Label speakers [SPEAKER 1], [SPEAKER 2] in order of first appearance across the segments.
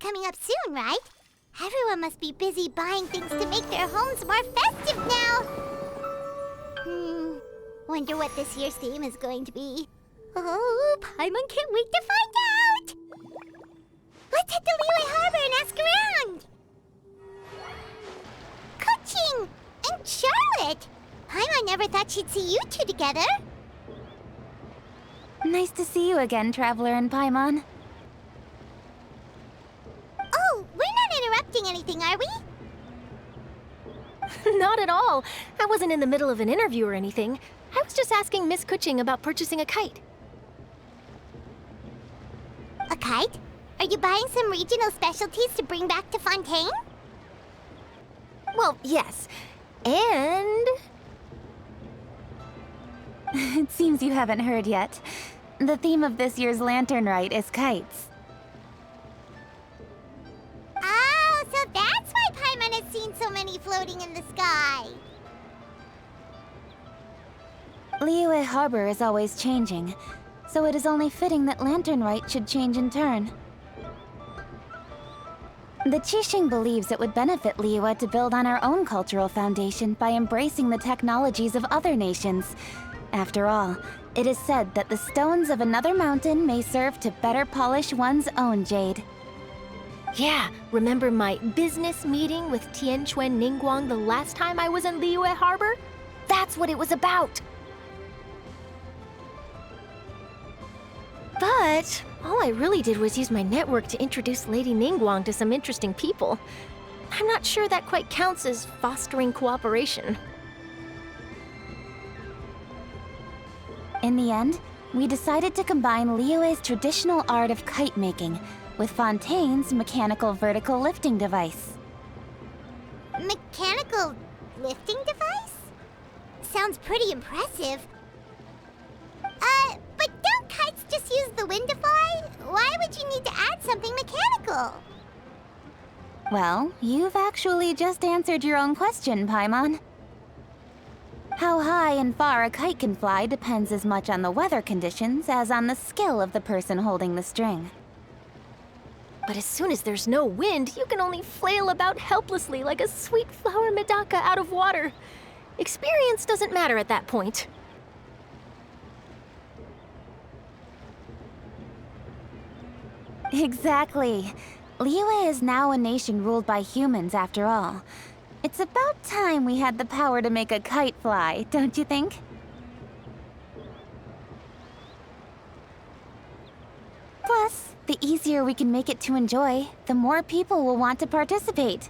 [SPEAKER 1] coming up soon, right? Everyone must be busy buying things to make their homes more festive now. Wonder what this year's theme is going to be. Oh, Paimon can't wait to find out! Let's head to Liyue Harbor and ask around! Kuching and Charlotte! Paimon never thought she'd see you two together.
[SPEAKER 2] Nice to see you again, Traveler and Paimon.
[SPEAKER 1] Oh, we're not interrupting anything, are we?
[SPEAKER 3] Not at all. I wasn't in the middle of an interview or anything. I was just asking Miss Kuching about purchasing a kite.
[SPEAKER 1] A kite? Are you buying some regional specialties to bring back to Fontaine?
[SPEAKER 3] Well, yes. And...
[SPEAKER 2] It seems you haven't heard yet. The theme of this year's Lantern Rite is kites.
[SPEAKER 1] Oh, so that's why Paimon has seen so many floating in the sky.
[SPEAKER 2] Liyue Harbor is always changing, so it is only fitting that Lantern Rite should change in turn. The Qixing believes it would benefit Liyue to build on our own cultural foundation by embracing the technologies of other nations. After all, it is said that the stones of another mountain may serve to better polish one's own jade.
[SPEAKER 3] yeah, remember my business meeting with Tianquan Ningguang the last time I was in Liyue Harbor? That's what it was about. But all I really did was use my network to introduce Lady Ningguang to some interesting people. I'm not sure that quite counts as fostering cooperation.
[SPEAKER 2] In the end, we decided to combine Liyue's traditional art of kite making with Fontaine's mechanical vertical lifting device.
[SPEAKER 1] Mechanical lifting device? Sounds pretty impressive. But don't kites just use the wind to fly? Why would you need to add something mechanical?
[SPEAKER 2] Well, you've actually just answered your own question, Paimon. How high and far a kite can fly depends as much on the weather conditions as on the skill of the person holding the string.
[SPEAKER 3] But as soon as there's no wind, you can only flail about helplessly like a sweet flower medaka out of water. Experience doesn't matter at that point.
[SPEAKER 2] Exactly. Liyue is now a nation ruled by humans, after all. It's about time we had the power to make a kite fly, don't you think? Plus, the easier we can make it to enjoy, the more people will want to participate.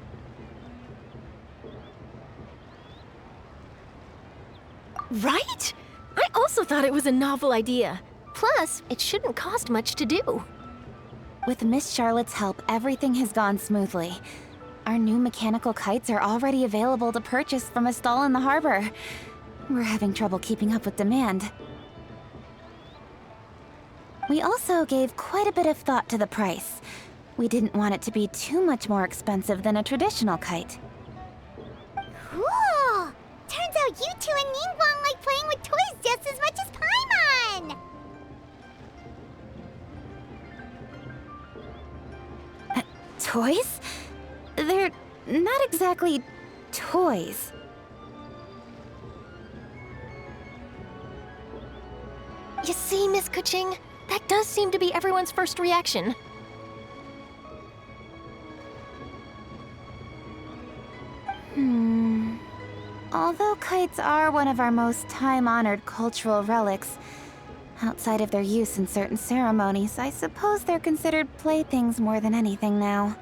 [SPEAKER 3] Right? I also thought it was a novel idea. Plus, it shouldn't cost much to do.
[SPEAKER 2] With Miss Charlotte's help, everything has gone smoothly. Our new mechanical kites are already available to purchase from a stall in the harbor. We're having trouble keeping up with demand. We also gave quite a bit of thought to the price. We didn't want it to be too much more expensive than a traditional kite.
[SPEAKER 1] Cool! Turns out you two and Ningguang like playing with toys just as much as Paimon!
[SPEAKER 2] Toys? They're not exactly toys.
[SPEAKER 3] You see, Miss Kuching? That does seem to be everyone's first reaction.
[SPEAKER 2] Although kites are one of our most time-honored cultural relics, outside of their use in certain ceremonies, I suppose they're considered playthings more than anything now.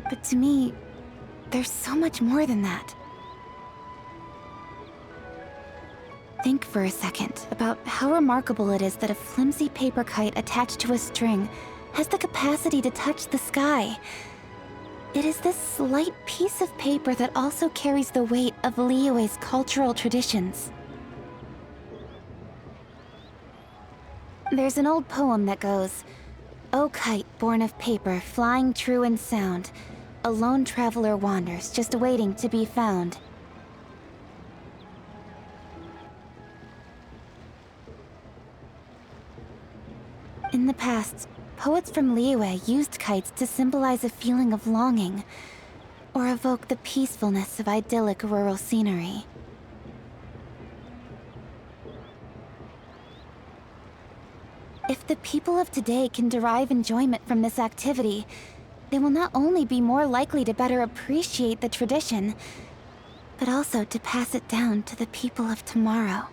[SPEAKER 2] But to me, there's so much more than that. Think for a second about how remarkable it is that a flimsy paper kite attached to a string has the capacity to touch the sky. It is this slight piece of paper that also carries the weight of Liyue's cultural traditions. There's an old poem that goes, "O kite born of paper, flying true and sound, a lone traveler wanders, just waiting to be found." In the past, poets from Liyue used kites to symbolize a feeling of longing, or evoke the peacefulness of idyllic rural scenery. If the people of today can derive enjoyment from this activity, they will not only be more likely to better appreciate the tradition, but also to pass it down to the people of tomorrow.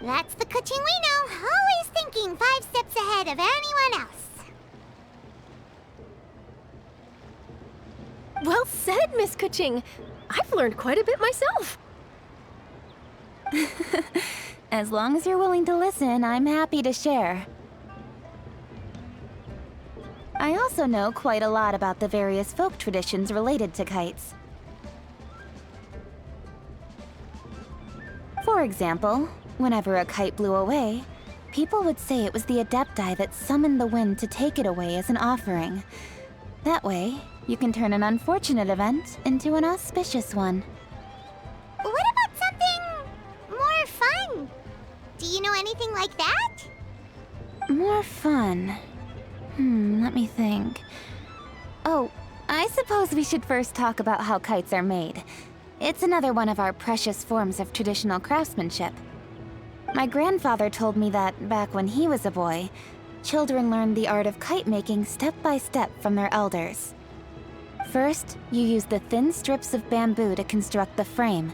[SPEAKER 1] That's the Qiaoying we know, always thinking 5 steps ahead of anyone else.
[SPEAKER 3] Well said, Miss Qiaoying. I've learned quite a bit myself.
[SPEAKER 2] As long as you're willing to listen, I'm happy to share. I also know quite a lot about the various folk traditions related to kites. For example, whenever a kite blew away, people would say it was the Adepti that summoned the wind to take it away as an offering. That way, you can turn an unfortunate event into an auspicious one.
[SPEAKER 1] What about something more fun? Do you know anything like that?
[SPEAKER 2] More fun. Let me think. Oh, I suppose we should first talk about how kites are made. It's another one of our precious forms of traditional craftsmanship. My grandfather told me that, back when he was a boy, children learned the art of kite making step by step from their elders. First, you use the thin strips of bamboo to construct the frame.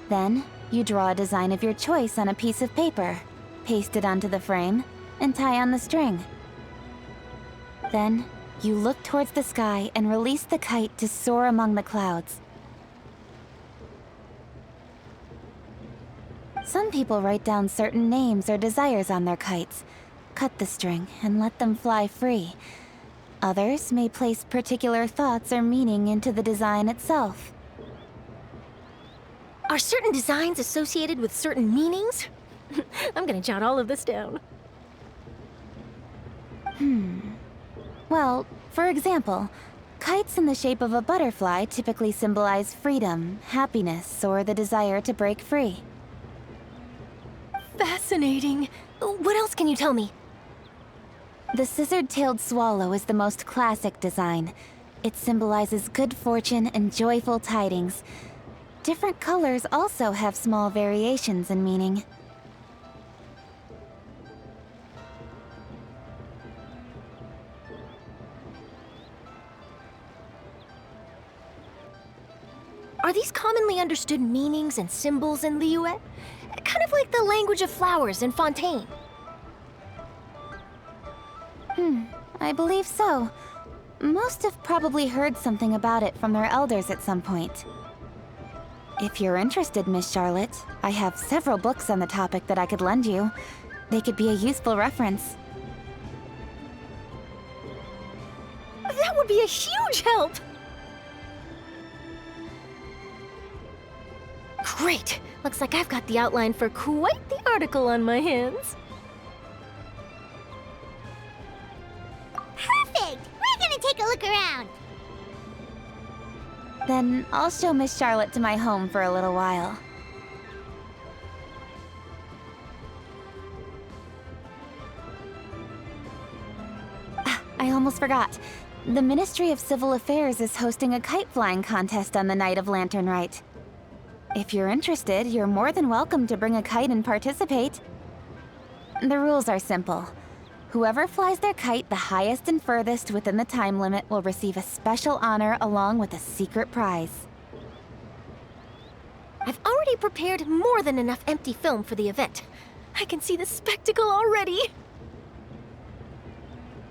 [SPEAKER 2] Then, you draw a design of your choice on a piece of paper, paste it onto the frame, and tie on the string. Then, you look towards the sky and release the kite to soar among the clouds. Some people write down certain names or desires on their kites, cut the string, and let them fly free. Others may place particular thoughts or meaning into the design itself.
[SPEAKER 3] Are certain designs associated with certain meanings? I'm gonna jot all of this down.
[SPEAKER 2] Well, for example, kites in the shape of a butterfly typically symbolize freedom, happiness, or the desire to break free.
[SPEAKER 3] Fascinating. What else can you tell me?
[SPEAKER 2] The scissored-tailed swallow is the most classic design. It symbolizes good fortune and joyful tidings. Different colors also have small variations in meaning.
[SPEAKER 3] Are these commonly understood meanings and symbols in Liyue? Kind of like the language of flowers in Fontaine.
[SPEAKER 2] I believe so. Most have probably heard something about it from their elders at some point. If you're interested, Miss Charlotte, I have several books on the topic that I could lend you. They could be a useful reference.
[SPEAKER 3] That would be a huge help! Great! Looks like I've got the outline for quite the article on my hands.
[SPEAKER 1] Perfect! We're gonna take a look around.
[SPEAKER 2] Then I'll show Miss Charlotte to my home for a little while. I almost forgot. The Ministry of Civil Affairs is hosting a kite flying contest on the night of Lantern Rite. If you're interested, you're more than welcome to bring a kite and participate. The rules are simple. Whoever flies their kite the highest and furthest within the time limit will receive a special honor along with a secret prize.
[SPEAKER 3] I've already prepared more than enough empty film for the event. I can see the spectacle already.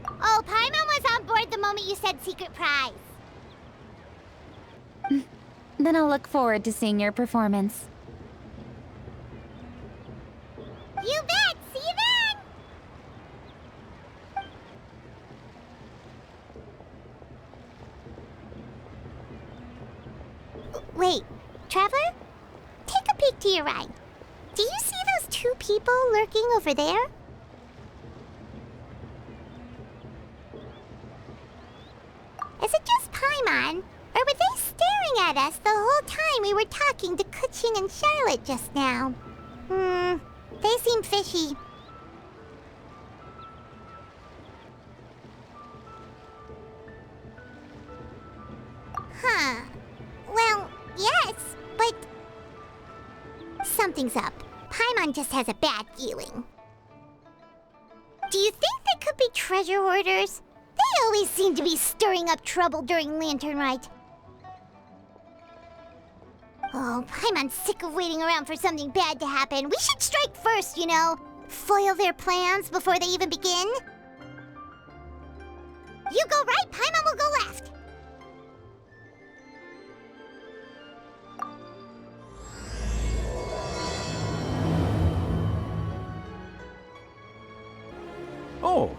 [SPEAKER 1] Oh, Paimon was on board the moment you said secret prize.
[SPEAKER 2] Then I'll look forward to seeing your performance.
[SPEAKER 1] You bet! See you then! Wait, Traveler? Take a peek to your right. Do you see those 2 people lurking over there? Is it just Paimon? Or were they staring at us the whole time we were talking to Qiaoying and Charlotte just now? They seem fishy. Huh. Well, yes, but... something's up. Paimon just has a bad feeling. Do you think they could be treasure hoarders? They always seem to be stirring up trouble during Lantern Rite. Oh, Paimon's sick of waiting around for something bad to happen. We should strike first, you know. Foil their plans before they even begin. You go right, Paimon will go left.
[SPEAKER 4] Oh.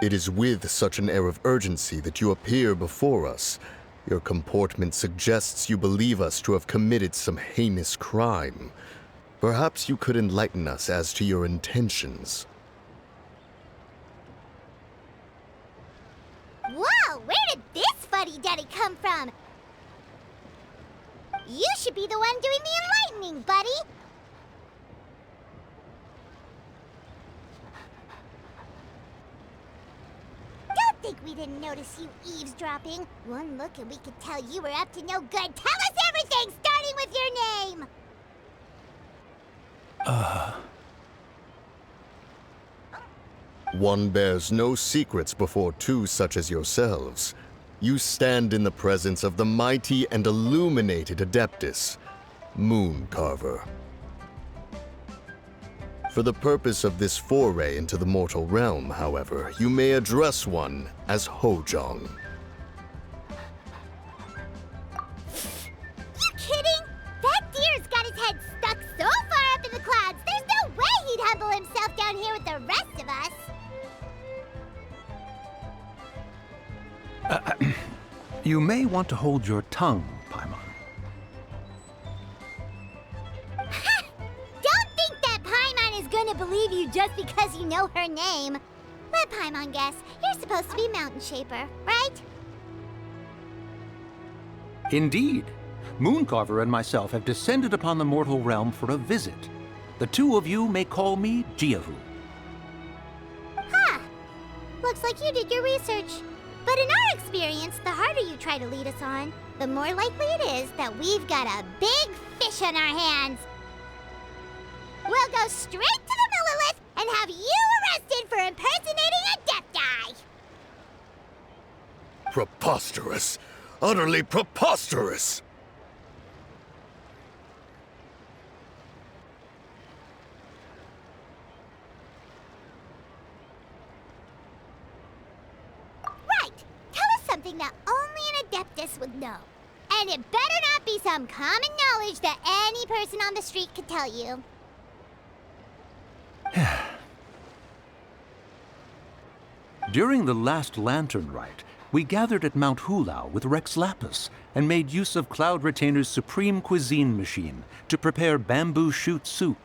[SPEAKER 5] It is with such an air of urgency that you appear before us. Your comportment suggests you believe us to have committed some heinous crime. Perhaps you could enlighten us as to your intentions.
[SPEAKER 1] Whoa, where did this fuddy-duddy come from? You should be the one doing the enlightening, buddy. Don't think we didn't notice you eavesdropping. One look and we could tell you were up to no good. Tell us everything, starting with your name.
[SPEAKER 5] One bears no secrets before two such as yourselves. You stand in the presence of the mighty and illuminated Adeptus, Moon Carver. For the purpose of this foray into the mortal realm, however, you may address one as Hojong.
[SPEAKER 1] You kidding? That deer's got his head stuck so far up in the clouds, there's no way he'd humble himself down here with the rest of us.
[SPEAKER 4] You may want to hold your tongue, Paimon.
[SPEAKER 1] Don't think that Paimon is gonna believe you just because you know her name. Let Paimon guess. You're supposed to be Mountain Shaper, right?
[SPEAKER 4] Indeed. Mooncarver and myself have descended upon the mortal realm for a visit. The two of you may call me Qiaoying.
[SPEAKER 1] Huh. Looks like you did your research. But in our experience, the harder you try to lead us on, the more likely it is that we've got a big fish on our hands. We'll go straight to the Millilith and have you arrested for impersonating a Death-Eye.
[SPEAKER 5] Preposterous! Utterly preposterous!
[SPEAKER 1] Something that only an Adeptus would know. And it better not be some common knowledge that any person on the street could tell you.
[SPEAKER 4] During the last Lantern Rite, we gathered at Mount Hulao with Rex Lapis and made use of Cloud Retainer's supreme cuisine machine to prepare bamboo shoot soup.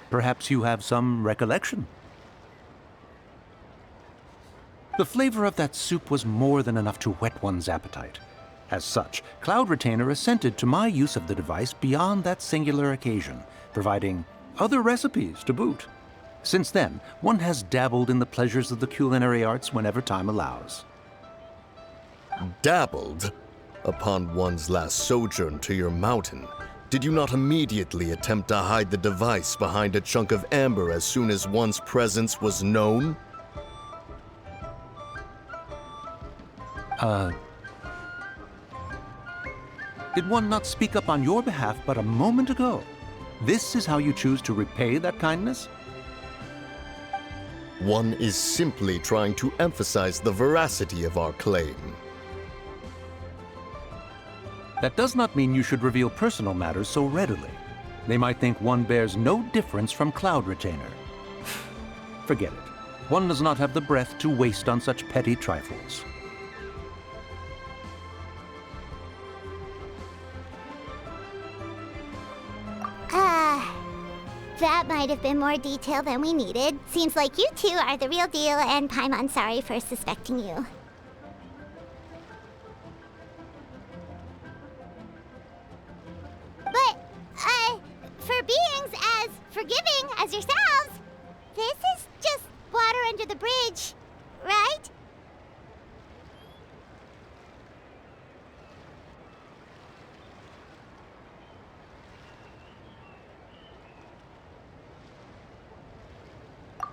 [SPEAKER 4] Perhaps you have some recollection? The flavor of that soup was more than enough to whet one's appetite. As such, Cloud Retainer assented to my use of the device beyond that singular occasion, providing other recipes to boot. Since then, one has dabbled in the pleasures of the culinary arts whenever time allows.
[SPEAKER 5] Dabbled? Upon one's last sojourn to your mountain, did you not immediately attempt to hide the device behind a chunk of amber as soon as one's presence was known?
[SPEAKER 4] Did one not speak up on your behalf but a moment ago? This is how you choose to repay that kindness?
[SPEAKER 5] One is simply trying to emphasize the veracity of our claim.
[SPEAKER 4] That does not mean you should reveal personal matters so readily. They might think one bears no difference from Cloud Retainer. Forget it. One does not have the breath to waste on such petty trifles.
[SPEAKER 1] That might have been more detail than we needed. Seems like you two are the real deal, and Paimon's sorry for suspecting you. Excuse yourselves! This is just water under the bridge, right?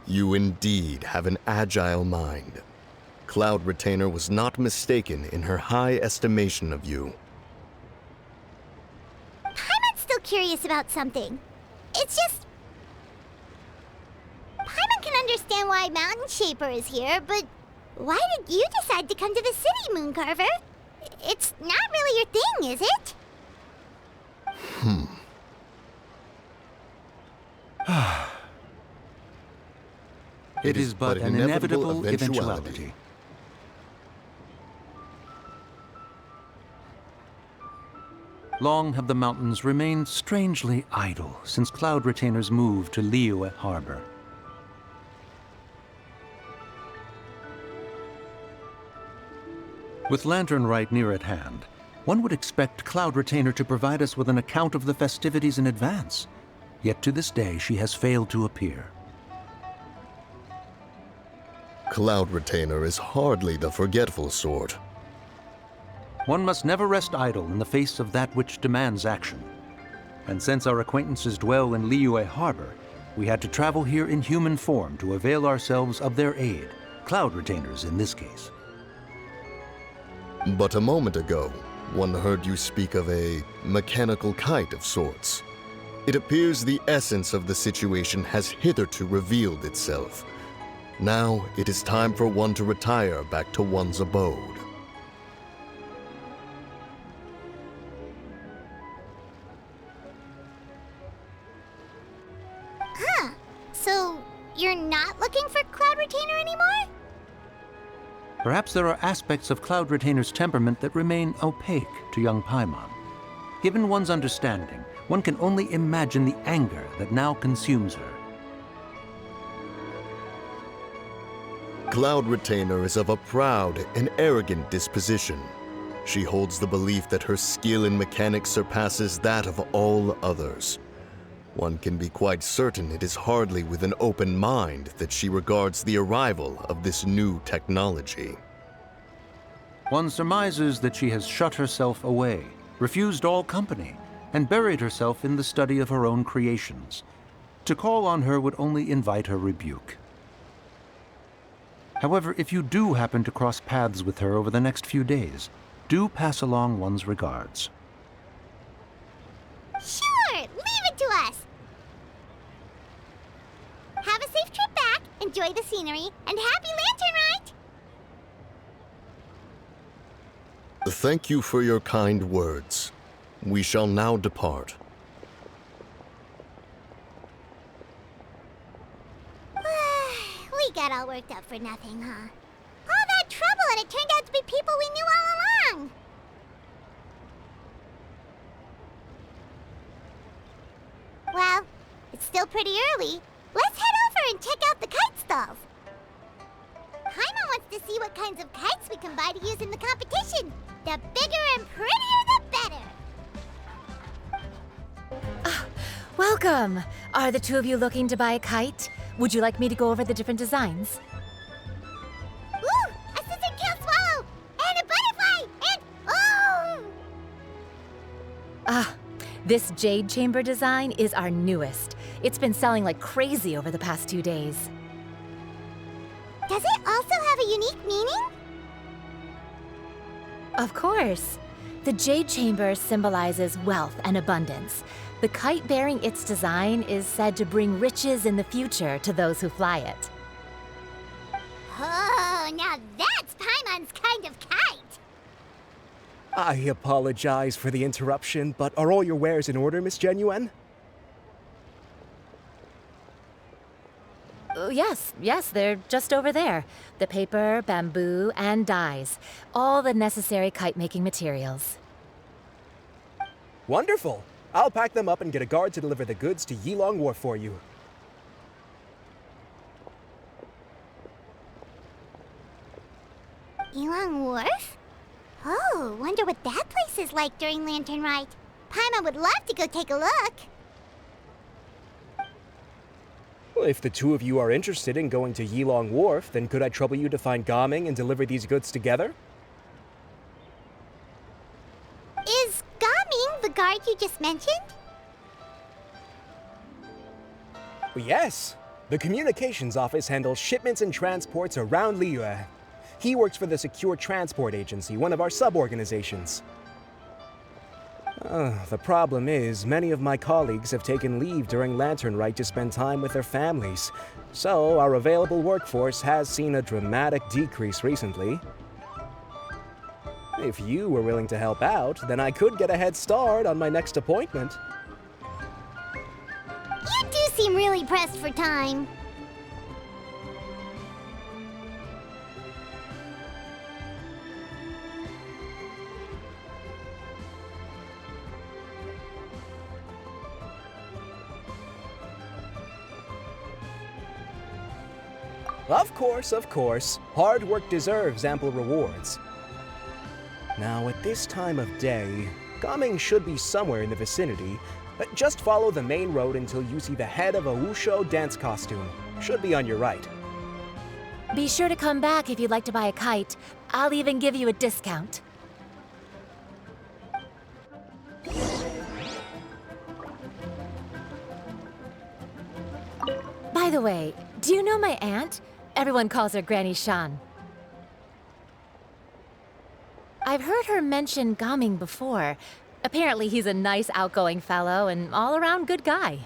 [SPEAKER 5] You indeed have an agile mind. Cloud Retainer was not mistaken in her high estimation of you.
[SPEAKER 1] Paimon's still curious about something. It's just... Paimon can understand why Mountain Shaper is here, but why did you decide to come to the city, Mooncarver? It's not really your thing, is it?
[SPEAKER 4] It is but an inevitable eventuality. Long have the mountains remained strangely idle since Cloud Retainer's move to Liyue Harbor. With Lantern Rite near at hand, one would expect Cloud Retainer to provide us with an account of the festivities in advance. Yet to this day, she has failed to appear.
[SPEAKER 5] Cloud Retainer is hardly the forgetful sort.
[SPEAKER 4] One must never rest idle in the face of that which demands action. And since our acquaintances dwell in Liyue Harbor, we had to travel here in human form to avail ourselves of their aid, Cloud Retainers in this case.
[SPEAKER 5] But a moment ago, one heard you speak of a mechanical kite of sorts. It appears the essence of the situation has hitherto revealed itself. Now it is time for one to retire back to one's abode.
[SPEAKER 1] Huh. So, you're not looking for Cloud Retainer anymore?
[SPEAKER 4] Perhaps there are aspects of Cloud Retainer's temperament that remain opaque to young Paimon. Given one's understanding, one can only imagine the anger that now consumes her.
[SPEAKER 5] Cloud Retainer is of a proud and arrogant disposition. She holds the belief that her skill in mechanics surpasses that of all others. One can be quite certain it is hardly with an open mind that she regards the arrival of this new technology.
[SPEAKER 4] One surmises that she has shut herself away, refused all company, and buried herself in the study of her own creations. To call on her would only invite her rebuke. However, if you do happen to cross paths with her over the next few days, do pass along one's regards.
[SPEAKER 1] Sure, leave it to us. Have a safe trip back, enjoy the scenery, and happy Lantern Rite!
[SPEAKER 5] Thank you for your kind words. We shall now depart.
[SPEAKER 1] We got all worked up for nothing, huh? All that trouble and it turned out to be people we knew all along! Well, it's still pretty early. Let's head over and check out the kite stalls. Paimon wants to see what kinds of kites we can buy to use in the competition. The bigger and prettier, the better.
[SPEAKER 3] Welcome! Are the two of you looking to buy a kite? Would you like me to go over the different designs?
[SPEAKER 1] Ooh, a scissor-tail swallow! And a butterfly! And... oh!
[SPEAKER 3] This jade chamber design is our newest. It's been selling like crazy over the past 2 days.
[SPEAKER 1] Does it also have a unique meaning?
[SPEAKER 3] Of course. The jade chamber symbolizes wealth and abundance. The kite bearing its design is said to bring riches in the future to those who fly it.
[SPEAKER 1] Oh, now that's Paimon's kind of kite!
[SPEAKER 6] I apologize for the interruption, but are all your wares in order, Miss Genuine?
[SPEAKER 3] Yes, they're just over there. The paper, bamboo, and dyes. All the necessary kite-making materials.
[SPEAKER 6] Wonderful! I'll pack them up and get a guard to deliver the goods to Yilong Wharf for you.
[SPEAKER 1] Yilong Wharf? Oh, wonder what that place is like during Lantern Rite. Paimon would love to go take a look.
[SPEAKER 6] if the two of you are interested in going to Yilong Wharf, then could I trouble you to find Gaming and deliver these goods together?
[SPEAKER 1] Is Gaming the guard you just mentioned?
[SPEAKER 6] Yes. The communications office handles shipments and transports around Liyue. He works for the Secure Transport Agency, one of our sub-organizations. The problem is, many of my colleagues have taken leave during Lantern Rite to spend time with their families, so our available workforce has seen a dramatic decrease recently. If you were willing to help out, then I could get a head start on my next appointment.
[SPEAKER 1] You do seem really pressed for time.
[SPEAKER 6] Of course. Hard work deserves ample rewards. Now, at this time of day, Gaming should be somewhere in the vicinity. Just follow the main road until you see the head of a Wushu dance costume. Should be on your right.
[SPEAKER 7] Be sure to come back if you'd like to buy a kite. I'll even give you a discount. By the way, do you know my aunt? Everyone calls her Granny Shan. I've heard her mention Gaming before. Apparently he's a nice, outgoing fellow and all-around good guy.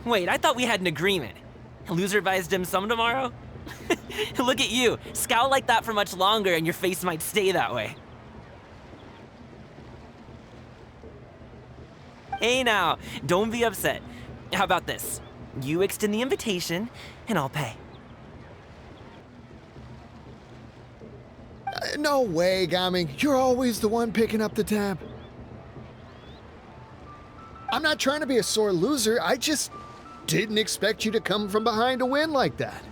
[SPEAKER 8] Wait, I thought we had an agreement. Loser buys dim sum tomorrow? Look at you. Scowl like that for much longer and your face might stay that way. Hey now, don't be upset. How about this? You extend the invitation, and I'll pay.
[SPEAKER 9] No way, Gaming. You're always the one picking up the tab. I'm not trying to be a sore loser. I just didn't expect you to come from behind to win like that.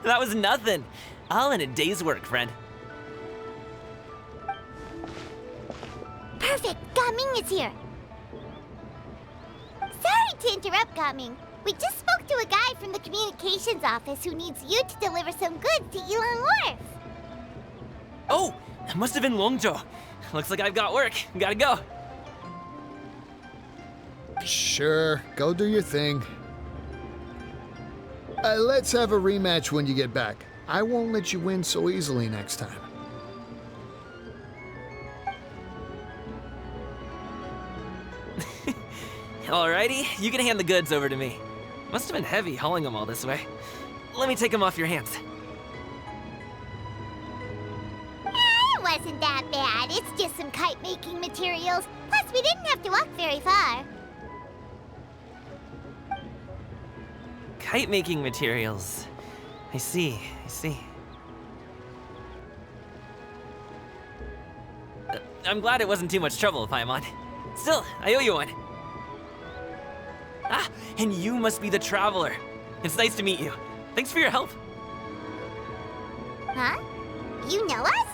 [SPEAKER 8] That was nothing. All in a day's work, friend.
[SPEAKER 1] Perfect! Gaming is here! Sorry to interrupt, Gaming. We just spoke to a guy from the communications office who needs you to deliver some goods to Yilong Wharf.
[SPEAKER 8] Oh, it must have been Longzhou. Looks like I've got work. Gotta go.
[SPEAKER 9] Sure, go do your thing. Let's have a rematch when you get back. I won't let you win so easily next time.
[SPEAKER 8] Alrighty, you can hand the goods over to me. Must have been heavy hauling them all this way. Let me take them off your hands.
[SPEAKER 1] It wasn't that bad. It's just some kite-making materials. Plus, we didn't have to walk very far.
[SPEAKER 8] Kite-making materials. I see. I'm glad it wasn't too much trouble, Paimon. Still, I owe you one. Ah, and you must be the traveler. It's nice to meet you. Thanks for your help.
[SPEAKER 1] Huh? You know us?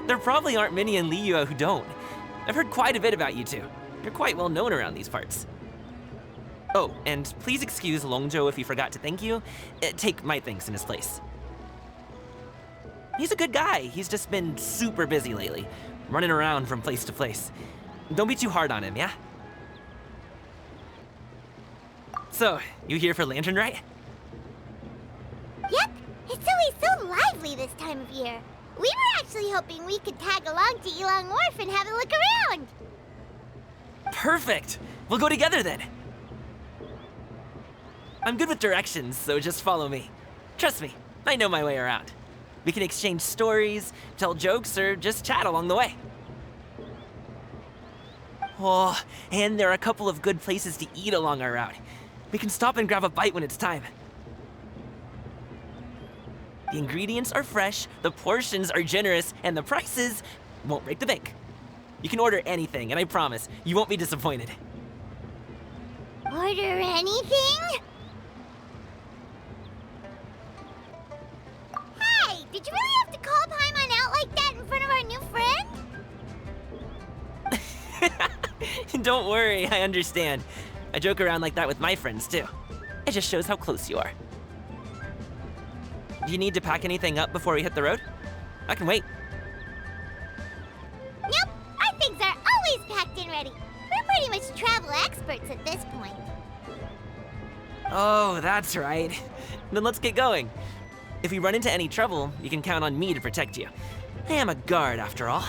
[SPEAKER 8] There probably aren't many in Liyue who don't. I've heard quite a bit about you two. You're quite well known around these parts. Oh, and please excuse Longzhou if he forgot to thank you. Take my thanks in his place. He's a good guy. He's just been super busy lately, running around from place to place. Don't be too hard on him, yeah? So, you here for Lantern Rite?
[SPEAKER 1] Yep. It's always so lively this time of year. We were actually hoping we could tag along to Yilong Wharf and have a look around.
[SPEAKER 8] Perfect. We'll go together then. I'm good with directions, so just follow me. Trust me, I know my way around. We can exchange stories, tell jokes, or just chat along the way. Oh, and there are a couple of good places to eat along our route. We can stop and grab a bite when it's time. The ingredients are fresh, the portions are generous, and the prices won't break the bank. You can order anything, and I promise, you won't be disappointed.
[SPEAKER 1] Order anything? Hey, did you really have to call Paimon out like that in front of our new friend?
[SPEAKER 8] Don't worry, I understand. I joke around like that with my friends, too. It just shows how close you are. Do you need to pack anything up before we hit the road? I can wait.
[SPEAKER 1] Nope, our things are always packed and ready. We're pretty much travel experts at this point.
[SPEAKER 8] Oh, that's right. Then let's get going. If we run into any trouble, you can count on me to protect you. I am a guard, after all.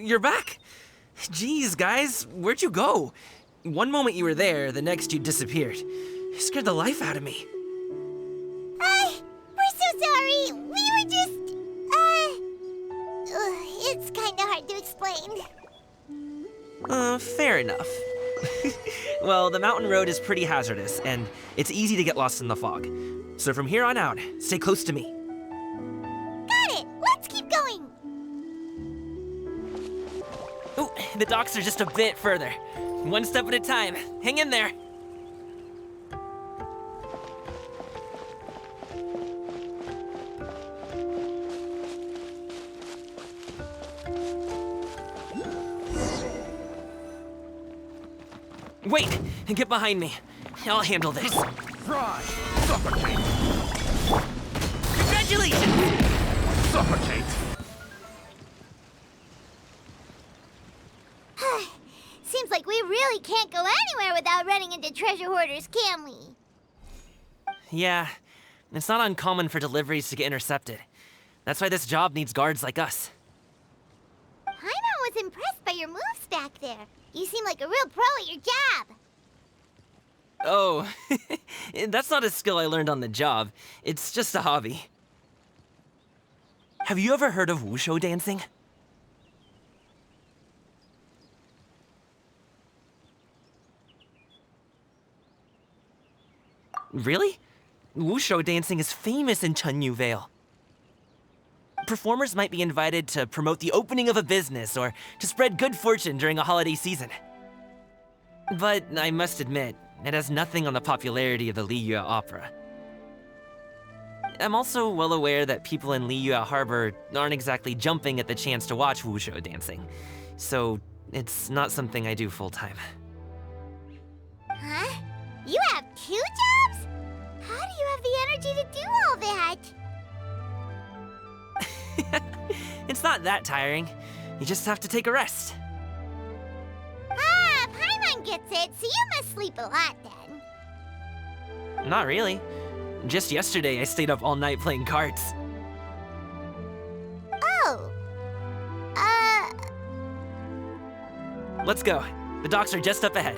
[SPEAKER 8] you're back. Jeez, guys, where'd you go? One moment you were there, the next you disappeared. You scared the life out of me.
[SPEAKER 1] We're so sorry. We were just, it's kinda hard to explain.
[SPEAKER 8] Fair enough. Well, the mountain road is pretty hazardous, and it's easy to get lost in the fog. So from here on out, stay close to me.
[SPEAKER 1] Got it! Let's keep going!
[SPEAKER 8] Ooh, the docks are just a bit further. One step at a time. Hang in there. Wait! Get behind me. I'll handle this.
[SPEAKER 10] Fry! Suffocate!
[SPEAKER 8] Congratulations!
[SPEAKER 10] Suffocate!
[SPEAKER 1] Seems like we really can't go anywhere without running into treasure hoarders, can we?
[SPEAKER 8] Yeah, it's not uncommon for deliveries to get intercepted. That's why this job needs guards like us.
[SPEAKER 1] Paimon was impressed by your moves back there. You seem like a real pro at your job.
[SPEAKER 8] Oh, that's not a skill I learned on the job. It's just a hobby. Have you ever heard of wushu dancing? Really? Wushu dancing is famous in Chunyu Vale. Performers might be invited to promote the opening of a business or to spread good fortune during a holiday season. But I must admit, it has nothing on the popularity of the Liyue opera. I'm also well aware that people in Liyue Harbor aren't exactly jumping at the chance to watch wushu dancing, so it's not something I do full-time.
[SPEAKER 1] Huh? You have 2 jobs? How do you have the energy to do all that?
[SPEAKER 8] It's not that tiring. You just have to take a rest.
[SPEAKER 1] Paimon gets it, so you must sleep a lot then.
[SPEAKER 8] Not really. Just yesterday, I stayed up all night playing cards.
[SPEAKER 1] Oh.
[SPEAKER 8] Let's go. The docks are just up ahead.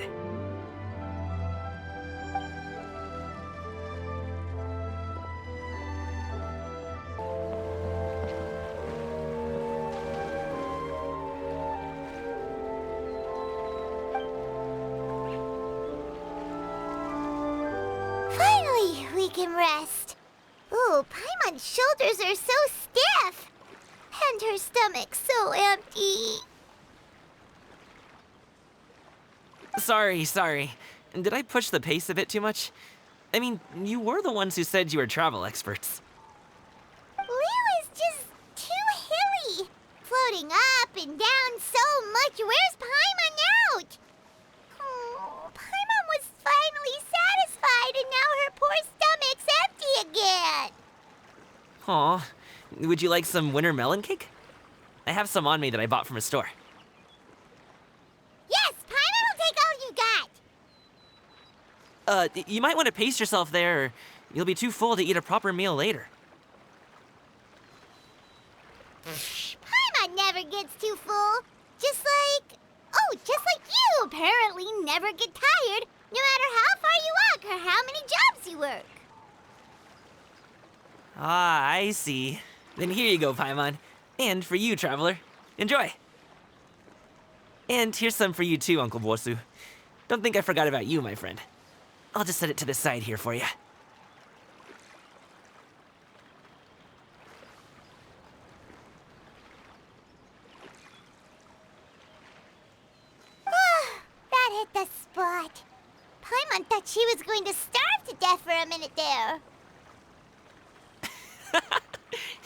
[SPEAKER 1] Finally, we can rest. Ooh, Paimon's shoulders are so stiff. And her stomach so empty.
[SPEAKER 8] Sorry. Did I push the pace a bit too much? I mean, you were the ones who said you were travel experts.
[SPEAKER 1] Liyue is just too hilly. Floating up and down so much. Where's Paimon out? Oh, Paimon was finally satisfied and now her poor stomach's empty again.
[SPEAKER 8] Aw, would you like some winter melon cake? I have some on me that I bought from a store.
[SPEAKER 1] Yes, Paimon will take all you got.
[SPEAKER 8] You might want to pace yourself there, or you'll be too full to eat a proper meal later.
[SPEAKER 1] Paimon never gets too full. Just like you apparently never get tired, no matter how far you walk or how many jobs you work.
[SPEAKER 8] Ah, I see. Then here you go, Paimon. And for you, traveler. Enjoy. And here's some for you too, Uncle Bosu. Don't think I forgot about you, my friend. I'll just set it to the side here for you.
[SPEAKER 1] That hit the spot. Paimon thought she was going to starve to death for a minute there.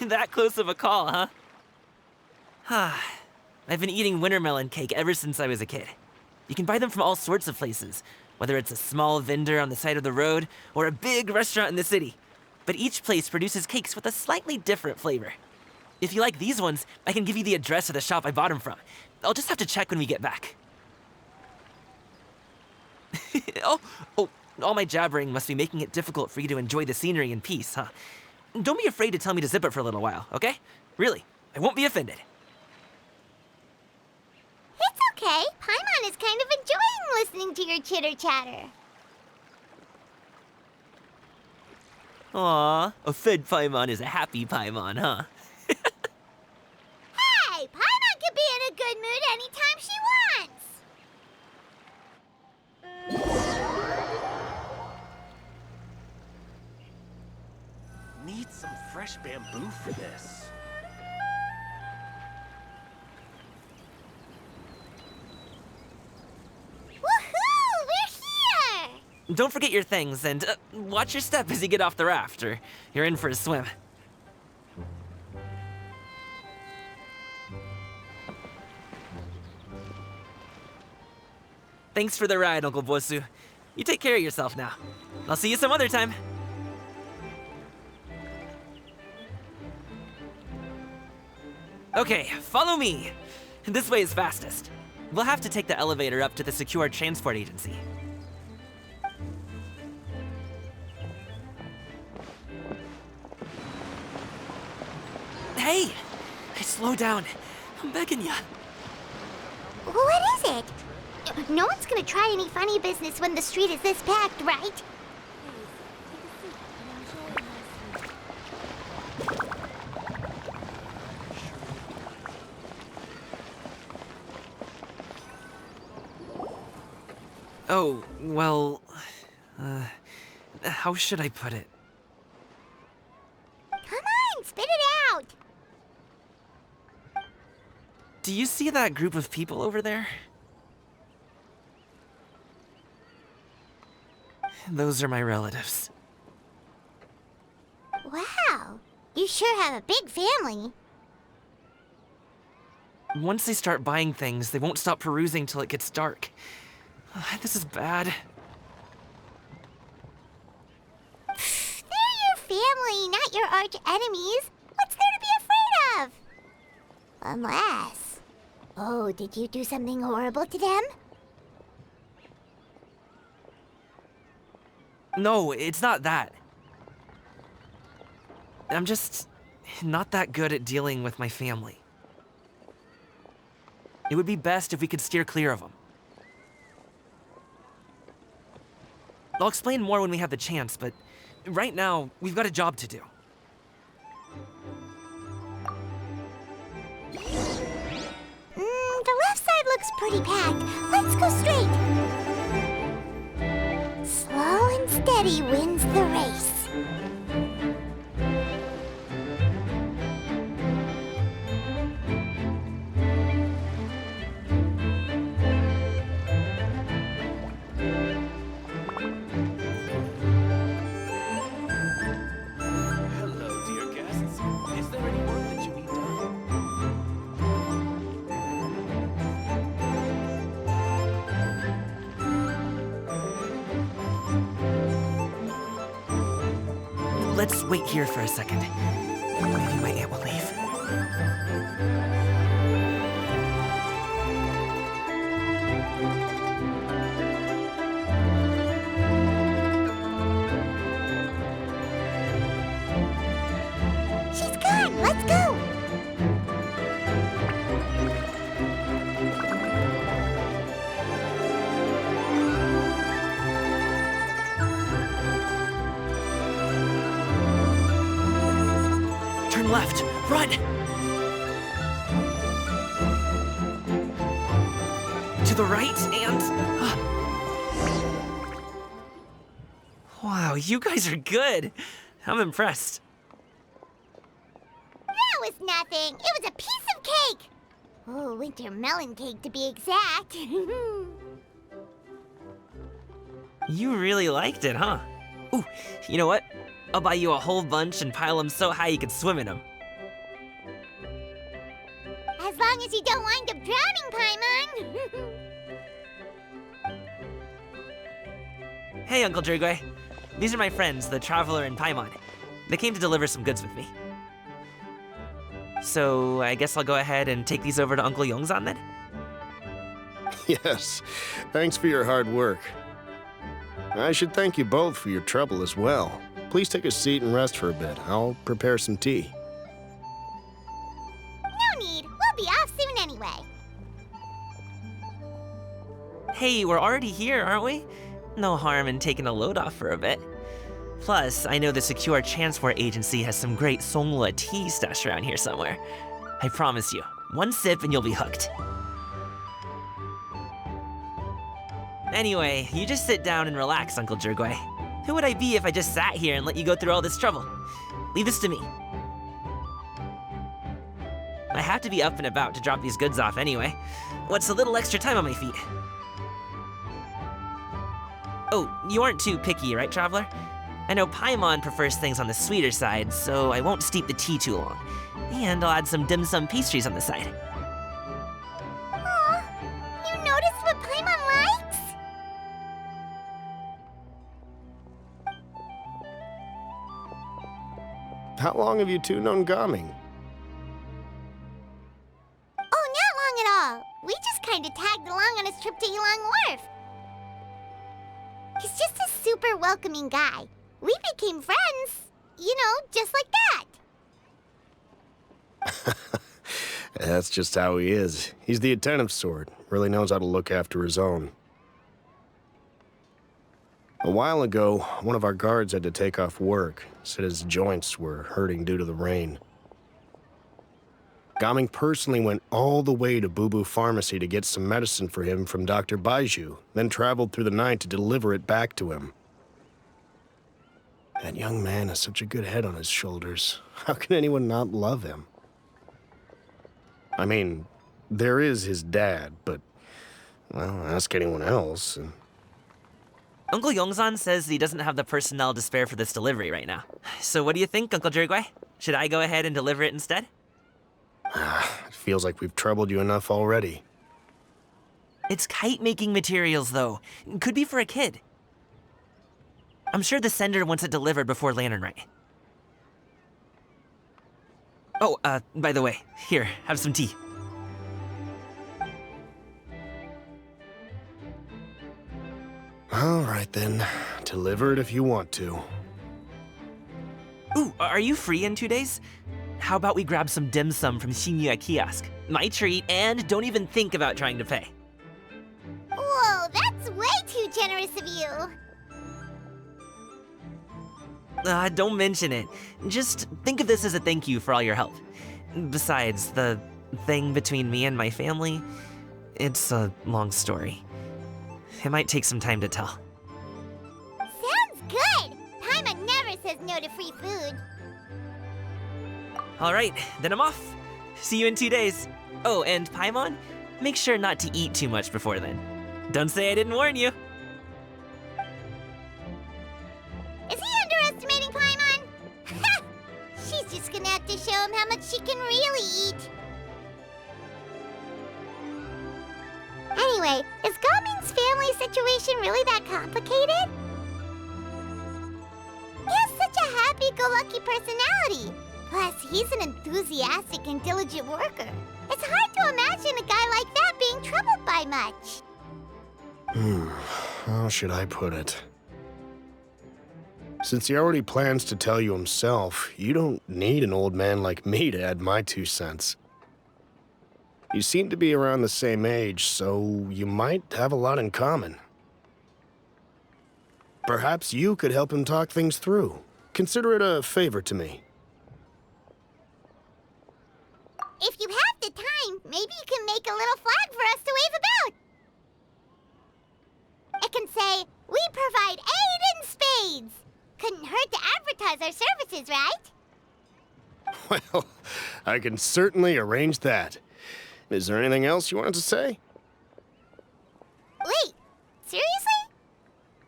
[SPEAKER 8] That close of a call, huh? I've been eating winter melon cake ever since I was a kid. You can buy them from all sorts of places, whether it's a small vendor on the side of the road or a big restaurant in the city. But each place produces cakes with a slightly different flavor. If you like these ones, I can give you the address of the shop I bought them from. I'll just have to check when we get back. Oh, all my jabbering must be making it difficult for you to enjoy the scenery in peace, huh? Don't be afraid to tell me to zip it for a little while, okay? Really, I won't be offended.
[SPEAKER 1] listening to your chitter-chatter.
[SPEAKER 8] Aw, a fed Paimon is a happy Paimon, huh?
[SPEAKER 1] Hey, Paimon can be in a good mood anytime she wants.
[SPEAKER 10] Need some fresh bamboo for this.
[SPEAKER 1] Woohoo! We're here!
[SPEAKER 8] Don't forget your things, and watch your step as you get off the raft, or you're in for a swim. Thanks for the ride, Uncle Bosu. You take care of yourself now. I'll see you some other time. Okay, follow me. This way is fastest. We'll have to take the elevator up to the secure transport agency. Hey! Slow down. I'm begging ya.
[SPEAKER 1] What is it? No one's gonna try any funny business when the street is this packed, right?
[SPEAKER 8] Oh, well... how should I put it?
[SPEAKER 1] Come on, spit it out!
[SPEAKER 8] Do you see that group of people over there? Those are my relatives.
[SPEAKER 1] Wow, you sure have a big family.
[SPEAKER 8] Once they start buying things, they won't stop perusing till it gets dark. This is bad.
[SPEAKER 1] They're your family, not your arch enemies. What's there to be afraid of? Unless... Oh, did you do something horrible to them?
[SPEAKER 8] No, it's not that. I'm just not that good at dealing with my family. It would be best if we could steer clear of them. I'll explain more when we have the chance, but right now, we've got a job to do.
[SPEAKER 1] The left side looks pretty packed. Let's go straight. Slow and steady wins the race.
[SPEAKER 10] Hello, dear guests. Is there any work that you need done?
[SPEAKER 8] Let's wait here for a second. Maybe my aunt will leave.
[SPEAKER 1] She's gone. Let's go.
[SPEAKER 8] Turn left. Run! To the right and... Wow, you guys are good. I'm impressed.
[SPEAKER 1] That was nothing. It was a piece of cake. Oh, winter melon cake to be exact.
[SPEAKER 8] You really liked it, huh? Ooh, you know what? I'll buy you a whole bunch and pile them so high you could swim in them.
[SPEAKER 1] As long as you don't wind up drowning, Paimon.
[SPEAKER 8] Hey, Uncle Drigway. These are my friends, the Traveler and Paimon. They came to deliver some goods with me. So, I guess I'll go ahead and take these over to Uncle Yongzan then?
[SPEAKER 11] Yes, thanks for your hard work. I should thank you both for your trouble as well. Please take a seat and rest for a bit. I'll prepare some tea.
[SPEAKER 1] No need. We'll be off soon anyway.
[SPEAKER 8] Hey, we're already here, aren't we? No harm in taking a load off for a bit. Plus, I know the Secure Transport Agency has some great Sunglo tea stashed around here somewhere. I promise you, one sip and you'll be hooked. Anyway, you just sit down and relax, Uncle Jirgwe. Who would I be if I just sat here and let you go through all this trouble? Leave this to me. I have to be up and about to drop these goods off anyway. What's a little extra time on my feet? Oh, you aren't too picky, right, Traveler? I know Paimon prefers things on the sweeter side, so I won't steep the tea too long. And I'll add some dim sum pastries on the side.
[SPEAKER 1] Aw, you noticed what Paimon likes?
[SPEAKER 11] How long have you two known Gaming?
[SPEAKER 1] Oh, not long at all. We just kind of tagged along on his trip to Yilong Wharf. He's just a super welcoming guy. We became friends, you know, just like that.
[SPEAKER 11] That's just how he is. He's the attentive sort. Really knows how to look after his own. A while ago, one of our guards had to take off work. Said his joints were hurting due to the rain. Gaming personally went all the way to Boo Boo Pharmacy to get some medicine for him from Dr. Baiju, then traveled through the night to deliver it back to him. That young man has such a good head on his shoulders. How can anyone not love him? I mean, there is his dad, but, well, ask anyone else.
[SPEAKER 8] Uncle Yongzan says he doesn't have the personnel to spare for this delivery right now. So what do you think, Uncle Jirgwe? Should I go ahead and deliver it instead?
[SPEAKER 11] It feels like we've troubled you enough already.
[SPEAKER 8] It's kite-making materials, though. Could be for a kid. I'm sure the sender wants it delivered before Lantern Rite. Oh, by the way, here, have some tea.
[SPEAKER 11] All right, then. Deliver it if you want to.
[SPEAKER 8] Ooh, are you free in 2 days? How about we grab some dim sum from Shinya Kiosk? My treat, and don't even think about trying to pay.
[SPEAKER 1] Whoa, that's way too generous of you.
[SPEAKER 8] Don't mention it. Just think of this as a thank you for all your help. Besides, the thing between me and my family, it's a long story. It might take some time to tell.
[SPEAKER 1] Sounds good. Paimon never says no to free food.
[SPEAKER 8] All right, then I'm off. See you in 2 days. Oh, and Paimon, make sure not to eat too much before then. Don't say I didn't warn you.
[SPEAKER 1] Is he underestimating Paimon? Ha! She's just gonna have to show him how much she can really eat. Anyway, is Gaming's family situation really that complicated? He has such a happy-go-lucky personality. Plus, he's an enthusiastic and diligent worker. It's hard to imagine a guy like that being troubled by much.
[SPEAKER 11] How should I put it? Since he already plans to tell you himself, you don't need an old man like me to add my 2 cents. You seem to be around the same age, so you might have a lot in common. Perhaps you could help him talk things through. Consider it a favor to me.
[SPEAKER 1] If you have the time, maybe you can make a little flag for us to wave about. It can say, "We provide aid in spades." Couldn't hurt to advertise our services, right?
[SPEAKER 11] Well, I can certainly arrange that. Is there anything else you wanted to say?
[SPEAKER 1] Wait, seriously?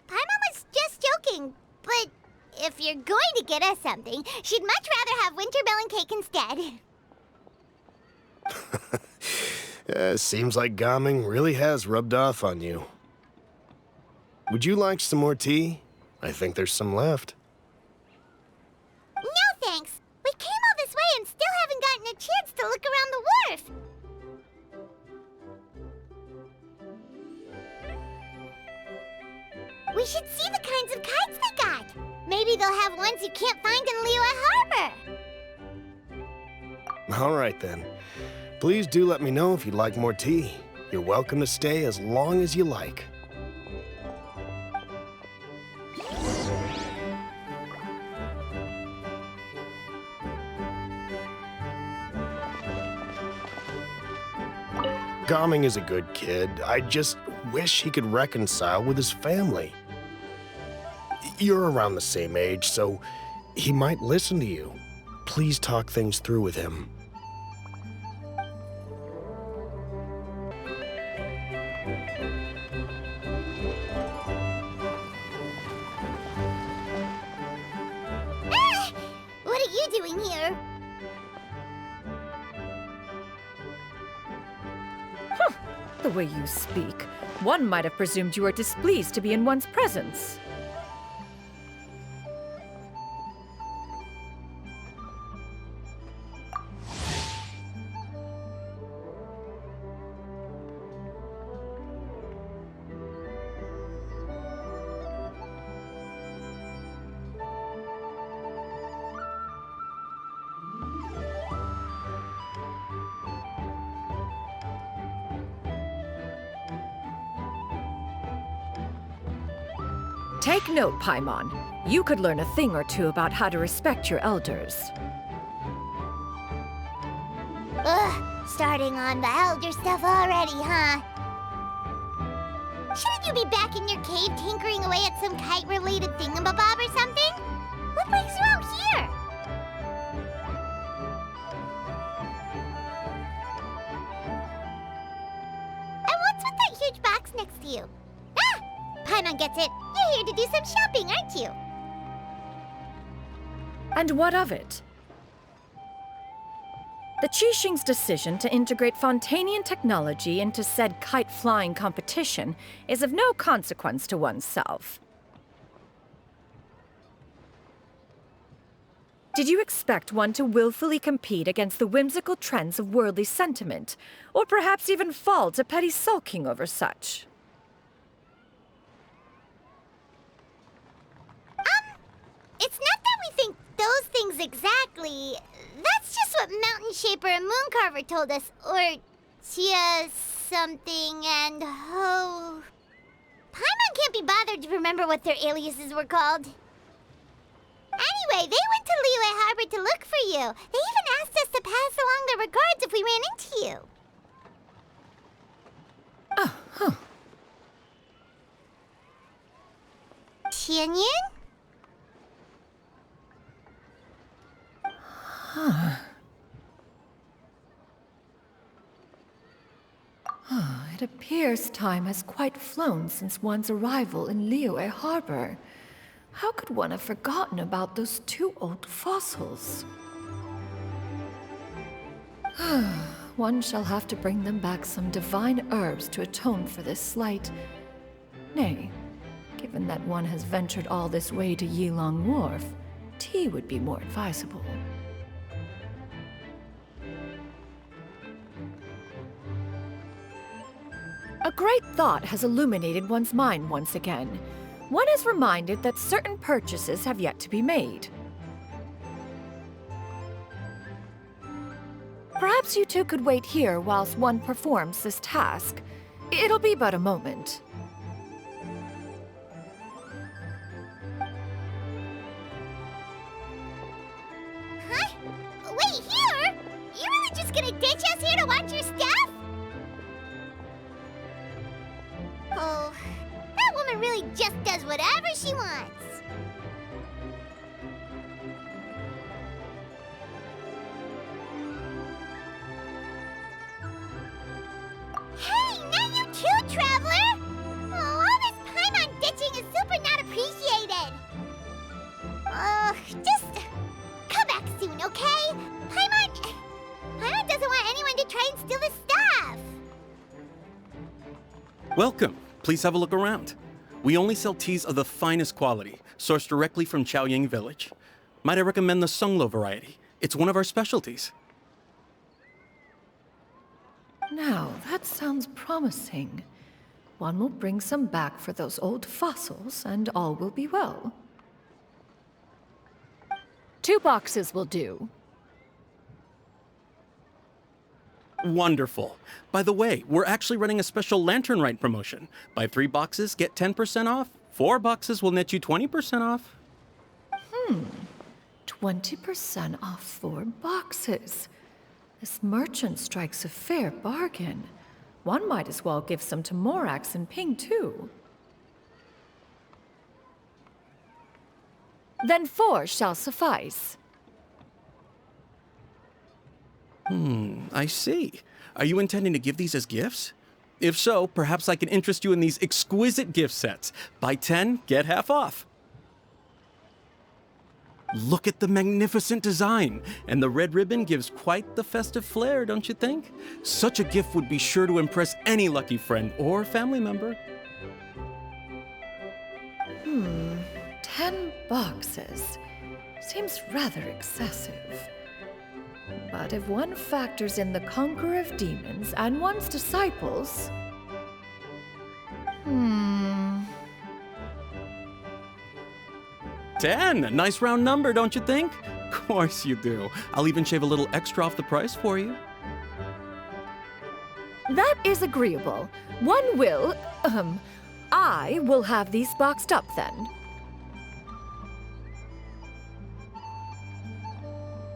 [SPEAKER 1] Paimon was just joking, but if you're going to get us something, she'd much rather have wintermelon cake instead.
[SPEAKER 11] Seems like Gaming really has rubbed off on you. Would you like some more tea? I think there's some left.
[SPEAKER 1] No thanks. We came all this way and still haven't gotten a chance to look around the wharf. We should see the kinds of kites they got. Maybe they'll have ones you can't find in Liyue Harbor.
[SPEAKER 11] All right, then. Please do let me know if you'd like more tea. You're welcome to stay as long as you like. Gaming is a good kid. I just wish he could reconcile with his family. You're around the same age, so he might listen to you. Please talk things through with him.
[SPEAKER 1] What are you doing here?
[SPEAKER 12] The way you speak, one might have presumed you were displeased to be in one's presence. Take note, Paimon. You could learn a thing or two about how to respect your elders.
[SPEAKER 1] Ugh, starting on the elder stuff already, huh? Shouldn't you be back in your cave tinkering away at some kite-related thingamabob or something? What brings you out here? And what's with that huge box next to you? Ah! Paimon gets it. You're here to do some shopping, aren't you?
[SPEAKER 12] And what of it? The Qixing's decision to integrate Fontanian technology into said kite-flying competition is of no consequence to oneself. Did you expect one to willfully compete against the whimsical trends of worldly sentiment, or perhaps even fall to petty sulking over such?
[SPEAKER 1] It's not that we think those things exactly. That's just what Mountain Shaper and Mooncarver told us. Or Tia something and Ho... Paimon can't be bothered to remember what their aliases were called. Anyway, they went to Liyue Harbor to look for you. They even asked us to pass along their regards if we ran into you.
[SPEAKER 12] Oh, huh.
[SPEAKER 1] Tianyin?
[SPEAKER 12] It appears time has quite flown since one's arrival in Liyue Harbor. How could one have forgotten about those two old fossils? One shall have to bring them back some divine herbs to atone for this slight. Nay, given that one has ventured all this way to Yilong Wharf, tea would be more advisable. A great thought has illuminated one's mind once again. One is reminded that certain purchases have yet to be made. Perhaps you two could wait here whilst one performs this task. It'll be but a moment.
[SPEAKER 1] Huh? Wait, here? You really just gonna ditch us here to watch your stuff? Oh, that woman really just does whatever she wants. Hey, not you too, Traveler! Oh, all this Paimon ditching is super not appreciated. Just come back soon, okay? Paimon doesn't want anyone to try and steal his stuff.
[SPEAKER 10] Welcome. Please have a look around. We only sell teas of the finest quality, sourced directly from Qiaoying Village. Might I recommend the Sunglo variety? It's one of our specialties.
[SPEAKER 12] Now, that sounds promising. One will bring some back for those old fossils, and all will be well. 2 boxes will do.
[SPEAKER 10] Wonderful. By the way, we're actually running a special Lantern Rite promotion. Buy 3 boxes, get 10% off. 4 boxes will net you 20% off.
[SPEAKER 12] 20% off 4 boxes. This merchant strikes a fair bargain. One might as well give some to Morax and Ping, too. Then 4 shall suffice.
[SPEAKER 10] I see. Are you intending to give these as gifts? If so, perhaps I can interest you in these exquisite gift sets. Buy 10, get half off. Look at the magnificent design, and the red ribbon gives quite the festive flair, don't you think? Such a gift would be sure to impress any lucky friend or family member.
[SPEAKER 12] 10 boxes. Seems rather excessive. But if one factors in the Conqueror of Demons and one's disciples...
[SPEAKER 10] 10! Nice round number, don't you think? Of course you do. I'll even shave a little extra off the price for you.
[SPEAKER 12] That is agreeable. One will, I will have these boxed up then.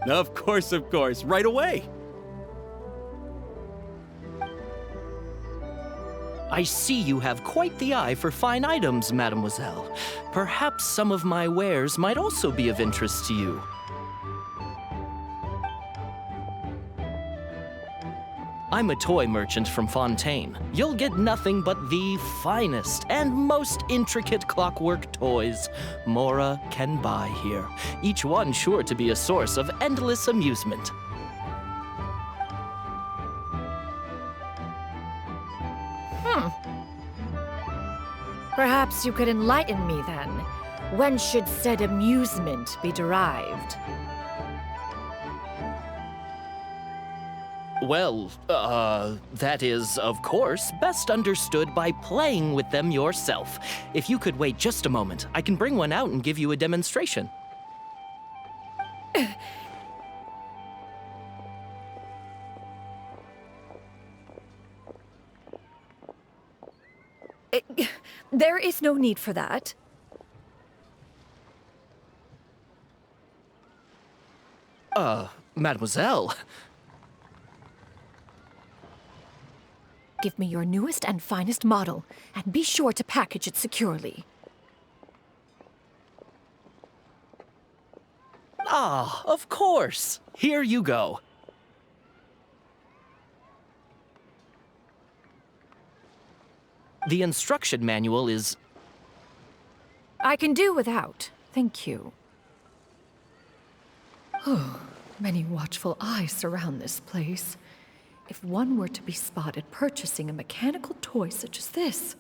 [SPEAKER 10] Of course, right away.
[SPEAKER 13] I see you have quite the eye for fine items, mademoiselle. Perhaps some of my wares might also be of interest to you. I'm a toy merchant from Fontaine. You'll get nothing but the finest and most intricate clockwork toys Mora can buy here, each one sure to be a source of endless amusement.
[SPEAKER 12] Perhaps you could enlighten me then. When should said amusement be derived?
[SPEAKER 13] Well, that is, of course, best understood by playing with them yourself. If you could wait just a moment, I can bring one out and give you a demonstration.
[SPEAKER 12] There is no need for that.
[SPEAKER 13] Mademoiselle.
[SPEAKER 12] Give me your newest and finest model, and be sure to package it securely.
[SPEAKER 13] Ah, of course. Here you go. The instruction manual is...
[SPEAKER 12] I can do without, thank you. Oh, many watchful eyes surround this place. If one were to be spotted purchasing a mechanical toy such as this,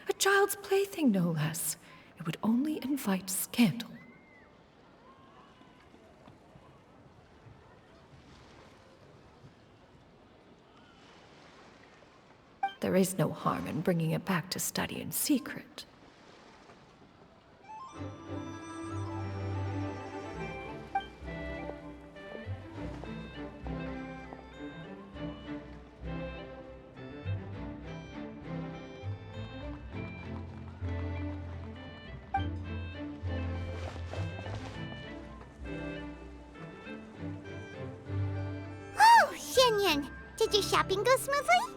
[SPEAKER 12] a child's plaything no less, it would only invite scandal. There is no harm in bringing it back to study in secret.
[SPEAKER 1] Oh, Shenyan! Did your shopping go smoothly?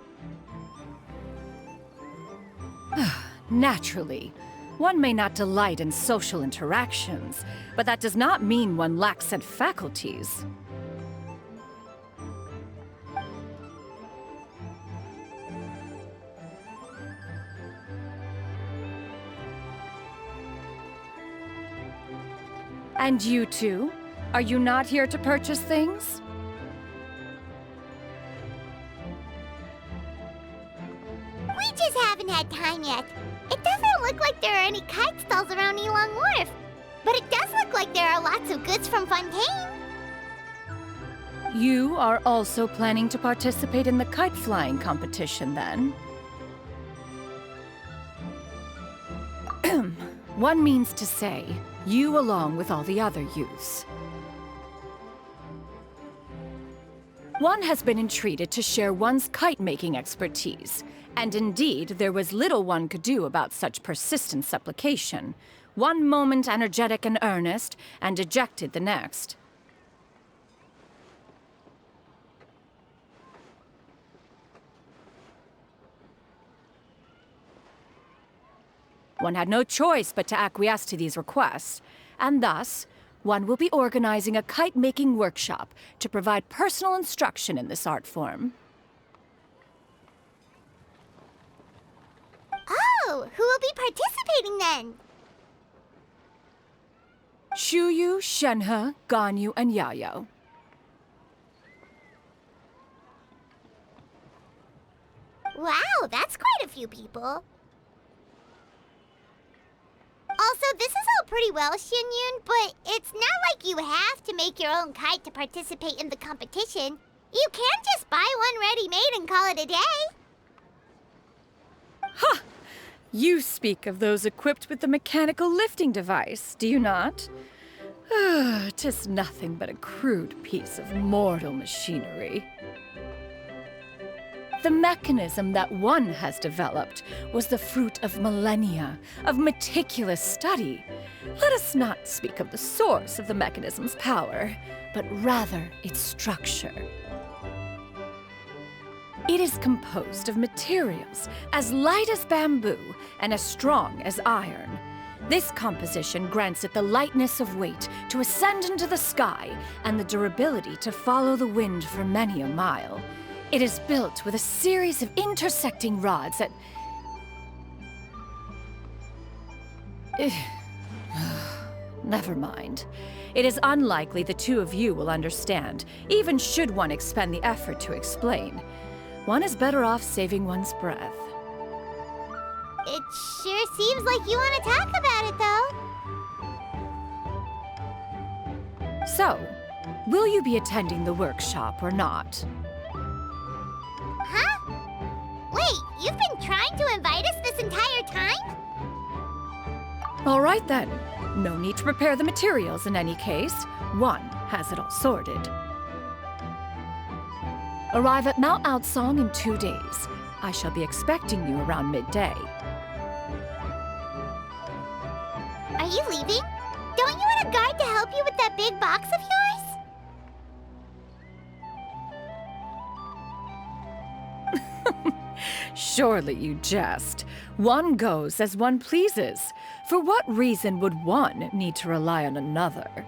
[SPEAKER 12] Naturally. One may not delight in social interactions, but that does not mean one lacks said faculties. And you too? Are you not here to purchase things?
[SPEAKER 1] We just haven't had time yet. It doesn't look like there are any kite stalls around Elong Wharf, but it does look like there are lots of goods from Fontaine.
[SPEAKER 12] You are also planning to participate in the kite flying competition, then? One means to say, you along with all the other youths. One has been entreated to share one's kite-making expertise, and indeed, there was little one could do about such persistent supplication. One moment energetic and earnest, and dejected the next. One had no choice but to acquiesce to these requests, and thus, one will be organizing a kite-making workshop to provide personal instruction in this art form.
[SPEAKER 1] Oh, who will be participating then?
[SPEAKER 12] Shuyu, Shenhe, Ganyu, and Yayo.
[SPEAKER 1] Wow, that's quite a few people. Also, this is all pretty well, Xianyun, but it's not like you have to make your own kite to participate in the competition. You can just buy one ready-made and call it a day.
[SPEAKER 12] Ha! You speak of those equipped with the mechanical lifting device, do you not? 'Tis nothing but a crude piece of mortal machinery. The mechanism that one has developed was the fruit of millennia of meticulous study. Let us not speak of the source of the mechanism's power, but rather its structure. It is composed of materials as light as bamboo and as strong as iron. This composition grants it the lightness of weight to ascend into the sky and the durability to follow the wind for many a mile. It is built with a series of intersecting rods that... Never mind. It is unlikely the two of you will understand, even should one expend the effort to explain. One is better off saving one's breath.
[SPEAKER 1] It sure seems like you want to talk about it, though.
[SPEAKER 12] So, will you be attending the workshop or not?
[SPEAKER 1] Huh? Wait, you've been trying to invite us this entire time?
[SPEAKER 12] All right then. No need to prepare the materials in any case. One has it all sorted. Arrive at Mount Outsong in 2 days. I shall be expecting you around midday.
[SPEAKER 1] Are you leaving? Don't you want a guard to help you with that big box of yours?
[SPEAKER 12] Surely you jest. One goes as one pleases. For what reason would one need to rely on another?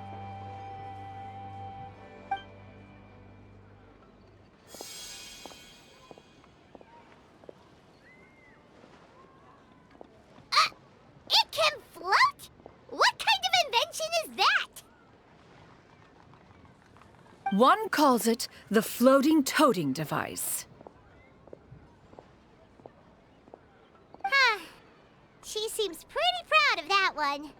[SPEAKER 1] It can float? What kind of invention is that?
[SPEAKER 12] One calls it the floating toting device.
[SPEAKER 1] Huh. She seems pretty proud of that one.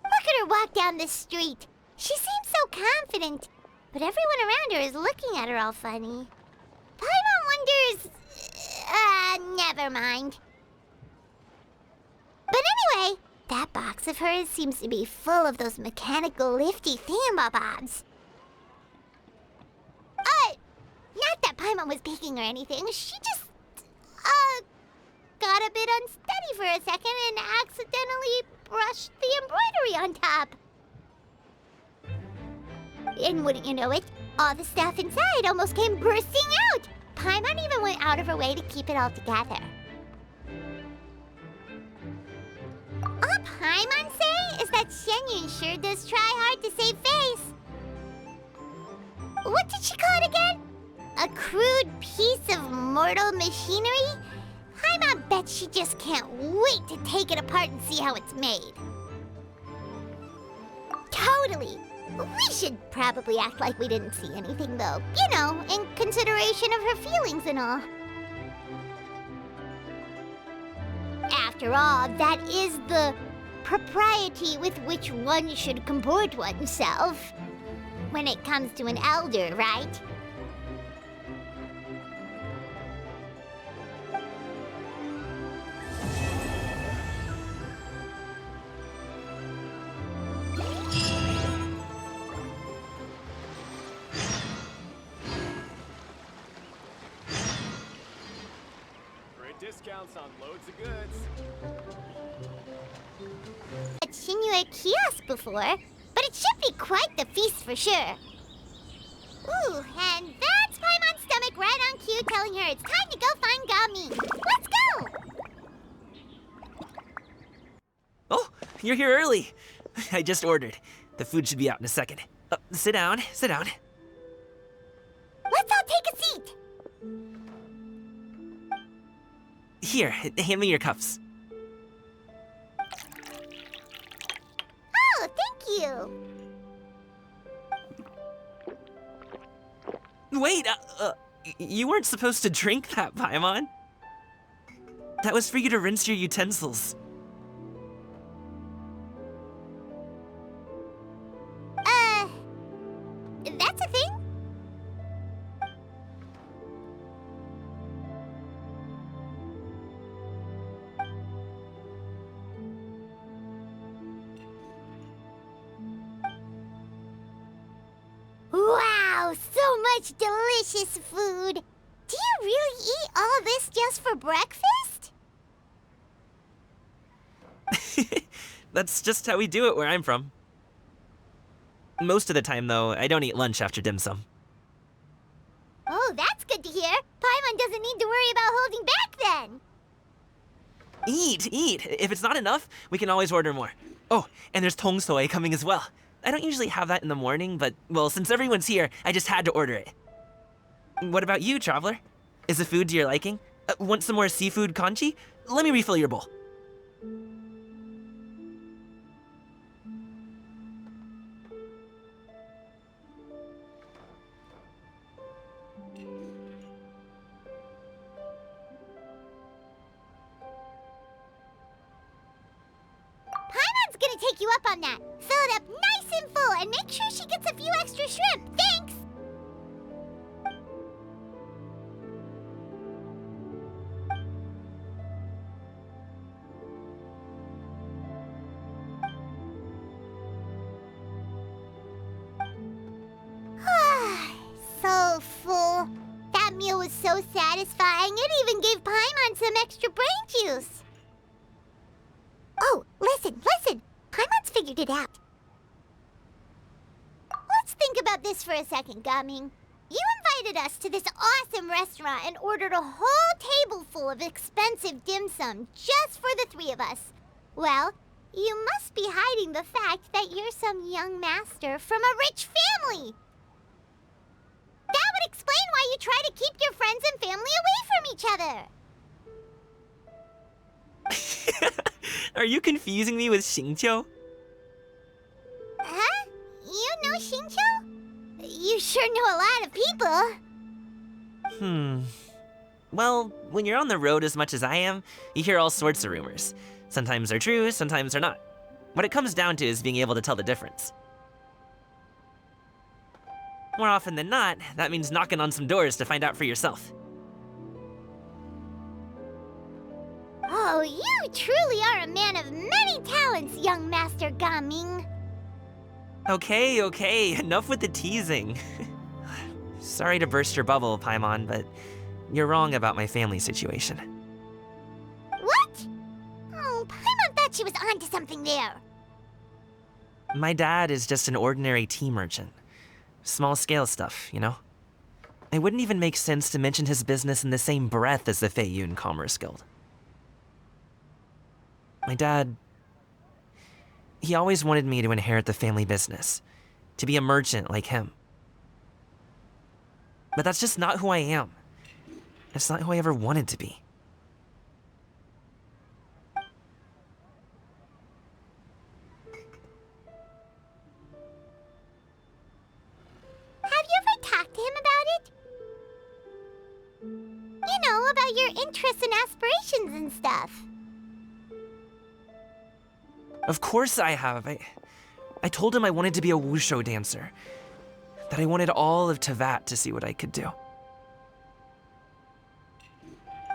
[SPEAKER 1] Look at her walk down the street. She seems so confident, but everyone around her is looking at her all funny. Paimon wonders... never mind. But anyway, that box of hers seems to be full of those mechanical lifty thingamabobs. Not that Paimon was peeking or anything. She just, got a bit unsteady for a second and accidentally brushed the embroidery on top. And wouldn't you know it, all the stuff inside almost came bursting out. Paimon even went out of her way to keep it all together. All Paimon say is that Xianyun sure does try hard to save face. What did she call it again? A crude piece of mortal machinery? Paimon bet she just can't wait to take it apart and see how it's made. Totally. We should probably act like we didn't see anything, though. You know, in consideration of her feelings and all. After all, that is the propriety with which one should comport oneself. When it comes to an elder, right?
[SPEAKER 14] discounts on loads of goods.
[SPEAKER 1] At Qiaoying kiosk before, but it should be quite the feast for sure. Ooh, and that's Paimon's stomach right on cue telling her it's time to go find Gami. Let's go!
[SPEAKER 8] Oh, you're here early. I just ordered. The food should be out in a second. Sit down, sit down.
[SPEAKER 1] Let's all take a seat.
[SPEAKER 8] Here, hand me your cups.
[SPEAKER 1] Oh, thank you.
[SPEAKER 8] Wait, you weren't supposed to drink that, Paimon. That was for you to rinse your utensils.
[SPEAKER 1] That's a thing? Wow, so much delicious food! Do you really eat all this just for breakfast?
[SPEAKER 8] That's just how we do it where I'm from. Most of the time, though, I don't eat lunch after dim sum.
[SPEAKER 1] Oh, that's good to hear. Paimon doesn't need to worry about holding back then.
[SPEAKER 8] Eat, eat. If it's not enough, we can always order more. Oh, and there's tong soy coming as well. I don't usually have that in the morning, but, well, since everyone's here, I just had to order it. What about you, traveler? Is the food to your liking? Want some more seafood congee? Let me refill your bowl.
[SPEAKER 1] Paimon's gonna take you up on that. Fill it up nice and full and make sure she gets a few extra shrimp. Thanks! So full. That meal was so satisfying, it even gave Paimon some extra brain juice. Oh, listen. Paimon's figured it out. Let's think about this for a second, Gaming. You invited us to this awesome restaurant and ordered a whole table full of expensive dim sum just for the three of us. Well, you must be hiding the fact that you're some young master from a rich family. That would explain why you try to keep your friends and family away from each other.
[SPEAKER 8] Are you confusing me with Xingqiu?
[SPEAKER 1] Huh? You know Xingqiu? You sure know a lot of people.
[SPEAKER 8] Well, when you're on the road as much as I am, you hear all sorts of rumors. Sometimes they're true, sometimes they're not. What it comes down to is being able to tell the difference. More often than not, that means knocking on some doors to find out for yourself.
[SPEAKER 1] Oh, you truly are a man of many talents, young Master Gaming.
[SPEAKER 8] Okay, enough with the teasing. Sorry to burst your bubble, Paimon, but you're wrong about my family situation.
[SPEAKER 1] What? Oh, Paimon thought she was onto something there.
[SPEAKER 8] My dad is just an ordinary tea merchant. Small-scale stuff, you know? It wouldn't even make sense to mention his business in the same breath as the Feiyun Commerce Guild. My dad... he always wanted me to inherit the family business, to be a merchant like him. But that's just not who I am. It's not who I ever wanted to be.
[SPEAKER 1] Have you ever talked to him about it? You know, about your interests and aspirations and stuff.
[SPEAKER 8] Of course I have. I told him I wanted to be a wushu dancer. That I wanted all of Tevat to see what I could do.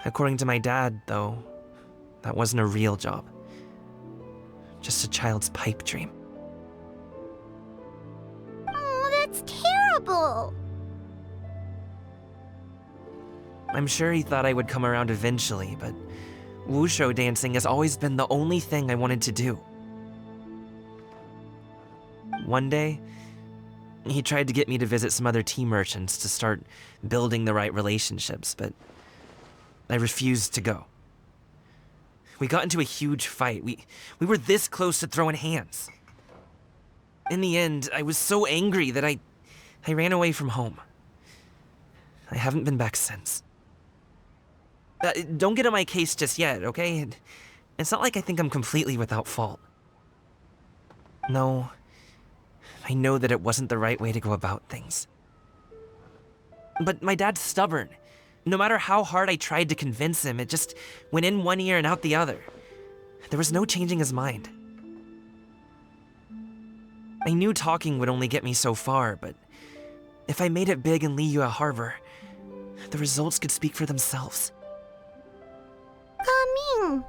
[SPEAKER 8] According to my dad, though, that wasn't a real job. Just a child's pipe dream.
[SPEAKER 1] Oh, that's terrible.
[SPEAKER 8] I'm sure he thought I would come around eventually, but Wushu dancing has always been the only thing I wanted to do. One day, he tried to get me to visit some other tea merchants to start building the right relationships, but I refused to go. We got into a huge fight. We were this close to throwing hands. In the end, I was so angry that I ran away from home. I haven't been back since. Don't get on my case just yet, okay? It's not like I think I'm completely without fault. No, I know that it wasn't the right way to go about things. But my dad's stubborn. No matter how hard I tried to convince him, it just went in one ear and out the other. There was no changing his mind. I knew talking would only get me so far, but if I made it big in Liyue Harbor, the results could speak for themselves.
[SPEAKER 1] Coming.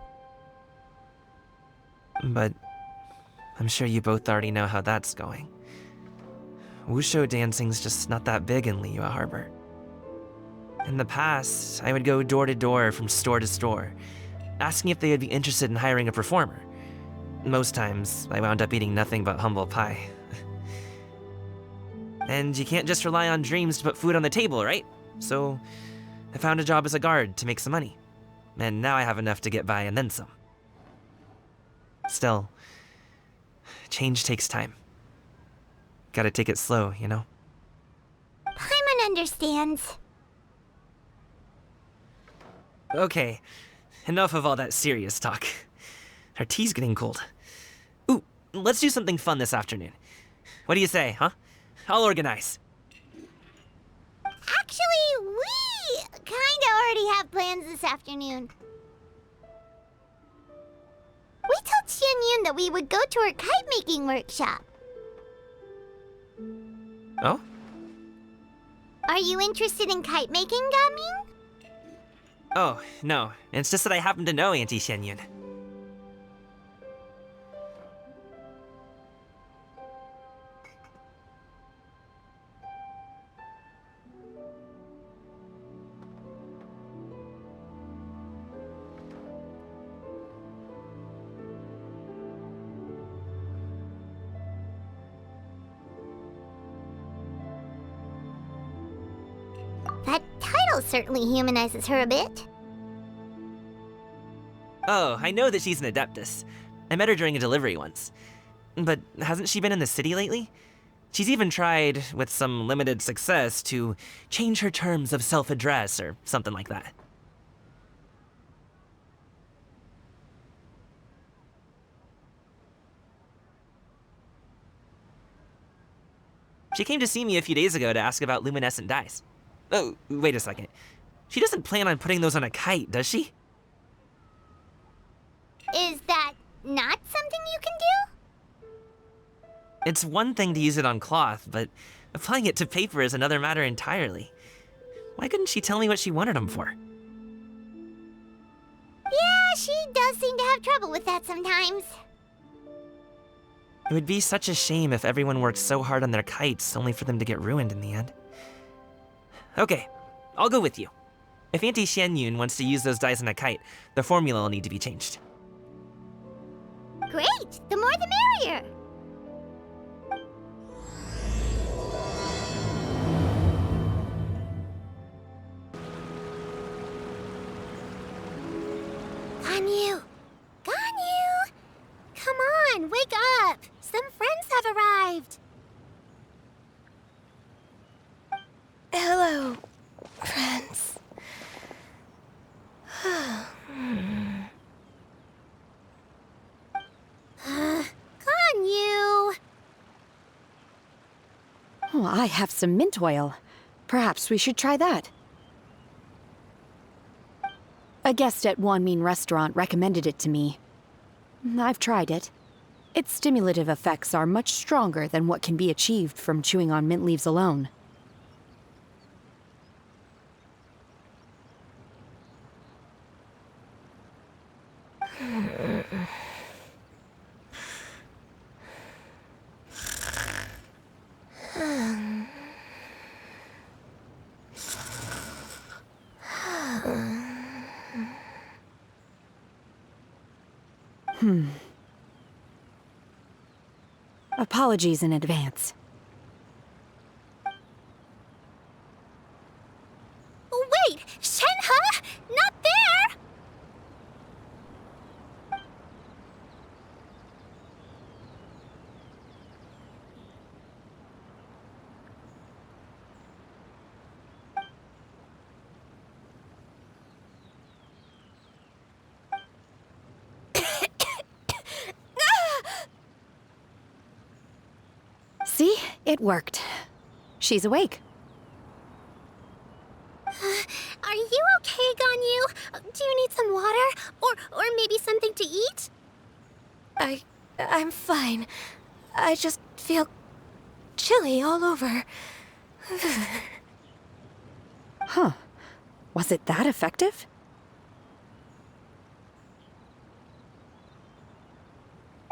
[SPEAKER 8] But I'm sure you both already know how that's going. Wushu dancing's just not that big in Liyue Harbor. In the past, I would go door to door from store to store, asking if they would be interested in hiring a performer. Most times, I wound up eating nothing but humble pie. And you can't just rely on dreams to put food on the table, right? So, I found a job as a guard to make some money. And now I have enough to get by and then some. Still, change takes time. Gotta take it slow, you know?
[SPEAKER 1] Paimon understands.
[SPEAKER 8] Okay, enough of all that serious talk. Our tea's getting cold. Ooh, let's do something fun this afternoon. What do you say, huh? I'll organize.
[SPEAKER 1] Actually, we kinda already have plans this afternoon. We told Qiaoying that we would go to her kite-making workshop.
[SPEAKER 8] Oh?
[SPEAKER 1] Are you interested in kite-making, Gaming?
[SPEAKER 8] Oh, no. It's just that I happen to know Auntie Qiaoying.
[SPEAKER 1] That title certainly humanizes her a bit.
[SPEAKER 8] Oh, I know that she's an Adeptus. I met her during a delivery once. But hasn't she been in the city lately? She's even tried, with some limited success, to change her terms of self-address or something like that. She came to see me a few days ago to ask about luminescent dyes. Oh, wait a second. She doesn't plan on putting those on a kite, does she?
[SPEAKER 1] Is that not something you can do?
[SPEAKER 8] It's one thing to use it on cloth, but applying it to paper is another matter entirely. Why couldn't she tell me what she wanted them for?
[SPEAKER 1] Yeah, she does seem to have trouble with that sometimes.
[SPEAKER 8] It would be such a shame if everyone worked so hard on their kites only for them to get ruined in the end. Okay, I'll go with you. If Auntie Qiaoying wants to use those dyes on a kite, the formula will need to be changed.
[SPEAKER 1] Great! The more the merrier! Ganyu! Ganyu! Come on, wake up! Some friends have arrived!
[SPEAKER 3] Hello, friends.
[SPEAKER 1] Ganyu!
[SPEAKER 15] Oh, I have some mint oil. Perhaps we should try that. A guest at Wanmin restaurant recommended it to me. I've tried it. Its stimulative effects are much stronger than what can be achieved from chewing on mint leaves alone. Apologies in advance.
[SPEAKER 1] Wait! Shenhe? Not there!
[SPEAKER 15] See? It worked. She's awake.
[SPEAKER 1] Are you okay, Ganyu? Do you need some water? Or maybe something to eat?
[SPEAKER 3] I'm fine. I just feel chilly all over.
[SPEAKER 15] Huh. Was it that effective?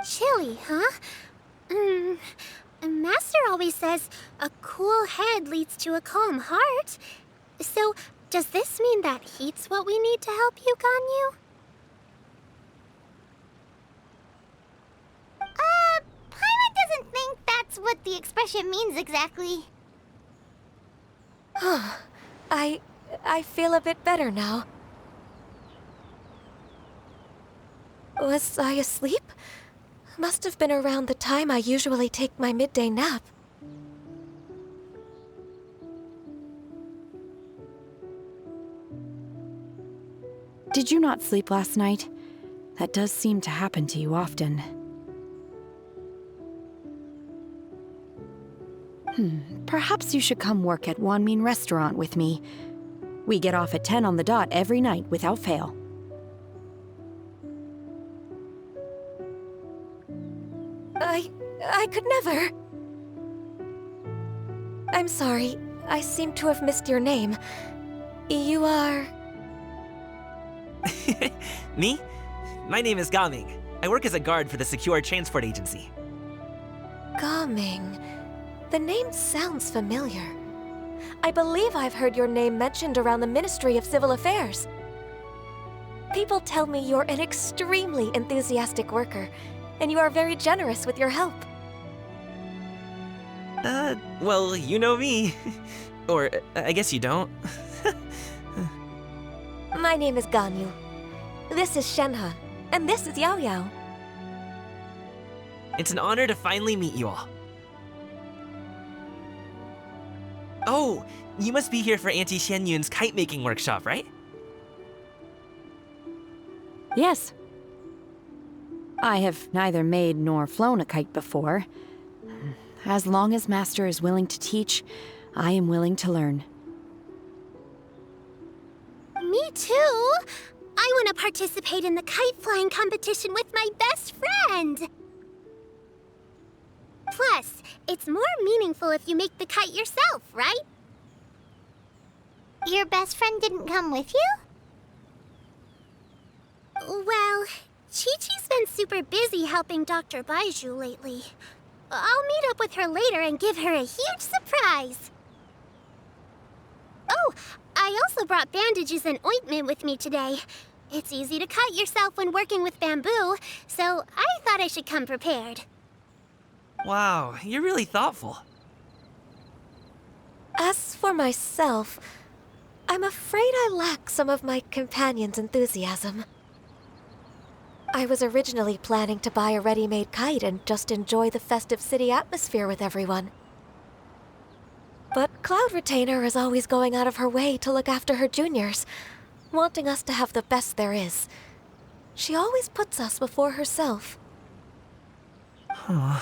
[SPEAKER 1] Chilly, huh? Master always says a cool head leads to a calm heart. So, does this mean that heat's what we need to help you, Ganyu? Paimon doesn't think that's what the expression means exactly.
[SPEAKER 3] I feel a bit better now. Was I asleep? Must have been around the time I usually take my midday nap.
[SPEAKER 15] Did you not sleep last night? That does seem to happen to you often. Perhaps you should come work at Wanmin Restaurant with me. We get off at 10 on the dot every night without fail.
[SPEAKER 3] I could never. I'm sorry. I seem to have missed your name. You are...
[SPEAKER 8] Me? My name is Gaming. I work as a guard for the Secure Transport Agency.
[SPEAKER 3] Gaming. The name sounds familiar. I believe I've heard your name mentioned around the Ministry of Civil Affairs. People tell me you're an extremely enthusiastic worker, and you are very generous with your help.
[SPEAKER 8] Well, you know me. Or, I guess you don't.
[SPEAKER 3] My name is Ganyu. This is Shenhe, and this is Yao Yao.
[SPEAKER 8] It's an honor to finally meet you all. Oh, you must be here for Auntie Xianyun's kite-making workshop, right?
[SPEAKER 15] Yes. I have neither made nor flown a kite before. As long as Master is willing to teach, I am willing to learn.
[SPEAKER 1] Me too! I want to participate in the kite flying competition with my best friend! Plus, it's more meaningful if you make the kite yourself, right? Your best friend didn't come with you? Well, Chi-Chi's been super busy helping Dr. Baiju lately. I'll meet up with her later and give her a huge surprise. Oh, I also brought bandages and ointment with me today. It's easy to cut yourself when working with bamboo, so I thought I should come prepared.
[SPEAKER 8] Wow, you're really thoughtful.
[SPEAKER 3] As for myself, I'm afraid I lack some of my companion's enthusiasm. I was originally planning to buy a ready-made kite and just enjoy the festive city atmosphere with everyone. But Cloud Retainer is always going out of her way to look after her juniors, wanting us to have the best there is. She always puts us before herself.
[SPEAKER 8] Huh.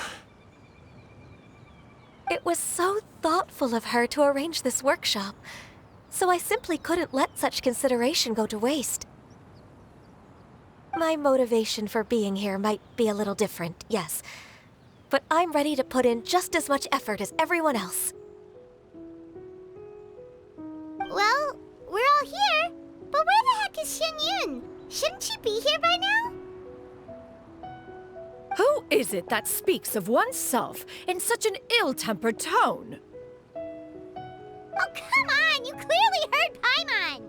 [SPEAKER 3] It was so thoughtful of her to arrange this workshop, so I simply couldn't let such consideration go to waste. My motivation for being here might be a little different, yes, but I'm ready to put in just as much effort as everyone else.
[SPEAKER 1] Well, we're all here, but where the heck is Xianyun? Shouldn't she be here by now?
[SPEAKER 12] Who is it that speaks of oneself in such an ill-tempered tone?
[SPEAKER 1] Oh, come on! You clearly heard Paimon!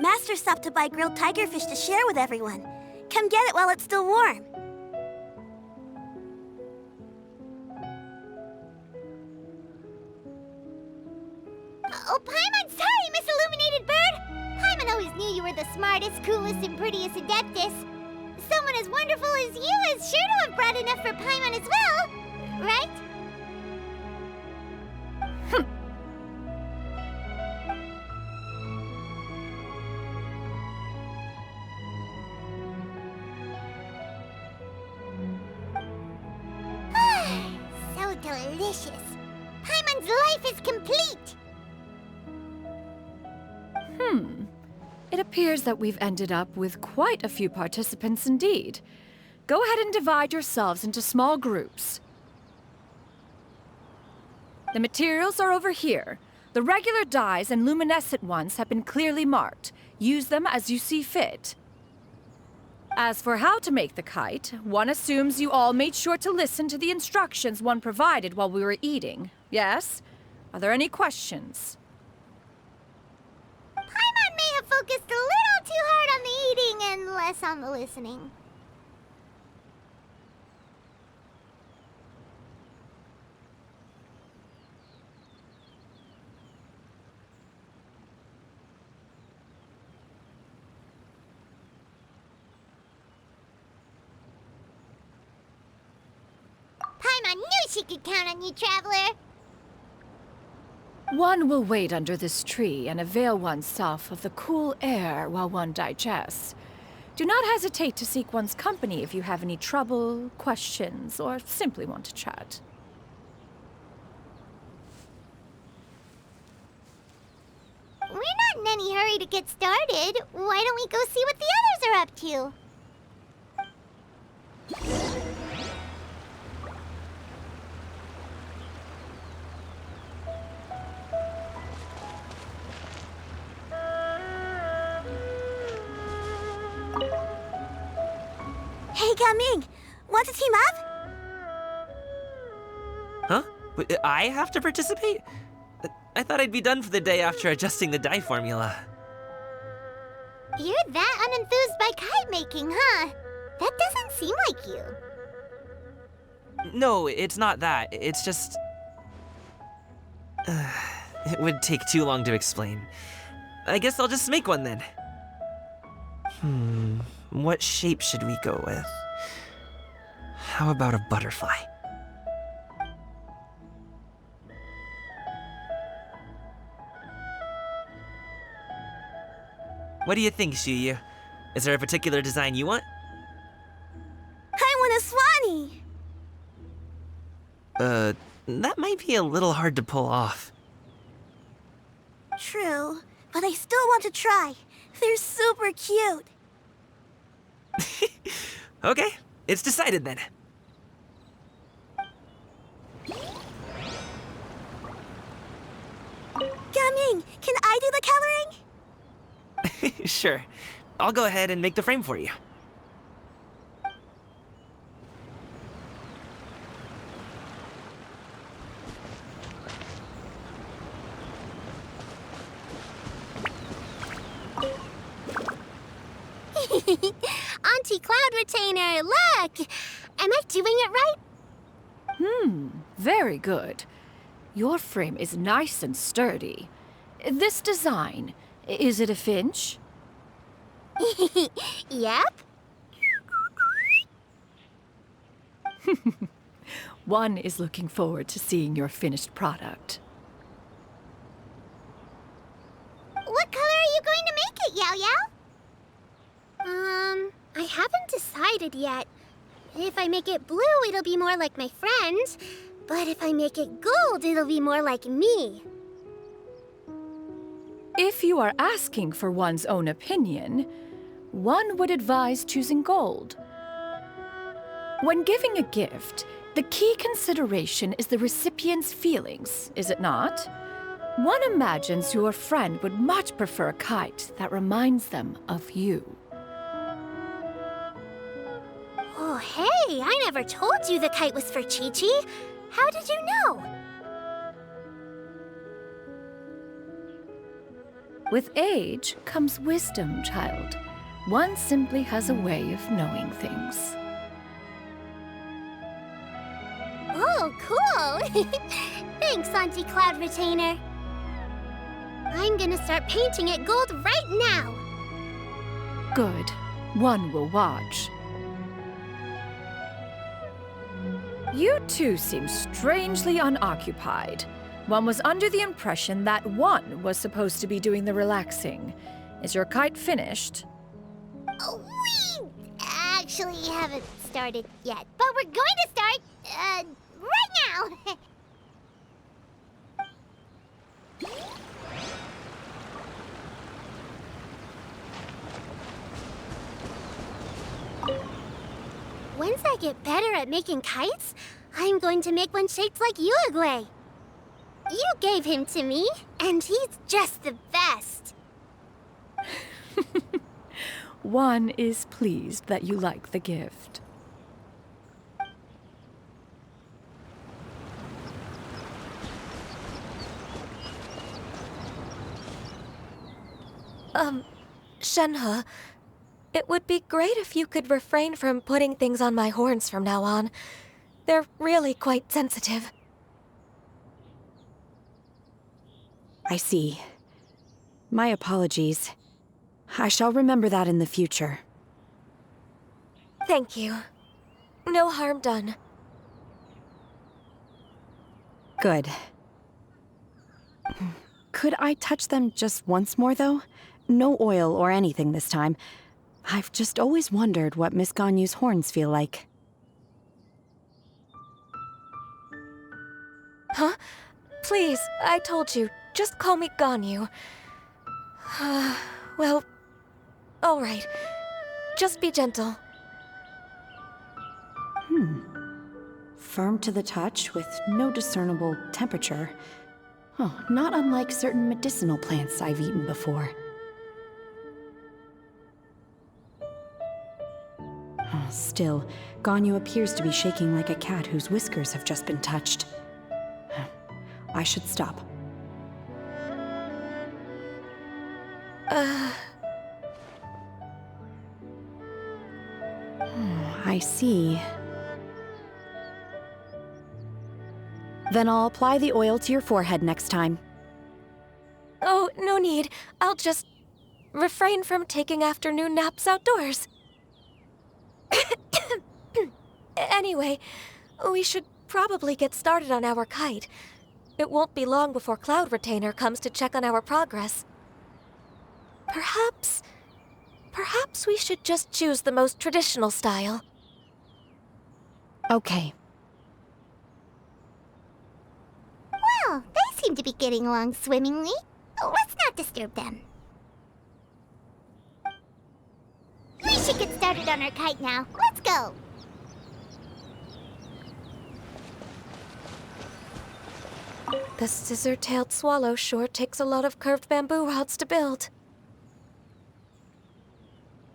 [SPEAKER 1] Master stopped to buy grilled tigerfish to share with everyone. Come get it while it's still warm. Oh, Paimon, sorry, Miss Illuminated Bird! Paimon always knew you were the smartest, coolest, and prettiest Adeptus. Someone as wonderful as you is sure to have brought enough for Paimon as well, right? So delicious. Paimon's life is complete!
[SPEAKER 12] It appears that we've ended up with quite a few participants indeed. Go ahead and divide yourselves into small groups. The materials are over here. The regular dyes and luminescent ones have been clearly marked. Use them as you see fit. As for how to make the kite, one assumes you all made sure to listen to the instructions one provided while we were eating. Yes? Are there any questions?
[SPEAKER 1] Paimon may have focused a little too hard on the eating and less on the listening. Paimon knew she could count on you, Traveler.
[SPEAKER 12] One will wait under this tree and avail oneself of the cool air while one digests. Do not hesitate to seek one's company if you have any trouble, questions, or simply want to chat.
[SPEAKER 1] We're not in any hurry to get started. Why don't we go see what the others are up to? Hey, Gaming! Want to team up?
[SPEAKER 8] Huh? Wait, I have to participate? I thought I'd be done for the day after adjusting the dye formula.
[SPEAKER 1] You're that unenthused by kite making, huh? That doesn't seem like you.
[SPEAKER 8] No, it's not that. It's just... it would take too long to explain. I guess I'll just make one then. What shape should we go with? How about a butterfly? What do you think, Qiaoying? Is there a particular design you want?
[SPEAKER 1] I want a Swanee!
[SPEAKER 8] That might be a little hard to pull off.
[SPEAKER 1] True, but I still want to try. They're super cute.
[SPEAKER 8] Okay, it's decided then.
[SPEAKER 1] Gaming, can I do the coloring?
[SPEAKER 8] Sure. I'll go ahead and make the frame for you.
[SPEAKER 1] Auntie Cloud Retainer, look! Am I doing it right?
[SPEAKER 12] Very good. Your frame is nice and sturdy. This design, is it a finch?
[SPEAKER 1] Yep.
[SPEAKER 12] One is looking forward to seeing your finished product.
[SPEAKER 1] What color are you going to make it, Yao Yao? I haven't decided yet. If I make it blue, it'll be more like my friend. But if I make it gold, it'll be more like me.
[SPEAKER 12] If you are asking for one's own opinion, one would advise choosing gold. When giving a gift, the key consideration is the recipient's feelings, is it not? One imagines your friend would much prefer a kite that reminds them of you.
[SPEAKER 1] Oh, hey, I never told you the kite was for Chi-Chi. How did you know?
[SPEAKER 12] With age comes wisdom, child. One simply has a way of knowing things.
[SPEAKER 1] Oh, cool! Thanks, Auntie Cloud Retainer. I'm gonna start painting it gold right now.
[SPEAKER 12] Good. One will watch. You two seem strangely unoccupied. One was under the impression that one was supposed to be doing the relaxing. Is your kite finished?
[SPEAKER 1] Oh, we actually haven't started yet, but we're going to start, right now. Once I get better at making kites, I'm going to make one shaped like Qiaoying. You gave him to me, and he's just the best.
[SPEAKER 12] One is pleased that you like the gift.
[SPEAKER 3] Shenhe, it would be great if you could refrain from putting things on my horns from now on. They're really quite sensitive.
[SPEAKER 15] I see. My apologies. I shall remember that in the future.
[SPEAKER 3] Thank you. No harm done.
[SPEAKER 15] Good. Could I touch them just once more, though? No oil or anything this time. I've just always wondered what Miss Ganyu's horns feel like.
[SPEAKER 3] Huh? Please, I told you. Just call me Ganyu. Well, all right. Just be gentle.
[SPEAKER 15] Firm to the touch with no discernible temperature. Oh, not unlike certain medicinal plants I've eaten before. Still, Ganyu appears to be shaking like a cat whose whiskers have just been touched. I should stop. I see. Then I'll apply the oil to your forehead next time.
[SPEAKER 3] Oh, no need. I'll just refrain from taking afternoon naps outdoors. Anyway, we should probably get started on our kite. It won't be long before Cloud Retainer comes to check on our progress. Perhaps we should just choose the most traditional style.
[SPEAKER 15] Okay.
[SPEAKER 1] Well, they seem to be getting along swimmingly. Let's not disturb them. We should get started on our kite now. Let's go.
[SPEAKER 3] The scissor-tailed swallow sure takes a lot of curved bamboo rods to build.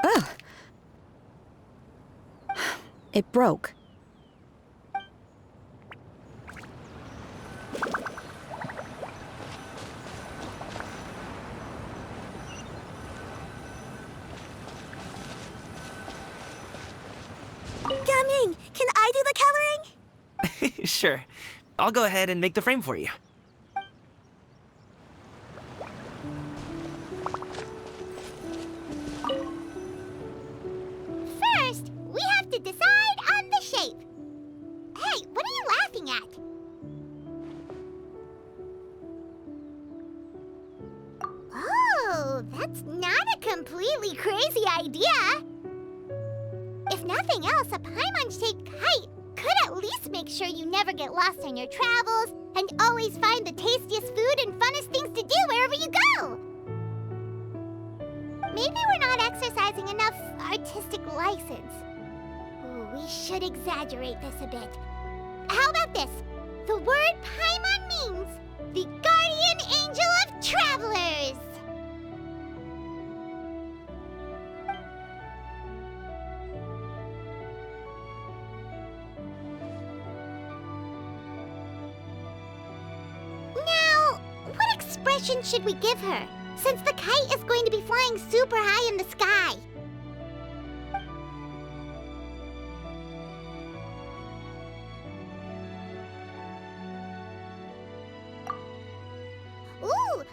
[SPEAKER 15] Ugh. It broke.
[SPEAKER 1] Gaming, can I do the coloring?
[SPEAKER 8] Sure. I'll go ahead and make the frame for you.
[SPEAKER 1] First, we have to decide on the shape. Hey, what are you laughing at? Oh, that's not a completely crazy idea. If nothing else, a Paimon-shaped kite could at least make sure you never get lost on your travels and always find the tastiest food and funnest things to do wherever you go. Maybe we're not exercising enough artistic license. Ooh, we should exaggerate this a bit. How about this? The word Paimon means the guardian angel of travelers. Now, what expression should we give her, since the kite is going to be flying super high in the sky?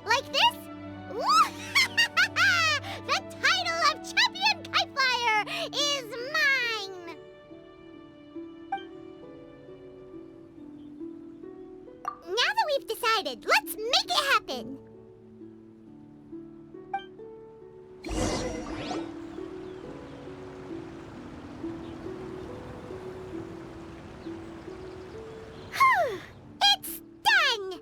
[SPEAKER 1] Like this? The title of Champion Kite Flyer is mine! Now that we've decided, let's make it happen! It's done!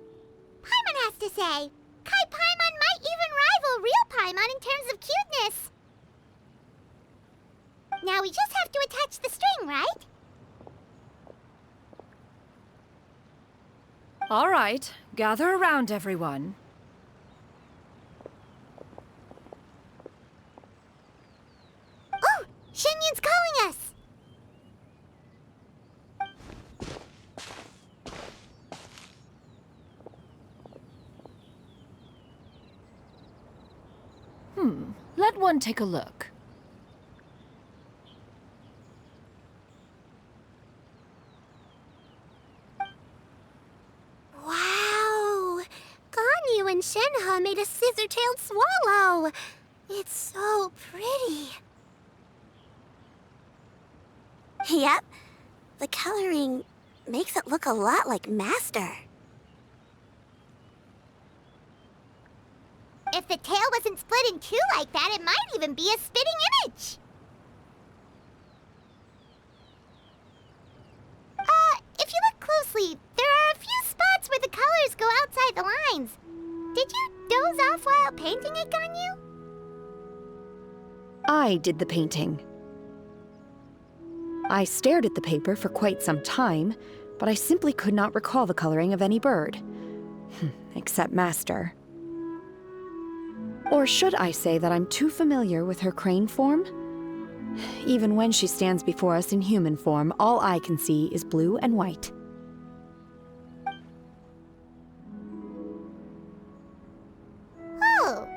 [SPEAKER 1] Paimon has to say, Kai Paimon might even rival real Paimon in terms of cuteness. Now we just have to attach the string, right?
[SPEAKER 12] All right, gather around, everyone.
[SPEAKER 1] Oh, Shenyun's calling us!
[SPEAKER 12] Let one take a look.
[SPEAKER 1] Wow! Ganyu and Shenhe made a scissor-tailed swallow! It's so pretty. Yep. The coloring makes it look a lot like Master. If the tail wasn't split in two like that, it might even be a spitting image. If you look closely, there are a few spots where the colors go outside the lines. Did you doze off while painting it, Ganyu?
[SPEAKER 15] I did the painting. I stared at the paper for quite some time, but I simply could not recall the coloring of any bird. Except Master. Or should I say that I'm too familiar with her crane form? Even when she stands before us in human form, all I can see is blue and white.
[SPEAKER 1] Oh,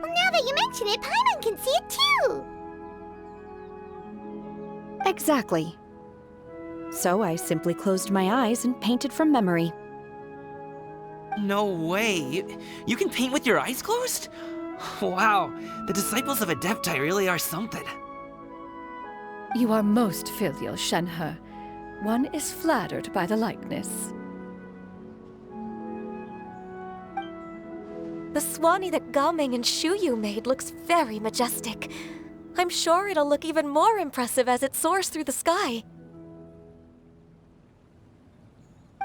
[SPEAKER 1] well now that you mention it, Paimon can see it too!
[SPEAKER 15] Exactly. So I simply closed my eyes and painted from memory.
[SPEAKER 8] No way. You can paint with your eyes closed? Wow, the disciples of Adepti really are something.
[SPEAKER 12] You are most filial, Shenhe. One is flattered by the likeness.
[SPEAKER 3] The Swanee that Gaming and Shuyu made looks very majestic. I'm sure it'll look even more impressive as it soars through the sky.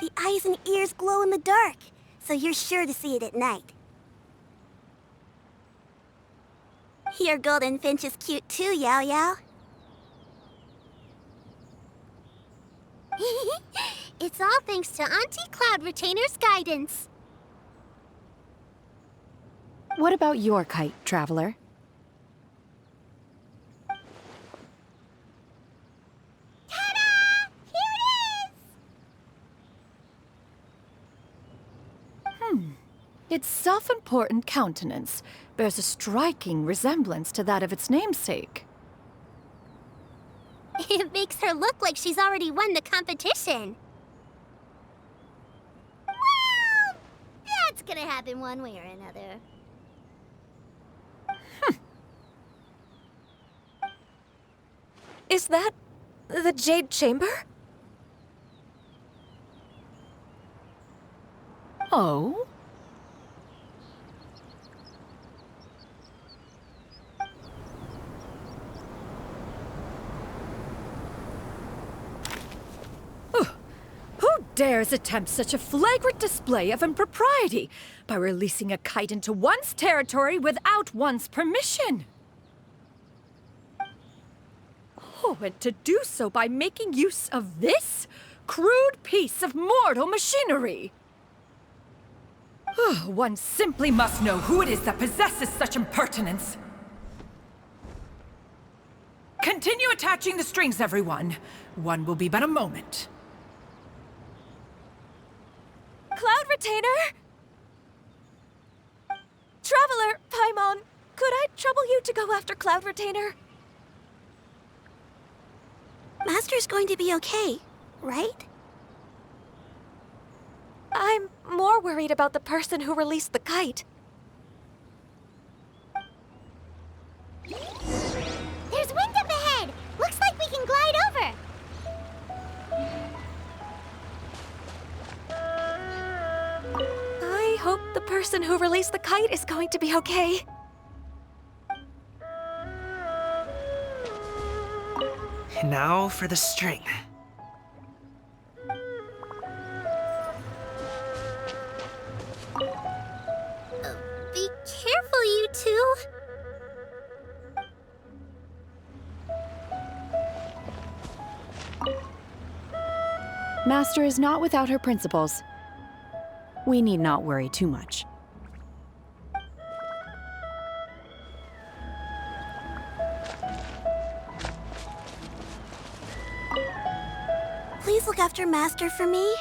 [SPEAKER 1] The eyes and ears glow in the dark, so you're sure to see it at night. Your golden finch is cute too, Yao Yao. It's all thanks to Auntie Cloud Retainer's guidance.
[SPEAKER 15] What about your kite, Traveler?
[SPEAKER 1] Ta-da! Here it is!
[SPEAKER 12] Its self-important countenance bears a striking resemblance to that of its namesake.
[SPEAKER 1] It makes her look like she's already won the competition. Well, that's gonna happen one way or another.
[SPEAKER 3] Is that the Jade Chamber?
[SPEAKER 12] Oh? Who dares attempt such a flagrant display of impropriety by releasing a kite into one's territory without one's permission? Oh, and to do so by making use of this crude piece of mortal machinery. One simply must know who it is that possesses such impertinence. Continue attaching the strings, everyone. One will be but a moment.
[SPEAKER 3] Cloud Retainer! Traveler, Paimon, could I trouble you to go after Cloud Retainer?
[SPEAKER 1] Master's going to be okay, right?
[SPEAKER 3] I'm more worried about the person who released the kite.
[SPEAKER 1] There's wind up ahead! Looks like we can glide over!
[SPEAKER 3] I hope the person who released the kite is going to be okay.
[SPEAKER 8] And now for the string.
[SPEAKER 1] Be careful, you two!
[SPEAKER 15] Master is not without her principles. We need not worry too much.
[SPEAKER 1] Please look after Master for me.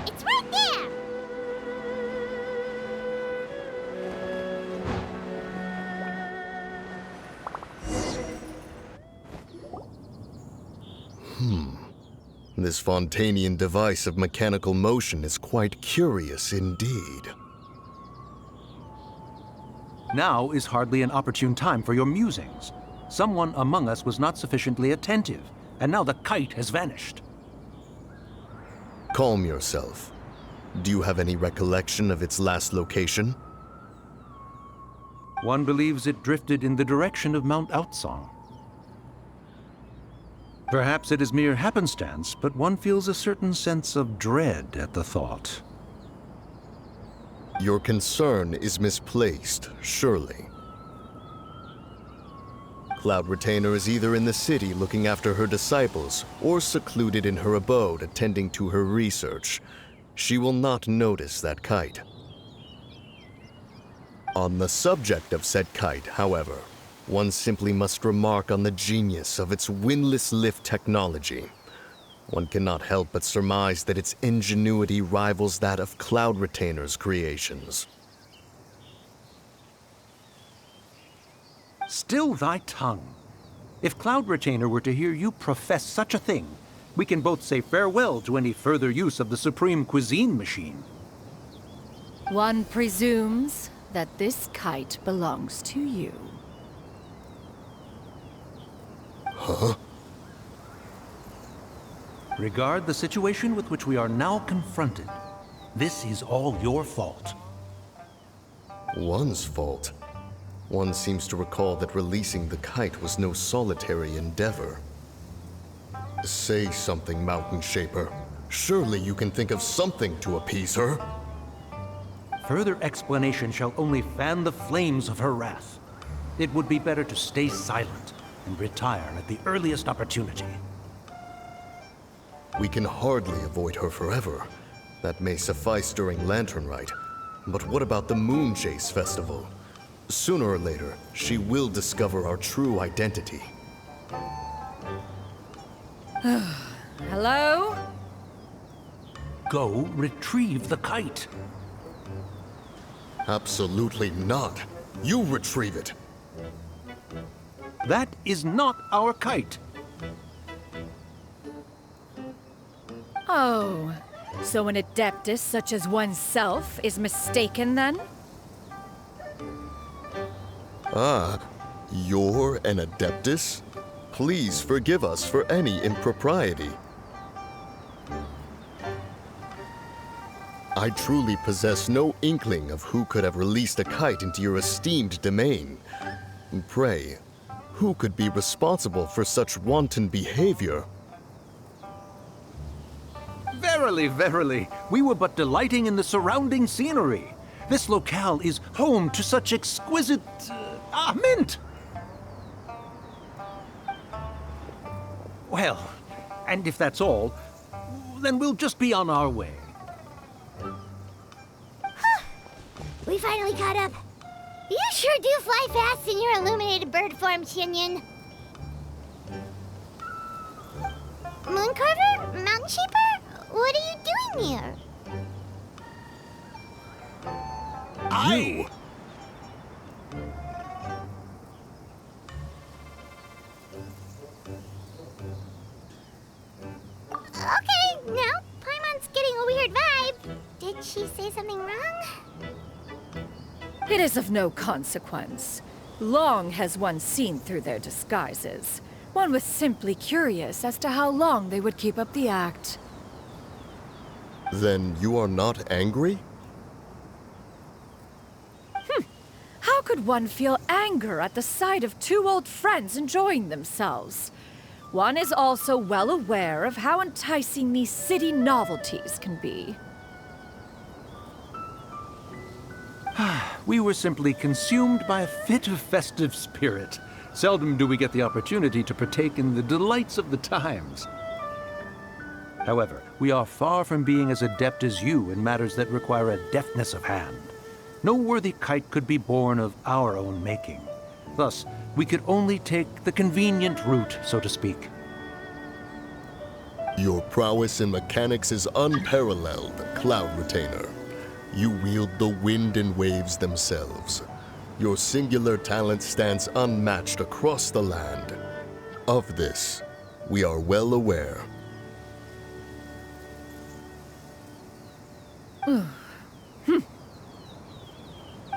[SPEAKER 1] It's right there!
[SPEAKER 5] This Fontanian device of mechanical motion is quite curious indeed.
[SPEAKER 4] Now is hardly an opportune time for your musings. Someone among us was not sufficiently attentive, and now the kite has vanished.
[SPEAKER 5] Calm yourself. Do you have any recollection of its last location?
[SPEAKER 4] One believes it drifted in the direction of Mount Outsong. Perhaps it is mere happenstance, but one feels a certain sense of dread at the thought.
[SPEAKER 5] Your concern is misplaced, surely. Cloud Retainer is either in the city looking after her disciples, or secluded in her abode attending to her research. She will not notice that kite. On the subject of said kite, however, one simply must remark on the genius of its windless lift technology. One cannot help but surmise that its ingenuity rivals that of Cloud Retainer's creations.
[SPEAKER 4] Still thy tongue. If Cloud Retainer were to hear you profess such a thing, we can both say farewell to any further use of the Supreme Cuisine Machine.
[SPEAKER 12] One presumes that this kite belongs to you.
[SPEAKER 5] Huh?
[SPEAKER 4] Regard the situation with which we are now confronted. This is all your fault.
[SPEAKER 5] One's fault? One seems to recall that releasing the kite was no solitary endeavor. Say something, Mountain Shaper. Surely you can think of something to appease her.
[SPEAKER 4] Further explanation shall only fan the flames of her wrath. It would be better to stay silent and retire at the earliest opportunity.
[SPEAKER 5] We can hardly avoid her forever. That may suffice during Lantern Rite. But what about the Moon Chase Festival? Sooner or later, she will discover our true identity.
[SPEAKER 12] Hello?
[SPEAKER 4] Go retrieve the kite.
[SPEAKER 5] Absolutely not. You retrieve it.
[SPEAKER 4] That is not our kite.
[SPEAKER 12] Oh, so an adeptus such as oneself is mistaken then?
[SPEAKER 5] Ah, you're an adeptus? Please forgive us for any impropriety. I truly possess no inkling of who could have released a kite into your esteemed domain. Pray, who could be responsible for such wanton behavior?
[SPEAKER 4] Verily, verily, we were but delighting in the surrounding scenery. This locale is home to such exquisite... mint! Well, and if that's all, then we'll just be on our way.
[SPEAKER 1] We finally caught up. You sure do fly fast in your illuminated bird form, Qiaoying. Mooncarver? Mountain Shaper? What are you doing here?
[SPEAKER 5] You!
[SPEAKER 1] Okay, now Paimon's getting a weird vibe. Did she say something wrong?
[SPEAKER 12] It is of no consequence. Long has one seen through their disguises. One was simply curious as to how long they would keep up the act.
[SPEAKER 5] Then you are not angry?
[SPEAKER 12] How could one feel anger at the sight of two old friends enjoying themselves? One is also well aware of how enticing these city novelties can be.
[SPEAKER 4] We were simply consumed by a fit of festive spirit. Seldom do we get the opportunity to partake in the delights of the times. However, we are far from being as adept as you in matters that require a deftness of hand. No worthy kite could be born of our own making. Thus, we could only take the convenient route, so to speak.
[SPEAKER 5] Your prowess in mechanics is unparalleled, Cloud Retainer. You wield the wind and waves themselves. Your singular talent stands unmatched across the land. Of this, we are well aware.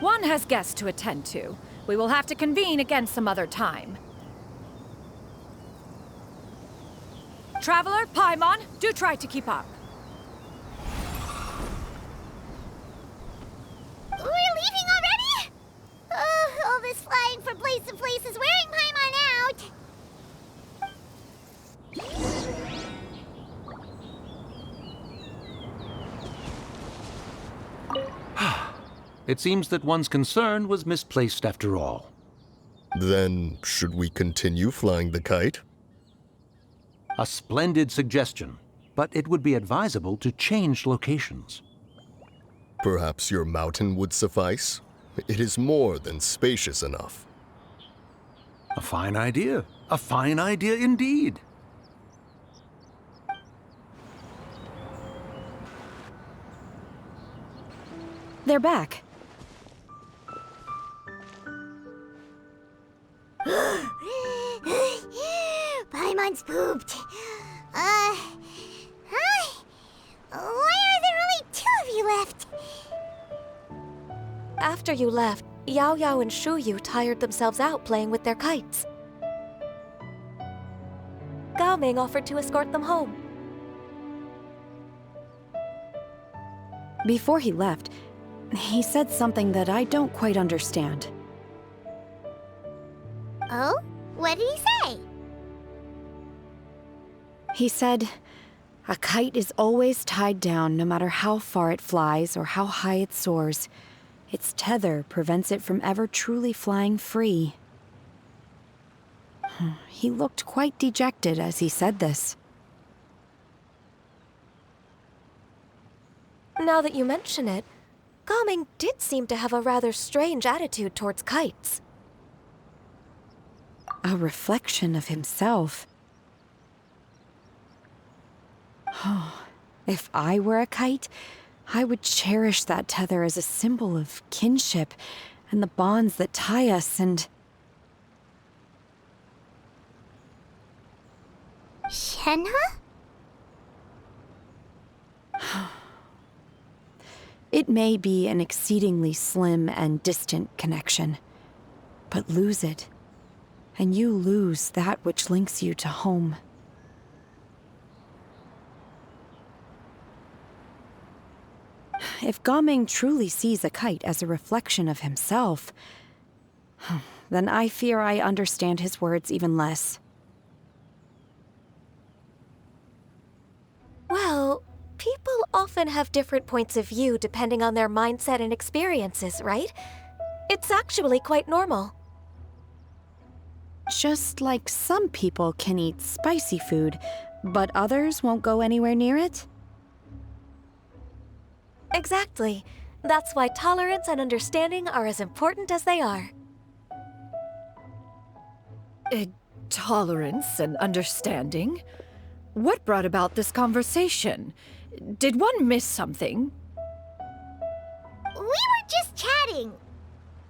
[SPEAKER 12] One has guests to attend to. We will have to convene again some other time. Traveler, Paimon, do try to keep up.
[SPEAKER 1] We're leaving already? All this flying from place to place is wearing Paimon out.
[SPEAKER 4] It seems that one's concern was misplaced after all.
[SPEAKER 5] Then, should we continue flying the kite?
[SPEAKER 4] A splendid suggestion, but it would be advisable to change locations.
[SPEAKER 5] Perhaps your mountain would suffice? It is more than spacious enough.
[SPEAKER 4] A fine idea. A fine idea indeed.
[SPEAKER 15] They're back.
[SPEAKER 1] Paimon's pooped. Hi. Why are there only two of you left?
[SPEAKER 3] After you left, Yao Yao and Shuyu tired themselves out playing with their kites. Gao Ming offered to escort them home.
[SPEAKER 15] Before he left, he said something that I don't quite understand.
[SPEAKER 1] Oh? What did he say?
[SPEAKER 15] He said, a kite is always tied down no matter how far it flies or how high it soars. Its tether prevents it from ever truly flying free. He looked quite dejected as he said this.
[SPEAKER 3] Now that you mention it, Gao Ming did seem to have a rather strange attitude towards kites.
[SPEAKER 15] A reflection of himself. If I were a kite, I would cherish that tether as a symbol of kinship and the bonds that tie us and...
[SPEAKER 1] Shenhe?
[SPEAKER 15] It may be an exceedingly slim and distant connection, but lose it, and you lose that which links you to home. If Gao Ming truly sees a kite as a reflection of himself, then I fear I understand his words even less.
[SPEAKER 3] Well, people often have different points of view depending on their mindset and experiences, right? It's actually quite normal.
[SPEAKER 15] Just like some people can eat spicy food, but others won't go anywhere near it?
[SPEAKER 3] Exactly. That's why tolerance and understanding are as important as they are.
[SPEAKER 12] Tolerance and understanding? What brought about this conversation? Did one miss something?
[SPEAKER 1] We were just chatting.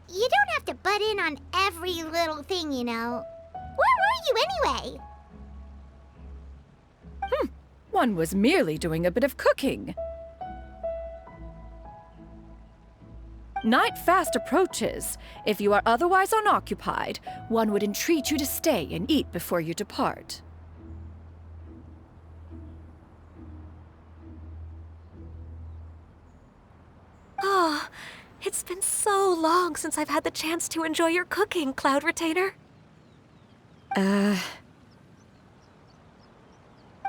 [SPEAKER 1] You don't have to butt in on every little thing, you know. Where were you anyway?
[SPEAKER 12] One was merely doing a bit of cooking. Night fast approaches. If you are otherwise unoccupied, one would entreat you to stay and eat before you depart.
[SPEAKER 3] Oh, it's been so long since I've had the chance to enjoy your cooking, Cloud Retainer.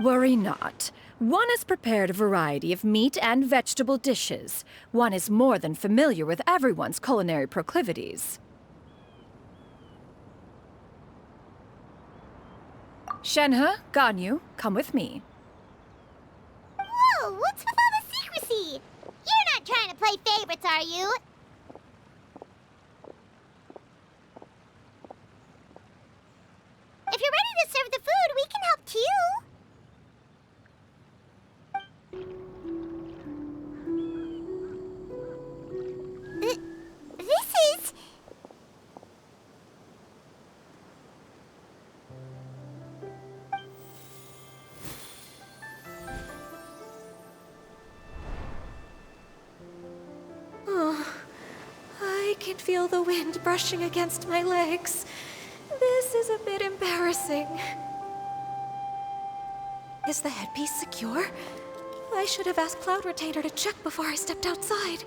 [SPEAKER 12] Worry not. One has prepared a variety of meat and vegetable dishes. One is more than familiar with everyone's culinary proclivities. Shenhe, Ganyu, come with me.
[SPEAKER 1] Whoa, what's with all the secrecy? You're not trying to play favorites, are you? If you're ready to serve the food, we can help too. This is...
[SPEAKER 3] Oh, I can feel the wind brushing against my legs. This is a bit embarrassing. Is the headpiece secure? I should have asked Cloud Retainer to check before I stepped outside.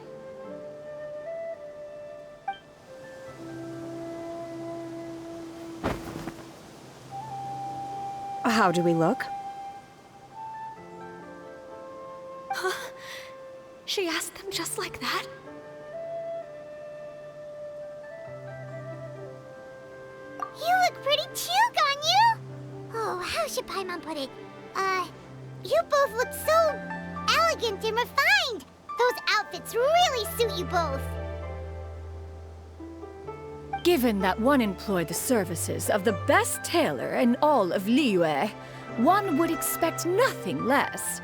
[SPEAKER 15] How do we look?
[SPEAKER 3] Huh? She asked them just like that?
[SPEAKER 1] You look pretty too, Ganyu! Oh, how should Paimon put it? You both look so elegant and refined! Those outfits really suit you both!
[SPEAKER 12] Given that one employed the services of the best tailor in all of Liyue, one would expect nothing less.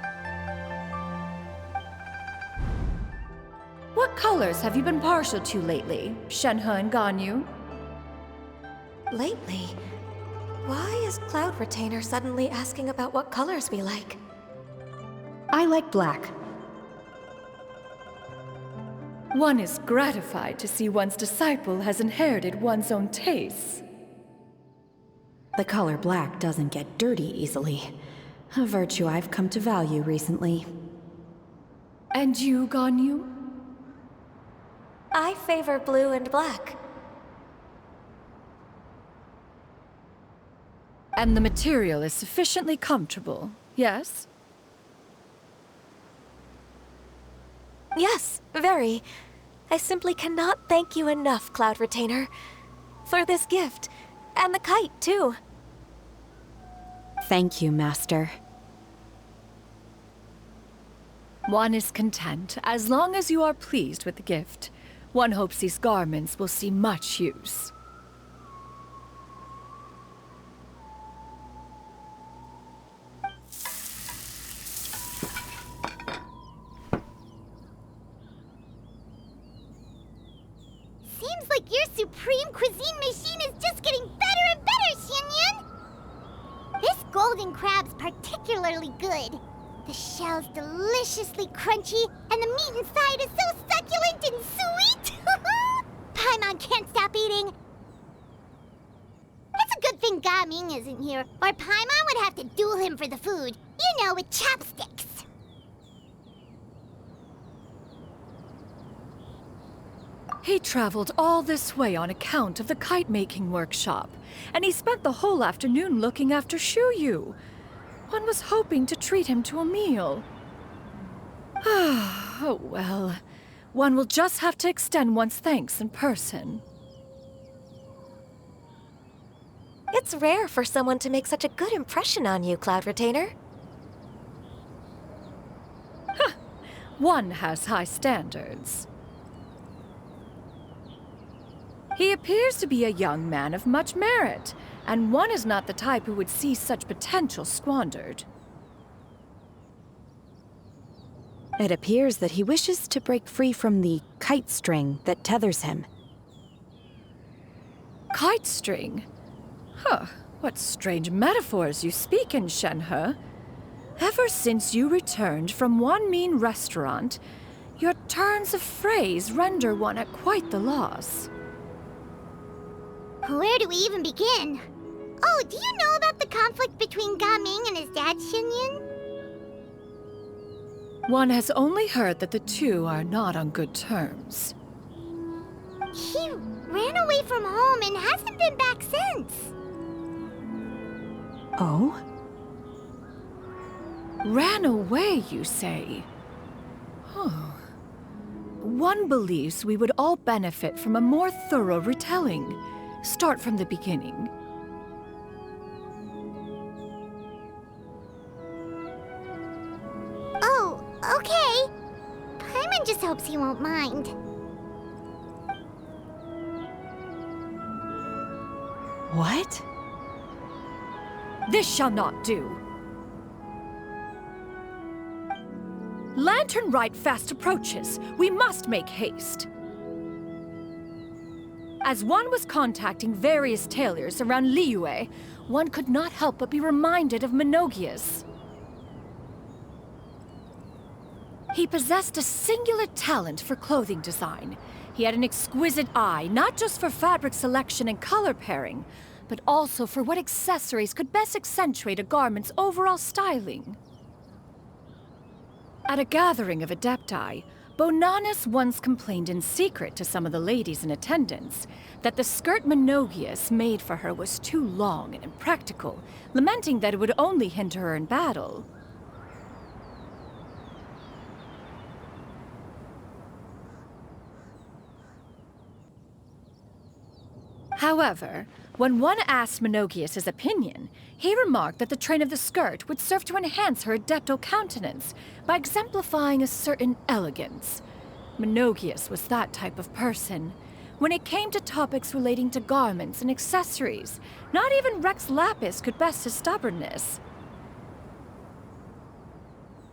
[SPEAKER 12] What colors have you been partial to lately, Shenhe and Ganyu?
[SPEAKER 3] Lately? Why is Cloud Retainer suddenly asking about what colors we like?
[SPEAKER 15] I like black.
[SPEAKER 12] One is gratified to see one's disciple has inherited one's own tastes.
[SPEAKER 15] The color black doesn't get dirty easily. A virtue I've come to value recently.
[SPEAKER 12] And you, Ganyu?
[SPEAKER 3] I favor blue and black.
[SPEAKER 12] And the material is sufficiently comfortable, yes?
[SPEAKER 3] Yes, very. I simply cannot thank you enough, Cloud Retainer. For this gift. And the kite, too.
[SPEAKER 15] Thank you, Master.
[SPEAKER 12] One is content, as long as you are pleased with the gift. One hopes these garments will see much use.
[SPEAKER 1] Seems like your supreme cuisine machine is just getting better and better, Xianyun! This golden crab's particularly good. The shell's deliciously crunchy, and the meat inside is so succulent and sweet! Paimon can't stop eating. It's a good thing Gaming isn't here, or Paimon would have to duel him for the food. You know, with chopsticks.
[SPEAKER 12] He traveled all this way on account of the kite-making workshop, and he spent the whole afternoon looking after Qiaoyu. One was hoping to treat him to a meal. Oh well. One will just have to extend one's thanks in person.
[SPEAKER 3] It's rare for someone to make such a good impression on you, Cloud Retainer.
[SPEAKER 12] One has high standards. He appears to be a young man of much merit, and one is not the type who would see such potential squandered.
[SPEAKER 15] It appears that he wishes to break free from the kite string that tethers him.
[SPEAKER 12] Kite string? Huh, what strange metaphors you speak in, Shenhe. Ever since you returned from One Mean Restaurant, your turns of phrase render one at quite the loss.
[SPEAKER 1] Where do we even begin? Oh, do you know about the conflict between Gaming and his dad, Xinyan?
[SPEAKER 12] One has only heard that the two are not on good terms.
[SPEAKER 1] He ran away from home and hasn't been back since.
[SPEAKER 15] Oh?
[SPEAKER 12] Ran away, you say? Oh. One believes we would all benefit from a more thorough retelling. Start from the beginning.
[SPEAKER 1] Oh, okay. Paimon just hopes he won't mind.
[SPEAKER 15] What?
[SPEAKER 12] This shall not do. Lantern Rite fast approaches. We must make haste. As one was contacting various tailors around Liyue, one could not help but be reminded of Menogias. He possessed a singular talent for clothing design. He had an exquisite eye, not just for fabric selection and color pairing, but also for what accessories could best accentuate a garment's overall styling. At a gathering of Adepti, Bonanis once complained in secret to some of the ladies in attendance that the skirt Menogias made for her was too long and impractical, lamenting that it would only hinder her in battle. However, when one asked Menogias his opinion, he remarked that the train of the skirt would serve to enhance her adeptal countenance by exemplifying a certain elegance. Menogias was that type of person. When it came to topics relating to garments and accessories, not even Rex Lapis could best his stubbornness.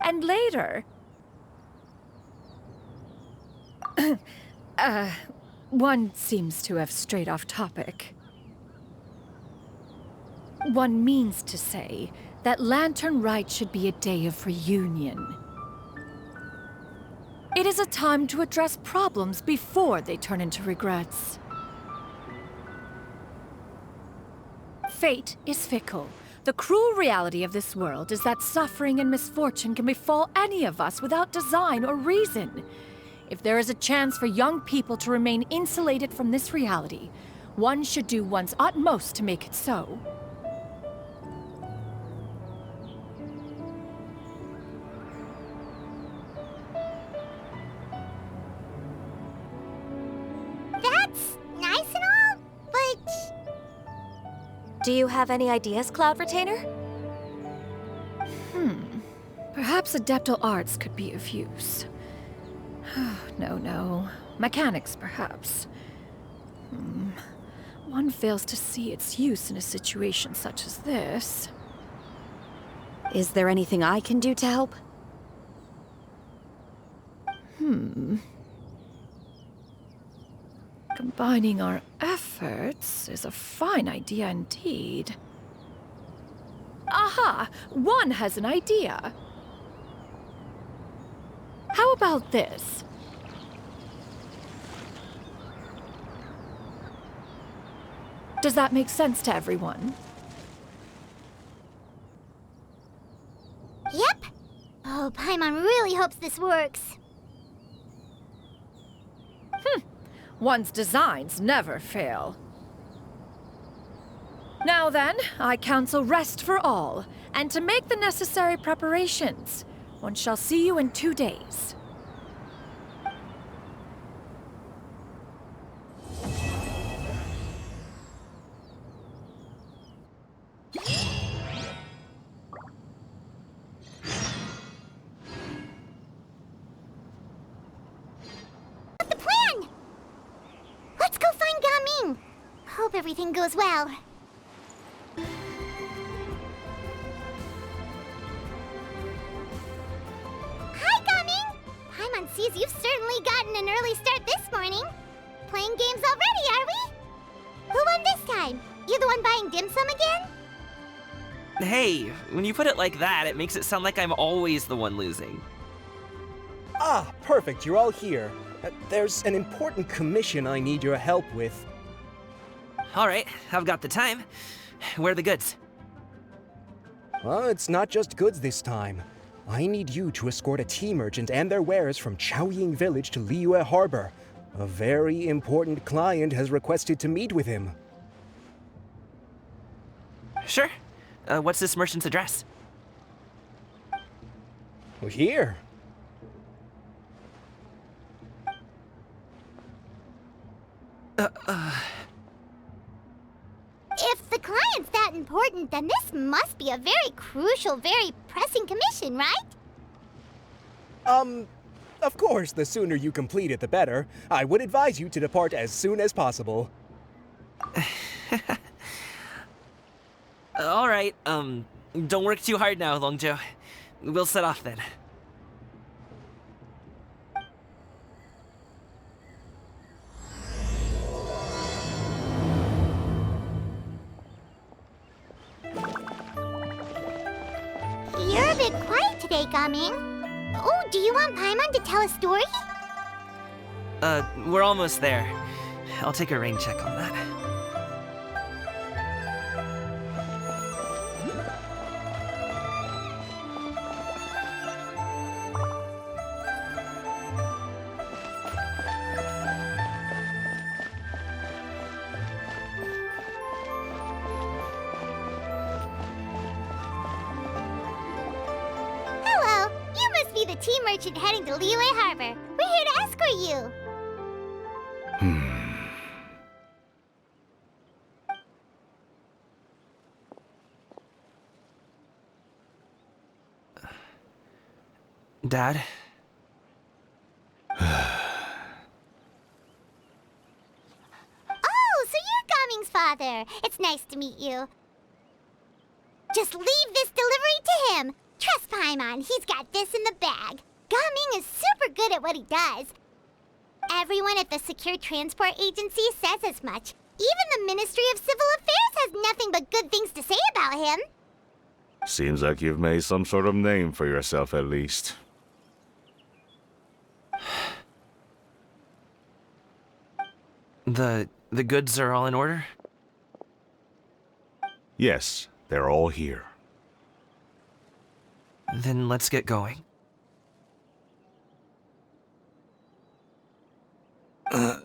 [SPEAKER 12] And later... one seems to have strayed off topic. One means to say that Lantern Rite should be a day of reunion. It is a time to address problems before they turn into regrets. Fate is fickle. The cruel reality of this world is that suffering and misfortune can befall any of us without design or reason. If there is a chance for young people to remain insulated from this reality, one should do one's utmost to make it so.
[SPEAKER 1] That's nice and all, but...
[SPEAKER 3] Do you have any ideas, Cloud Retainer?
[SPEAKER 12] Perhaps adeptal arts could be of use. No. Mechanics, perhaps. One fails to see its use in a situation such as this.
[SPEAKER 15] Is there anything I can do to help?
[SPEAKER 12] Combining our efforts is a fine idea indeed. Aha! One has an idea! How about this? Does that make sense to everyone?
[SPEAKER 1] Yep. Oh, Paimon really hopes this works.
[SPEAKER 12] One's designs never fail. Now then, I counsel rest for all, and to make the necessary preparations. One shall see you in 2 days.
[SPEAKER 1] hope everything goes well. Hi, Gaming! Paimon sees you've certainly gotten an early start this morning. Playing games already, are we? Who won this time? You the one buying dim sum again?
[SPEAKER 8] Hey, when you put it like that, it makes it sound like I'm always the one losing.
[SPEAKER 6] Ah, perfect, you're all here. There's an important commission I need your help with.
[SPEAKER 8] All right, I've got the time. Where are the goods?
[SPEAKER 6] Well, it's not just goods this time. I need you to escort a tea merchant and their wares from Qiaoying Village to Liyue Harbor. A very important client has requested to meet with him.
[SPEAKER 8] Sure. What's this merchant's address?
[SPEAKER 6] Well, here.
[SPEAKER 1] If the client's that important, then this must be a very crucial, very pressing commission, right?
[SPEAKER 6] Of course, the sooner you complete it, the better. I would advise you to depart as soon as possible.
[SPEAKER 8] All right, don't work too hard now, Longjo. We'll set off then.
[SPEAKER 1] You're a bit quiet today, Gaming. Oh, do you want Paimon to tell a story?
[SPEAKER 8] We're almost there. I'll take a rain check on that.
[SPEAKER 1] Hello, you must be the tea merchant heading to Liyue Harbor. We're here to escort you.
[SPEAKER 8] Dad?
[SPEAKER 1] Oh, so you're Gaming's father. It's nice to meet you. Just leave this delivery to him. Trust Paimon, he's got this in the bag. Gaming is super good at what he does. Everyone at the Secure Transport Agency says as much. Even the Ministry of Civil Affairs has nothing but good things to say about him.
[SPEAKER 16] Seems like you've made some sort of name for yourself at least.
[SPEAKER 8] The goods are all in order?
[SPEAKER 16] Yes, they're all here.
[SPEAKER 8] Then let's get going.
[SPEAKER 1] A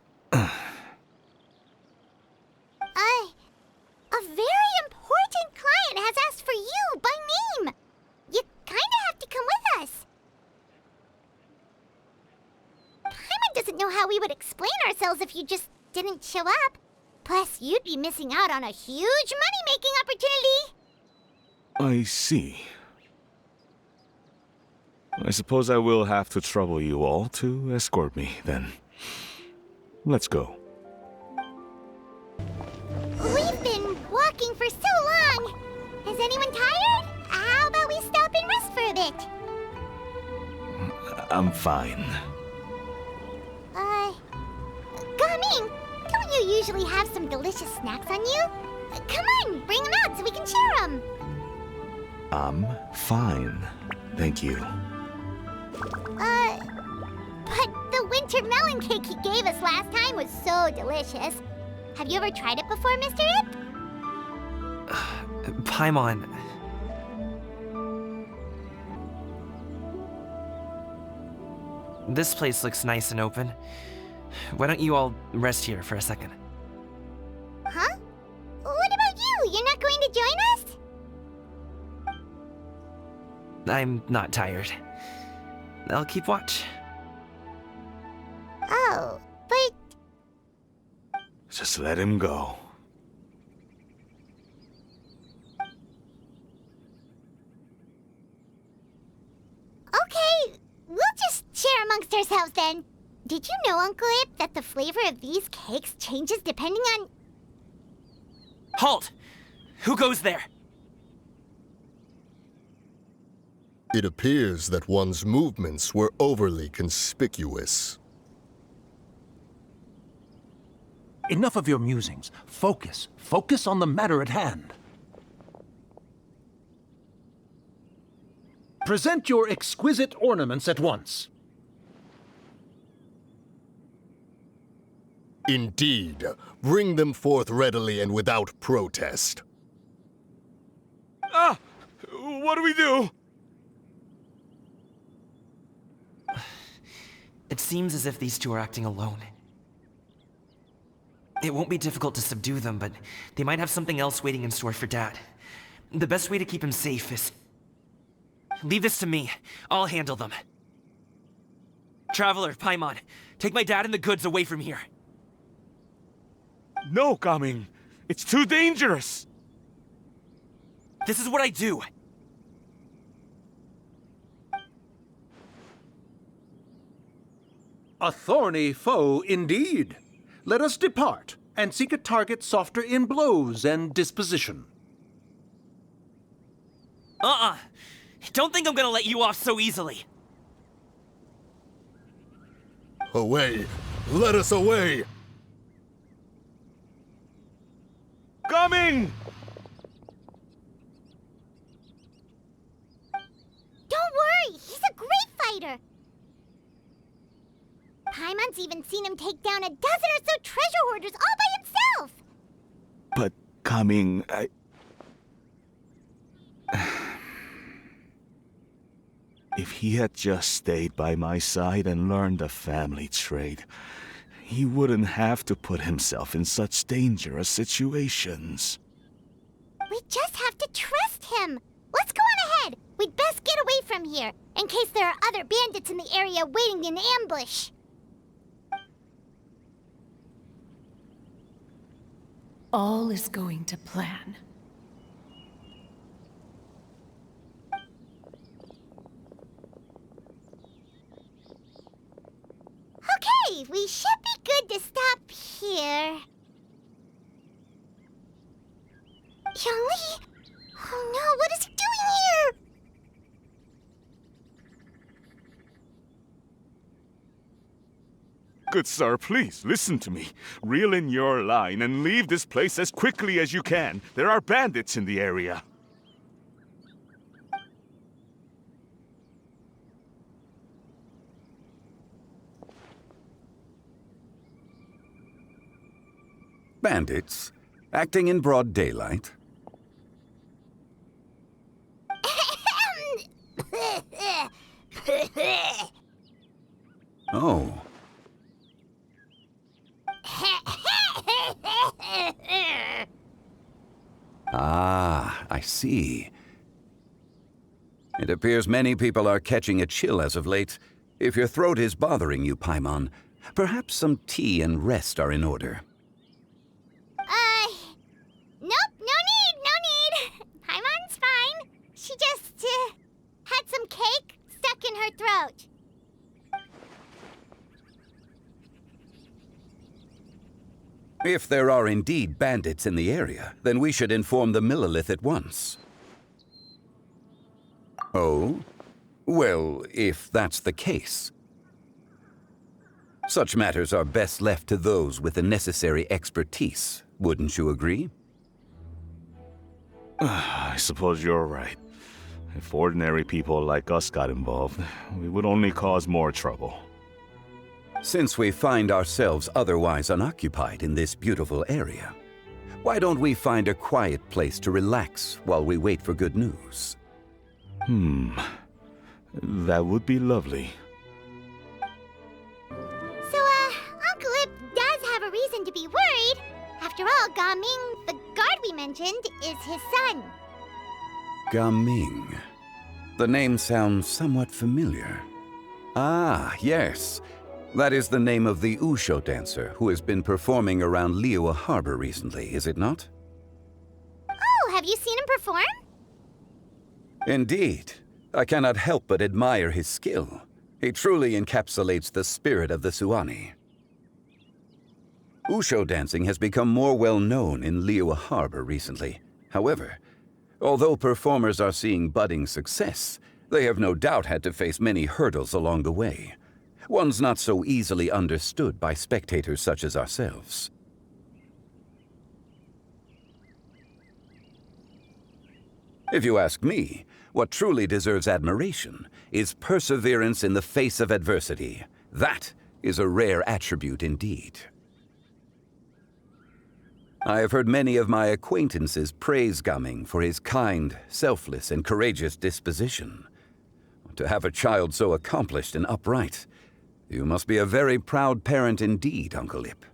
[SPEAKER 1] very important client has asked for you by name. You kinda have to come with us. Paimon doesn't know how we would explain ourselves if you just didn't show up. Plus, you'd be missing out on a huge money-making opportunity.
[SPEAKER 16] I see. I suppose I will have to trouble you all to escort me, then. Let's go.
[SPEAKER 1] We've been walking for so long. Is anyone tired? How about we stop and rest for a bit?
[SPEAKER 16] I'm fine.
[SPEAKER 1] Gaming, don't you usually have some delicious snacks on you? Come on, bring them out so we can share them.
[SPEAKER 16] I'm fine. Thank you.
[SPEAKER 1] But the winter melon cake he gave us last time was so delicious. Have you ever tried it before, Mr. Ip?
[SPEAKER 8] Paimon. This place looks nice and open. Why don't you all rest here for a second?
[SPEAKER 1] Huh? What about you? You're not going to join us?
[SPEAKER 8] I'm not tired. I'll keep watch.
[SPEAKER 1] Oh, but...
[SPEAKER 16] Just let him go.
[SPEAKER 1] Okay, we'll just share amongst ourselves then. Did you know, Uncle Ip, that the flavor of these cakes changes depending on...
[SPEAKER 8] Halt! Who goes there?
[SPEAKER 5] It appears that one's movements were overly conspicuous.
[SPEAKER 4] Enough of your musings. Focus. Focus on the matter at hand. Present your exquisite ornaments at once.
[SPEAKER 5] Indeed. Bring them forth readily and without protest.
[SPEAKER 16] Ah! What do we do?
[SPEAKER 8] It seems as if these two are acting alone. It won't be difficult to subdue them, but they might have something else waiting in store for Dad. The best way to keep him safe is... Leave this to me. I'll handle them. Traveler, Paimon, take my dad and the goods away from here.
[SPEAKER 16] No, Qiaoying. It's too dangerous.
[SPEAKER 8] This is what I do.
[SPEAKER 4] A thorny foe indeed. Let us depart and seek a target softer in blows and disposition.
[SPEAKER 8] Don't think I'm gonna let you off so easily.
[SPEAKER 5] Away! Let us away!
[SPEAKER 16] Coming!
[SPEAKER 1] Don't worry, he's a great fighter. Paimon's even seen him take down a dozen or so treasure hoarders all by himself.
[SPEAKER 16] But, Qiaoying, If he had just stayed by my side and learned the family trade, he wouldn't have to put himself in such dangerous situations.
[SPEAKER 1] We just have to trust him. Let's go on ahead. We'd best get away from here, in case there are other bandits in the area waiting in ambush.
[SPEAKER 12] All is going to plan.
[SPEAKER 1] Okay, we should be good to stop here. Yangli? Oh no, what is he doing here?
[SPEAKER 16] Good sir, please, listen to me. Reel in your line and leave this place as quickly as you can. There are bandits in the area.
[SPEAKER 17] Bandits? Acting in broad daylight? Oh. Ah, I see. It appears many people are catching a chill as of late. If your throat is bothering you, Paimon, perhaps some tea and rest are in order.
[SPEAKER 1] Nope, no need. Paimon's fine. She just, had some cake stuck in her throat.
[SPEAKER 17] If there are indeed bandits in the area, then we should inform the Millelith at once. Oh? Well, if that's the case. Such matters are best left to those with the necessary expertise, wouldn't you agree?
[SPEAKER 16] I suppose you're right. If ordinary people like us got involved, we would only cause more trouble.
[SPEAKER 17] Since we find ourselves otherwise unoccupied in this beautiful area, why don't we find a quiet place to relax while we wait for good news?
[SPEAKER 16] That would be lovely.
[SPEAKER 1] So, Uncle Ip does have a reason to be worried. After all, Qiaoying, the guard we mentioned, is his son.
[SPEAKER 17] Qiaoying. The name sounds somewhat familiar. Ah, yes. That is the name of the Wushu dancer who has been performing around Liyue Harbor recently, is it not?
[SPEAKER 1] Oh, have you seen him perform?
[SPEAKER 17] Indeed. I cannot help but admire his skill. He truly encapsulates the spirit of the Suani. Wushu dancing has become more well known in Liyue Harbor recently. However, although performers are seeing budding success, they have no doubt had to face many hurdles along the way. Ones not so easily understood by spectators such as ourselves. If you ask me, what truly deserves admiration is perseverance in the face of adversity. That is a rare attribute indeed. I have heard many of my acquaintances praise Gaming for his kind, selfless, and courageous disposition. To have a child so accomplished and upright, you must be a very proud parent indeed, Uncle Ip.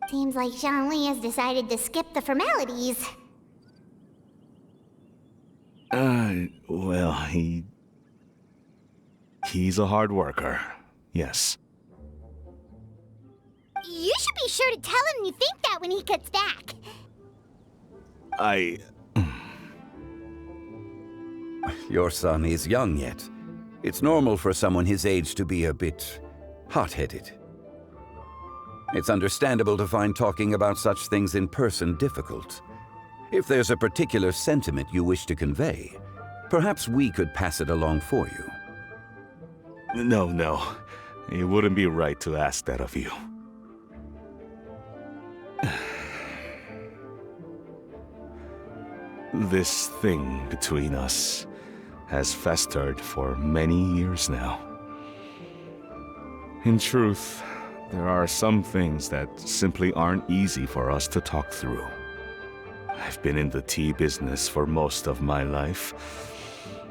[SPEAKER 1] Seems like Zhongli has decided to skip the formalities.
[SPEAKER 16] Well, he's a hard worker. Yes.
[SPEAKER 1] You should be sure to tell him you think that when he gets back.
[SPEAKER 17] Your son is young yet. It's normal for someone his age to be a bit hot-headed. It's understandable to find talking about such things in person difficult. If there's a particular sentiment you wish to convey, perhaps we could pass it along for you.
[SPEAKER 16] No. It wouldn't be right to ask that of you. This thing between us has festered for many years now. In truth, there are some things that simply aren't easy for us to talk through. I've been in the tea business for most of my life,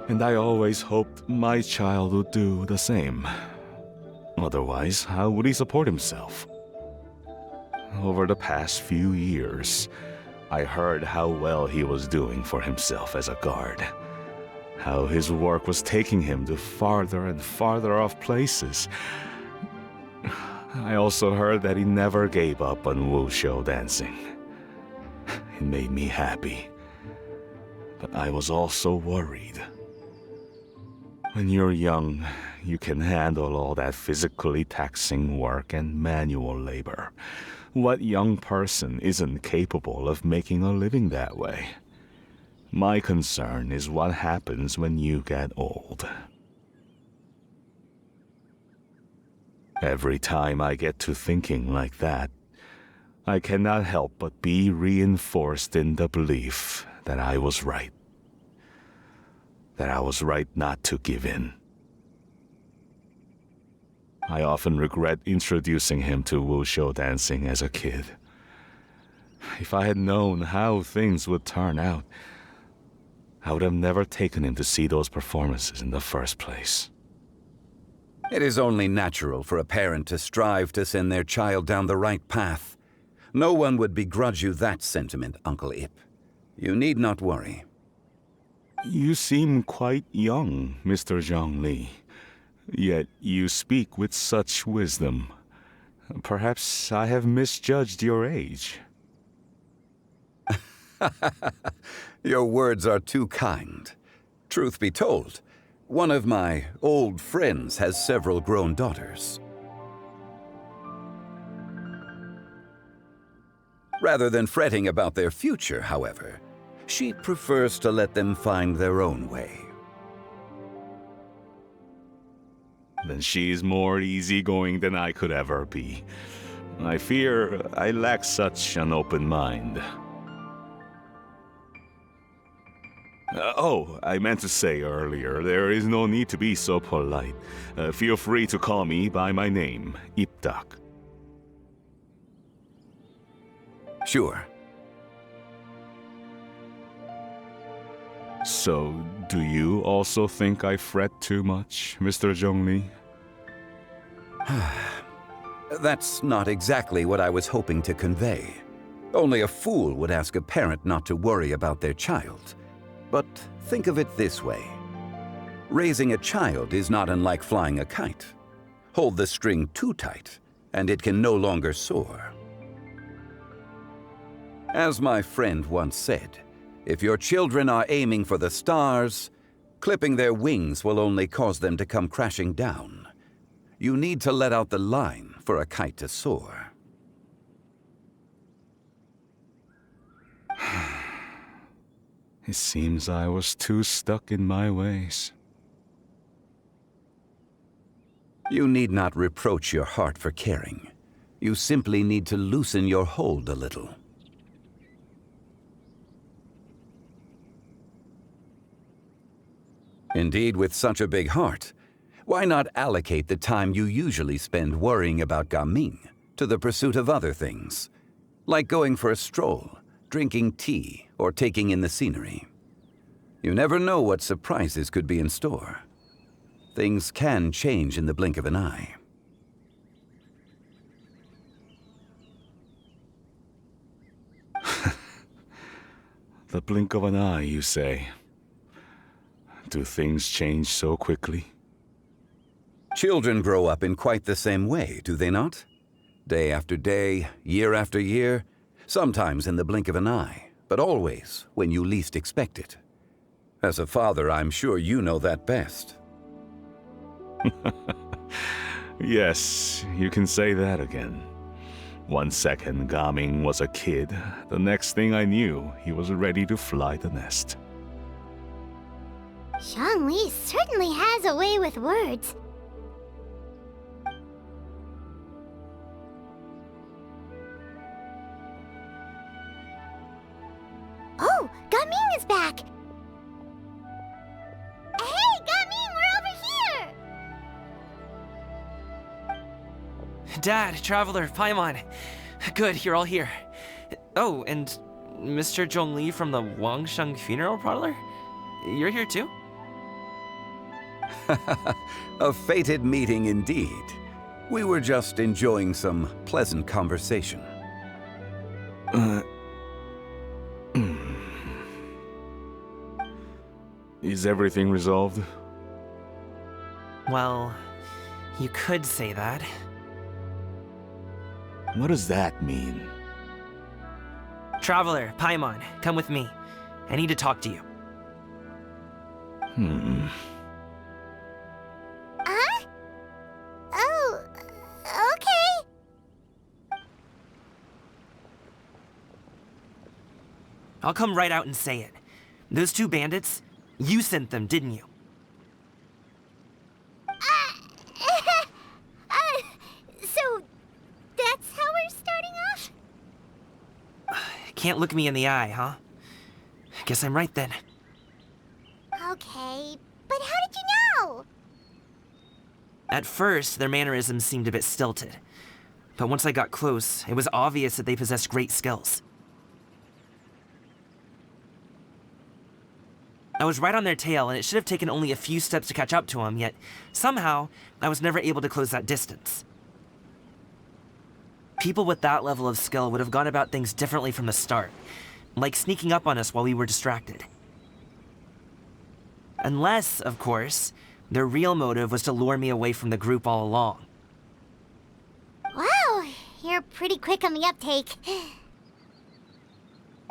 [SPEAKER 16] and I always hoped my child would do the same. Otherwise, how would he support himself? Over the past few years, I heard how well he was doing for himself as a guard. How his work was taking him to farther and farther off places. I also heard that he never gave up on wushu dancing. It made me happy. But I was also worried. When you're young, you can handle all that physically taxing work and manual labor. What young person isn't capable of making a living that way? My concern is what happens when you get old. Every time I get to thinking like that, I cannot help but be reinforced in the belief that I was right. That I was right not to give in. I often regret introducing him to wushu dancing as a kid. If I had known how things would turn out, I would have never taken him to see those performances in the first place.
[SPEAKER 17] It is only natural for a parent to strive to send their child down the right path. No one would begrudge you that sentiment, Uncle Ip. You need not worry.
[SPEAKER 16] You seem quite young, Mr. Zhongli. Yet you speak with such wisdom. Perhaps I have misjudged your age.
[SPEAKER 17] Your words are too kind. Truth be told, one of my old friends has several grown daughters. Rather than fretting about their future, however, she prefers to let them find their own way.
[SPEAKER 16] Then she's more easygoing than I could ever be. I fear I lack such an open mind. I meant to say earlier, there is no need to be so polite. Feel free to call me by my name, Ipdak.
[SPEAKER 17] Sure.
[SPEAKER 16] So, do you also think I fret too much, Mr. Zhongli?
[SPEAKER 17] That's not exactly what I was hoping to convey. Only a fool would ask a parent not to worry about their child. But think of it this way. Raising a child is not unlike flying a kite. Hold the string too tight, and it can no longer soar. As my friend once said, if your children are aiming for the stars, Clipping their wings will only cause them to come crashing down. You need to let out the line for a kite to soar.
[SPEAKER 16] It seems I was too stuck in my ways.
[SPEAKER 17] You need not reproach your heart for caring. You simply need to loosen your hold a little. Indeed, with such a big heart, why not allocate the time you usually spend worrying about Gaming to the pursuit of other things, like going for a stroll, drinking tea, or taking in the scenery? You never know what surprises could be in store. Things can change in the blink of an eye.
[SPEAKER 16] The blink of an eye, you say? Do things change so quickly?
[SPEAKER 17] Children grow up in quite the same way, do they not? Day after day, year after year, sometimes in the blink of an eye, but always when you least expect it. As a father, I'm sure you know that best.
[SPEAKER 16] Yes, you can say that again. 1 second, Gaming was a kid. The next thing I knew, he was ready to fly the nest.
[SPEAKER 1] Zhongli certainly has a way with words. Oh, Gaming is back! Hey, Gaming, we're over here!
[SPEAKER 8] Dad, Traveler, Paimon. Good, you're all here. Oh, and Mr. Zhongli from the Wangsheng Funeral Parlor? You're here too?
[SPEAKER 17] A fated meeting indeed. We were just enjoying some pleasant conversation.
[SPEAKER 16] Is everything resolved?
[SPEAKER 8] Well, you could say that.
[SPEAKER 16] What does that mean?
[SPEAKER 8] Traveler, Paimon, come with me. I need to talk to you.
[SPEAKER 1] Huh? Oh, okay.
[SPEAKER 8] I'll come right out and say it. Those two bandits, you sent them, didn't you?
[SPEAKER 1] So, that's how we're starting off?
[SPEAKER 8] Can't look me in the eye, huh? Guess I'm right then.
[SPEAKER 1] Okay, but how did you know?
[SPEAKER 8] At first, their mannerisms seemed a bit stilted. But once I got close, it was obvious that they possessed great skills. I was right on their tail, and it should have taken only a few steps to catch up to them, yet somehow, I was never able to close that distance. People with that level of skill would have gone about things differently from the start, like sneaking up on us while we were distracted. Unless, of course, their real motive was to lure me away from the group all along.
[SPEAKER 1] Wow, you're pretty quick on the uptake.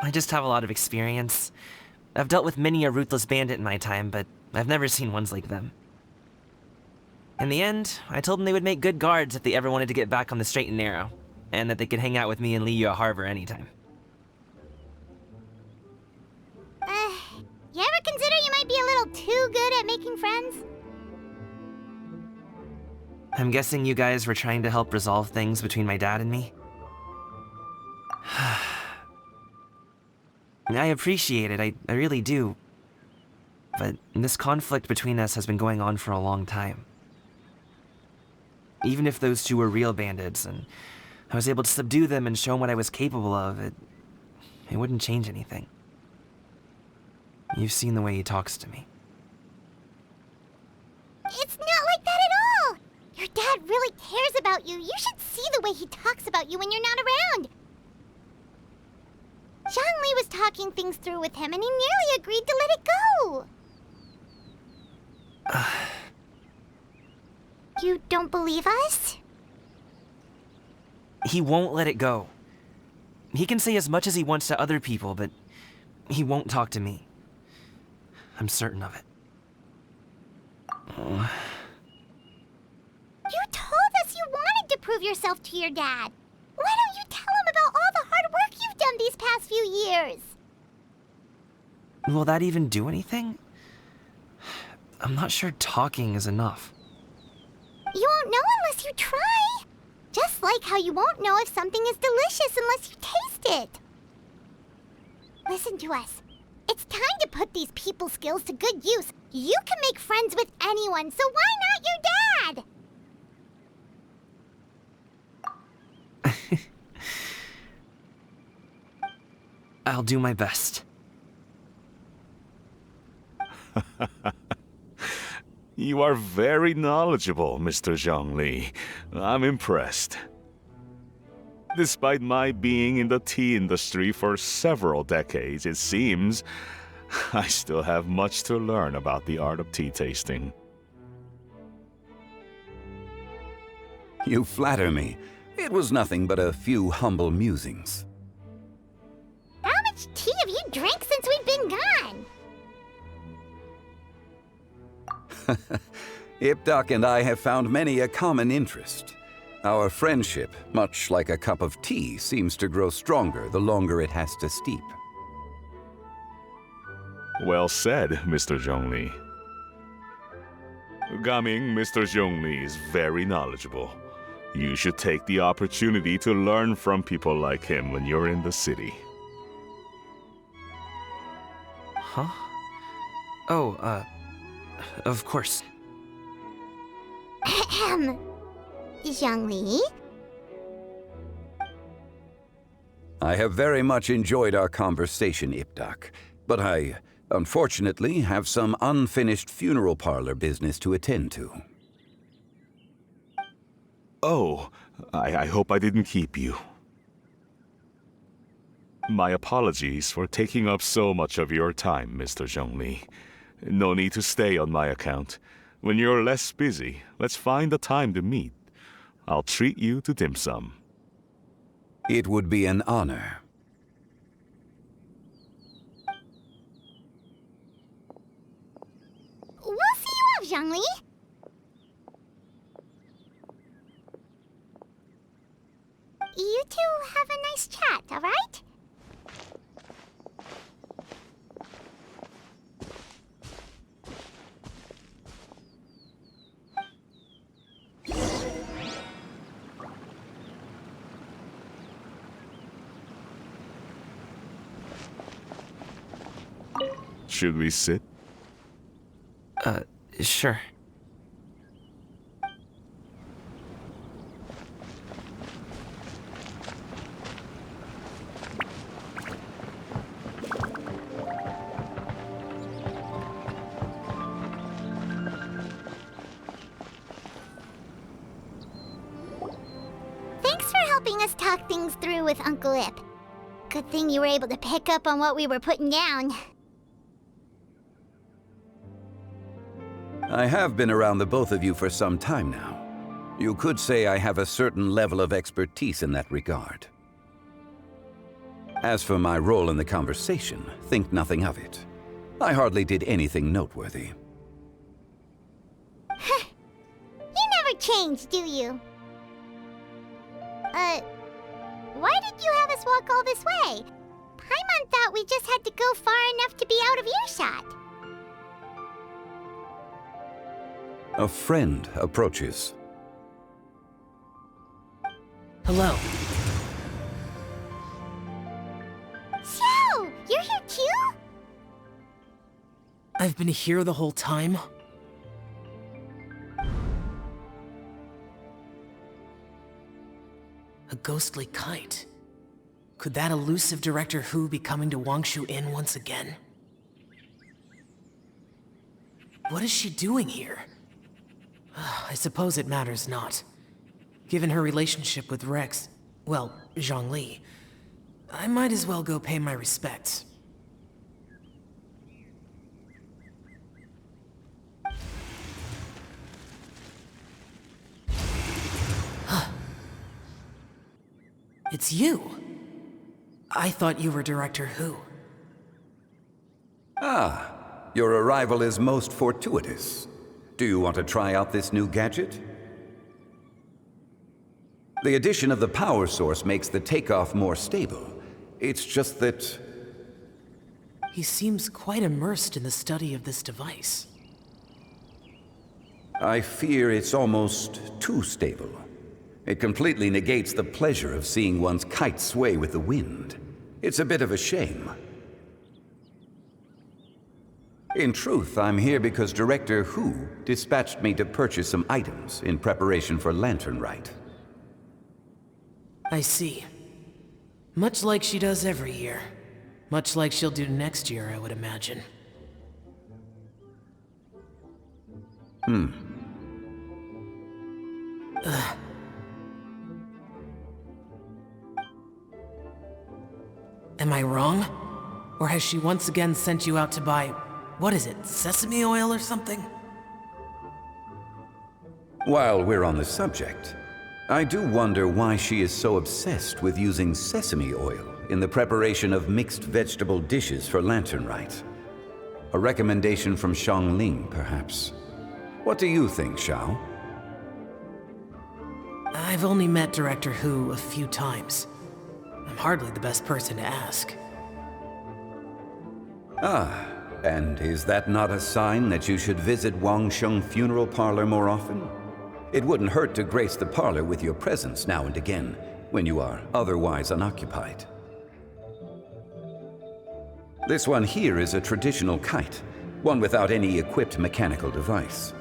[SPEAKER 8] I just have a lot of experience. I've dealt with many a ruthless bandit in my time, but I've never seen ones like them. In the end, I told them they would make good guards if they ever wanted to get back on the straight and narrow, and that they could hang out with me in Liyue Harbor anytime.
[SPEAKER 1] You ever consider you might be a little too good at making friends?
[SPEAKER 8] I'm guessing you guys were trying to help resolve things between my dad and me? I appreciate it, I really do. But this conflict between us has been going on for a long time. Even if those two were real bandits, and I was able to subdue them and show them what I was capable of, it wouldn't change anything. You've seen the way he talks to me.
[SPEAKER 1] It's not like that at all! Your dad really cares about you. You should see the way he talks about you when you're not around. Zhongli was talking things through with him, and he nearly agreed to let it go. You don't believe us?
[SPEAKER 8] He won't let it go. He can say as much as he wants to other people, but he won't talk to me. I'm certain of it.
[SPEAKER 1] You told us you wanted to prove yourself to your dad. Why don't you tell him about all the hard work you've done these past few years?
[SPEAKER 8] Will that even do anything? I'm not sure talking is enough.
[SPEAKER 1] You won't know unless you try. Just like how you won't know if something is delicious unless you taste it. Listen to us. It's time to put these people skills to good use. You can make friends with anyone, so why not your dad?
[SPEAKER 8] I'll do my best.
[SPEAKER 16] You are very knowledgeable, Mr. Zhongli. I'm impressed. Despite my being in the tea industry for several decades, it seems I still have much to learn about the art of tea tasting.
[SPEAKER 17] You flatter me. It was nothing but a few humble musings.
[SPEAKER 1] How much tea have you drank since we've been gone?
[SPEAKER 17] Ipdak and I have found many a common interest. Our friendship, much like a cup of tea, seems to grow stronger the longer it has to steep.
[SPEAKER 16] Well said, Mr. Zhongli. Gaming, Mr. Zhongli is very knowledgeable. You should take the opportunity to learn from people like him when you're in the city.
[SPEAKER 8] Huh? Oh, of course.
[SPEAKER 1] Ahem. Zhongli?
[SPEAKER 17] I have very much enjoyed our conversation, Ipdak, but I, unfortunately, have some unfinished funeral parlor business to attend to.
[SPEAKER 16] Oh, I hope I didn't keep you. My apologies for taking up so much of your time, Mr. Zhongli. No need to stay on my account. When you're less busy, let's find a time to meet. I'll treat you to dim sum.
[SPEAKER 17] It would be an honor.
[SPEAKER 1] We'll see you off, Zhongli. You two have a nice chat, all right?
[SPEAKER 16] Should we sit?
[SPEAKER 8] Sure.
[SPEAKER 1] Thanks for helping us talk things through with Uncle Ip. Good thing you were able to pick up on what we were putting down.
[SPEAKER 17] I have been around the both of you for some time now. You could say I have a certain level of expertise in that regard. As for my role in the conversation, think nothing of it. I hardly did anything noteworthy.
[SPEAKER 1] You never change, do you? Why did you have us walk all this way? Paimon thought we just had to go far enough to be out of earshot.
[SPEAKER 17] A friend approaches.
[SPEAKER 8] Hello.
[SPEAKER 1] So, you're here too?
[SPEAKER 8] I've been here the whole time? A ghostly kite. Could that elusive Director Hu be coming to Wangshu Inn once again? What is she doing here? I suppose it matters not. Given her relationship with Rex, well, Zhongli, I might as well go pay my respects. It's you. I thought you were Director Hu.
[SPEAKER 17] Ah, your arrival is most fortuitous. Do you want to try out this new gadget? The addition of the power source makes the takeoff more stable. It's just that...
[SPEAKER 18] He seems quite immersed in the study of this device.
[SPEAKER 17] I fear it's almost too stable. It completely negates the pleasure of seeing one's kite sway with the wind. It's a bit of a shame. In truth, I'm here because Director Hu dispatched me to purchase some items in preparation for Lantern Rite.
[SPEAKER 18] I see. Much like she does every year. Much like she'll do next year, I would imagine. Ugh. Am I wrong? Or has she once again sent you out to buy, what is it, sesame oil or something?
[SPEAKER 17] While we're on the subject, I do wonder why she is so obsessed with using sesame oil in the preparation of mixed vegetable dishes for Lantern Rite. A recommendation from Xiangling, perhaps. What do you think, Xiao?
[SPEAKER 18] I've only met Director Hu a few times. I'm hardly the best person to ask.
[SPEAKER 17] Ah, and is that not a sign that you should visit Wangsheng Funeral Parlor more often? It wouldn't hurt to grace the parlor with your presence now and again, when you are otherwise unoccupied. This one here is a traditional kite, one without any equipped mechanical device.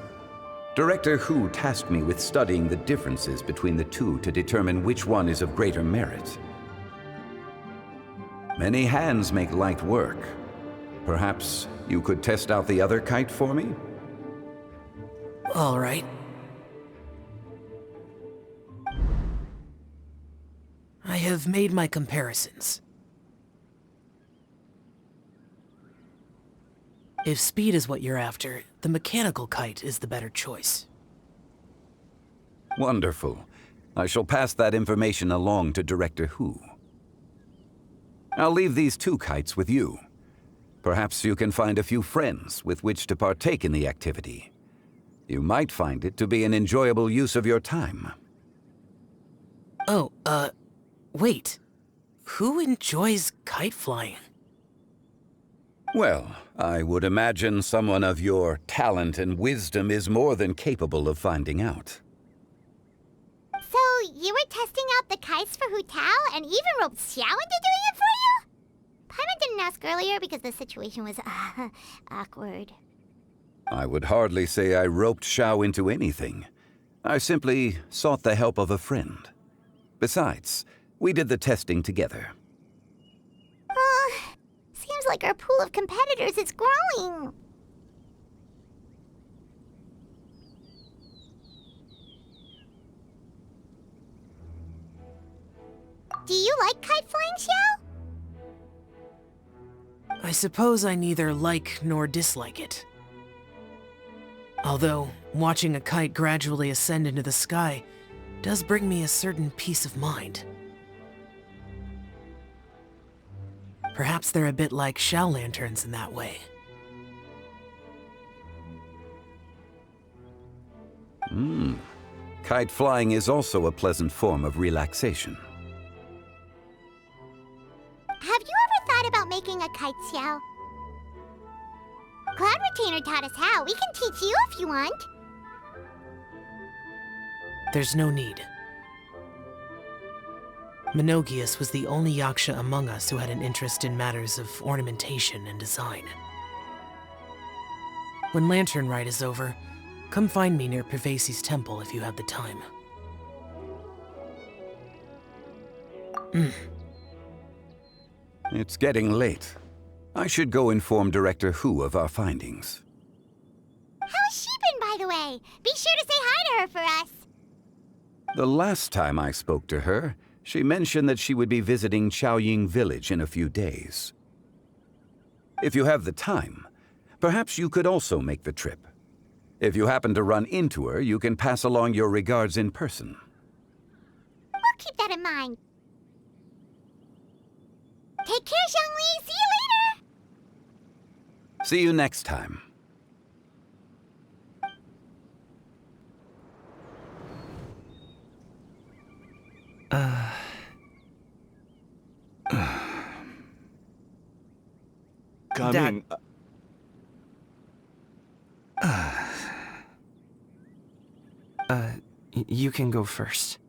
[SPEAKER 17] Director Hu tasked me with studying the differences between the two to determine which one is of greater merit. Many hands make light work. Perhaps you could test out the other kite for me?
[SPEAKER 18] All right. I have made my comparisons. If speed is what you're after, the mechanical kite is the better choice.
[SPEAKER 17] Wonderful. I shall pass that information along to Director Hu. I'll leave these two kites with you. Perhaps you can find a few friends with which to partake in the activity. You might find it to be an enjoyable use of your time.
[SPEAKER 18] Oh, wait. Who enjoys kite flying?
[SPEAKER 17] Well, I would imagine someone of your talent and wisdom is more than capable of finding out.
[SPEAKER 1] So, you were testing out the kites for Hu Tao and even roped Xiao into doing it for you? Paimon didn't ask earlier because the situation was, awkward.
[SPEAKER 17] I would hardly say I roped Xiao into anything. I simply sought the help of a friend. Besides, we did the testing together.
[SPEAKER 1] Seems like our pool of competitors is growing. Do you like kite flying, Xiao?
[SPEAKER 18] I suppose I neither like nor dislike it. Although, watching a kite gradually ascend into the sky does bring me a certain peace of mind. Perhaps they're a bit like shell lanterns in that way.
[SPEAKER 17] Kite flying is also a pleasant form of relaxation.
[SPEAKER 1] Have you ever thought about making a kite, Xiao? Cloud Retainer taught us how. We can teach you if you want.
[SPEAKER 18] There's no need. Menogias was the only Yaksha among us who had an interest in matters of ornamentation and design. When Lantern Rite is over, come find me near Pervasi's temple if you have the time.
[SPEAKER 17] It's getting late. I should go inform Director Hu of our findings.
[SPEAKER 1] How's she been, by the way? Be sure to say hi to her for us.
[SPEAKER 17] The last time I spoke to her, she mentioned that she would be visiting Qiaoying Village in a few days. If you have the time, perhaps you could also make the trip. If you happen to run into her, you can pass along your regards in person.
[SPEAKER 1] We'll keep that in mind. Take care, Xiangli. See you later.
[SPEAKER 17] See you next time.
[SPEAKER 16] Gaming.
[SPEAKER 8] You can go first.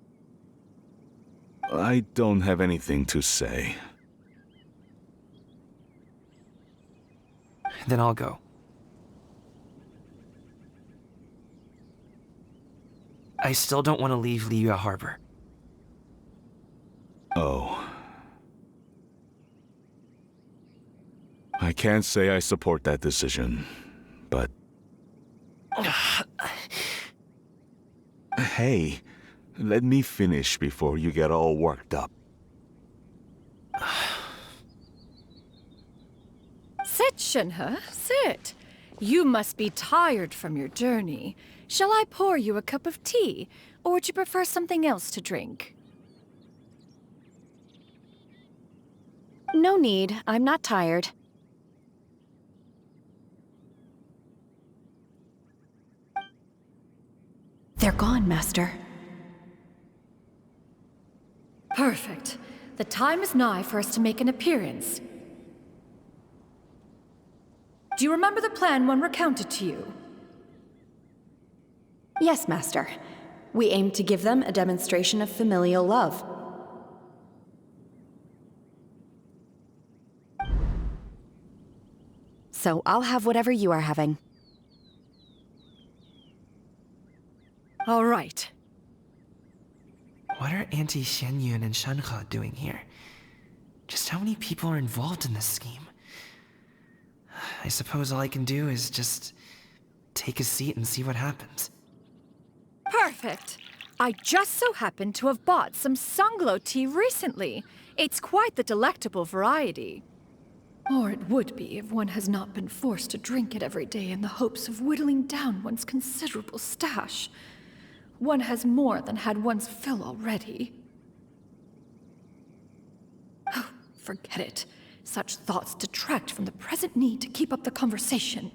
[SPEAKER 16] I don't have anything to say.
[SPEAKER 8] Then I'll go. I still don't want to leave Liyue Harbor.
[SPEAKER 16] Oh. I can't say I support that decision, but... Hey, let me finish before you get all worked up.
[SPEAKER 12] Sit, Shenhe, sit. You must be tired from your journey. Shall I pour you a cup of tea, or would you prefer something else to drink?
[SPEAKER 15] No need. I'm not tired. They're gone, Master.
[SPEAKER 12] Perfect. The time is nigh for us to make an appearance. Do you remember the plan when recounted to you?
[SPEAKER 15] Yes, Master. We aim to give them a demonstration of familial love. So I'll have whatever you are having.
[SPEAKER 12] All right.
[SPEAKER 8] What are Auntie Xianyun and Shenhe doing here? Just how many people are involved in this scheme? I suppose all I can do is just take a seat and see what happens.
[SPEAKER 12] Perfect. I just so happen to have bought some Sunglo tea recently. It's quite the delectable variety. Or it would be if one has not been forced to drink it every day in the hopes of whittling down one's considerable stash. One has more than had one's fill already. Oh, forget it. Such thoughts detract from the present need to keep up the conversation.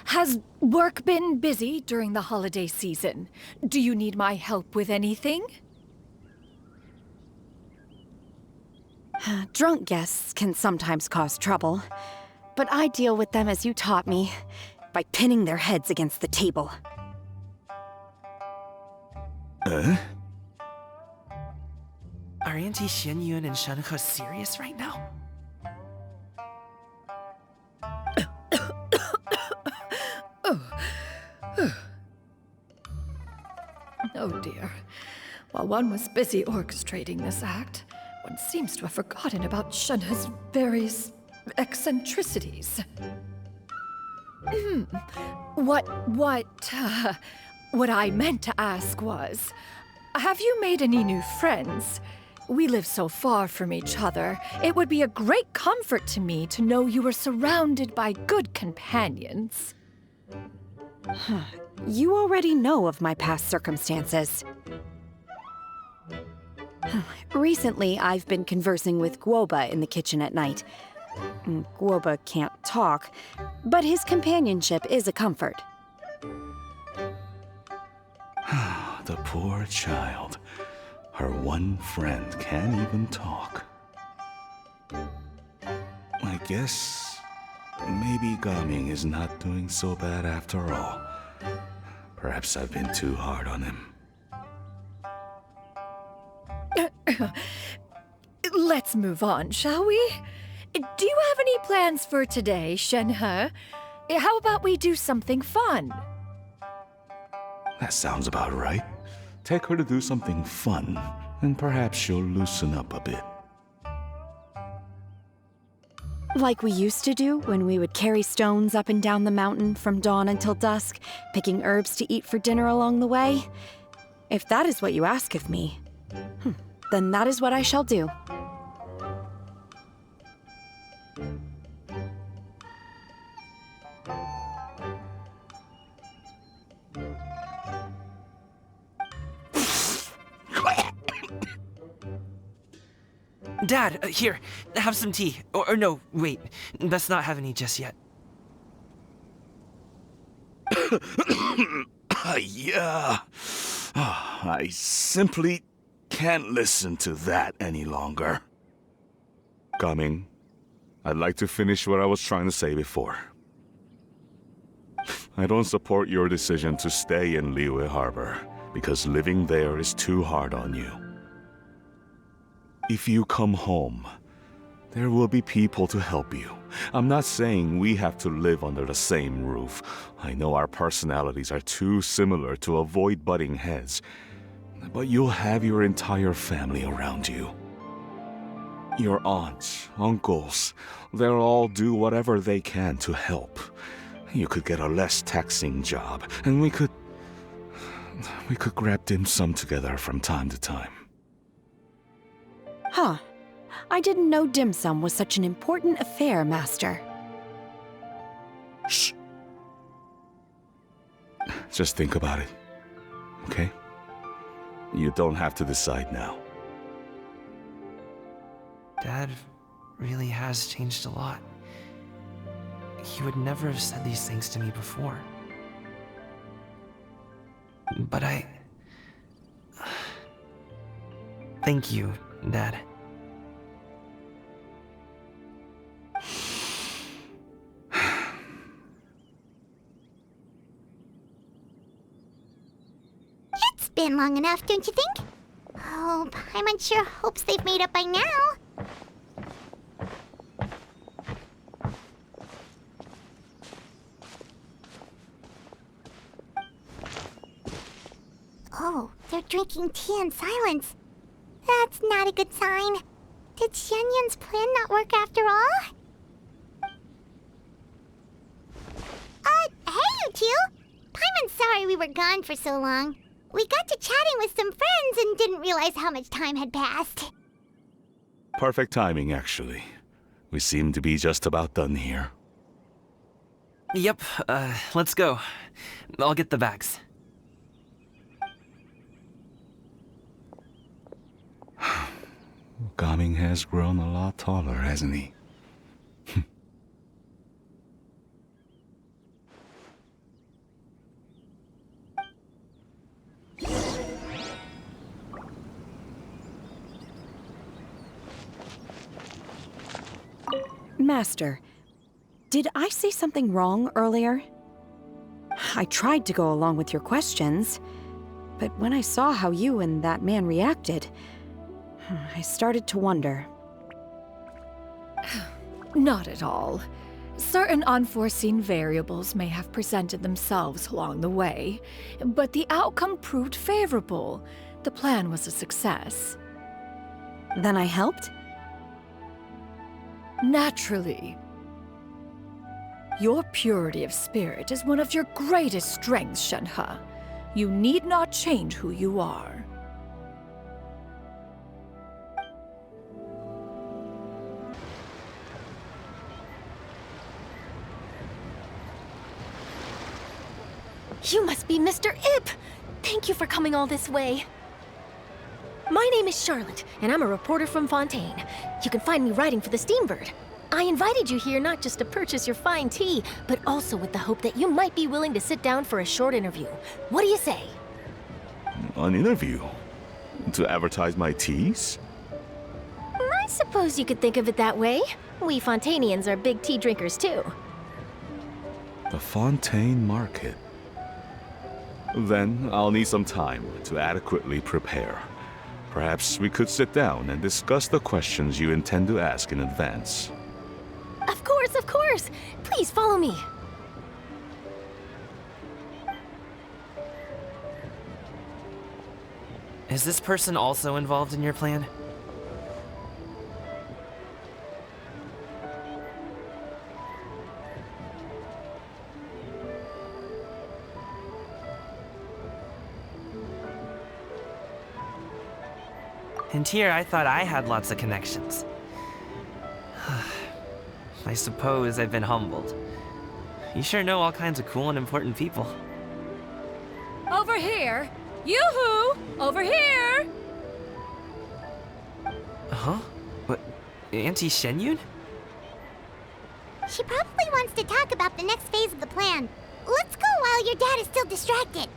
[SPEAKER 12] Has work been busy during the holiday season? Do you need my help with anything?
[SPEAKER 15] Drunk guests can sometimes cause trouble, but I deal with them as you taught me, by pinning their heads against the table.
[SPEAKER 8] Are Auntie Xianyun and Shenhe serious right now?
[SPEAKER 12] Oh dear. While one was busy orchestrating this act, one seems to have forgotten about Shenhe's various eccentricities. What I meant to ask was, have you made any new friends? We live so far from each other. It would be a great comfort to me to know you were surrounded by good companions.
[SPEAKER 15] You already know of my past circumstances. Recently, I've been conversing with Guoba in the kitchen at night. Guoba can't talk, but his companionship is a comfort.
[SPEAKER 16] The poor child. Her one friend can't even talk. I guess maybe Gaming is not doing so bad after all. Perhaps I've been too hard on him.
[SPEAKER 12] Let's move on, shall we? Do you have any plans for today, Shenhe? How about we do something fun?
[SPEAKER 16] That sounds about right. Take her to do something fun, and perhaps she'll loosen up a bit.
[SPEAKER 15] Like we used to do when we would carry stones up and down the mountain from dawn until dusk, picking herbs to eat for dinner along the way? If that is what you ask of me, then that is what I shall do.
[SPEAKER 8] Dad, here, have some tea. Or no, wait, let's not have any just yet.
[SPEAKER 16] Yeah. I simply can't listen to that any longer. Gaming, I'd like to finish what I was trying to say before. I don't support your decision to stay in Liyue Harbor, because living there is too hard on you. If you come home, there will be people to help you. I'm not saying we have to live under the same roof. I know our personalities are too similar to avoid butting heads, but you'll have your entire family around you. Your aunts, uncles, they'll all do whatever they can to help. You could get a less taxing job, and we could grab dim sum together from time to time.
[SPEAKER 15] Huh. I didn't know dim sum was such an important affair, Master.
[SPEAKER 16] Shh. Just think about it, okay? You don't have to decide now.
[SPEAKER 8] Dad really has changed a lot. He would never have said these things to me before. But Thank you, Dad.
[SPEAKER 1] It's been long enough, don't you think? Oh, Paimon sure hopes they've made up by now. Oh, they're drinking tea in silence. That's not a good sign. Did Xianyun's plan not work after all? Hey, you two! Paimon's sorry we were gone for so long. We got to chatting with some friends and didn't realize how much time had passed.
[SPEAKER 16] Perfect timing, actually. We seem to be just about done here.
[SPEAKER 8] Yep, let's go. I'll get the bags.
[SPEAKER 16] Gaming has grown a lot taller, hasn't he?
[SPEAKER 15] Master, did I say something wrong earlier? I tried to go along with your questions, but when I saw how you and that man reacted, I started to wonder.
[SPEAKER 12] Not at all. Certain unforeseen variables may have presented themselves along the way, but the outcome proved favorable. The plan was a success.
[SPEAKER 15] Then I helped?
[SPEAKER 12] Naturally. Your purity of spirit is one of your greatest strengths, Shenhe. You need not change who you are.
[SPEAKER 19] You must be Mr. Ip! Thank you for coming all this way. My name is Charlotte, and I'm a reporter from Fontaine. You can find me writing for the Steambird. I invited you here not just to purchase your fine tea, but also with the hope that you might be willing to sit down for a short interview. What do you say?
[SPEAKER 16] An interview? To advertise my teas?
[SPEAKER 19] I suppose you could think of it that way. We Fontainians are big tea drinkers too.
[SPEAKER 16] The Fontaine Market. Then I'll need some time to adequately prepare. Perhaps we could sit down and discuss the questions you intend to ask in advance.
[SPEAKER 19] Of course, of course! Please follow me.
[SPEAKER 8] Is this person also involved in your plan? And here I thought I had lots of connections. I suppose I've been humbled. You sure know all kinds of cool and important people.
[SPEAKER 12] Over here! Yoo-hoo! Over here!
[SPEAKER 8] Huh? What? Auntie Shenyun?
[SPEAKER 1] She probably wants to talk about the next phase of the plan. Let's go while your dad is still distracted.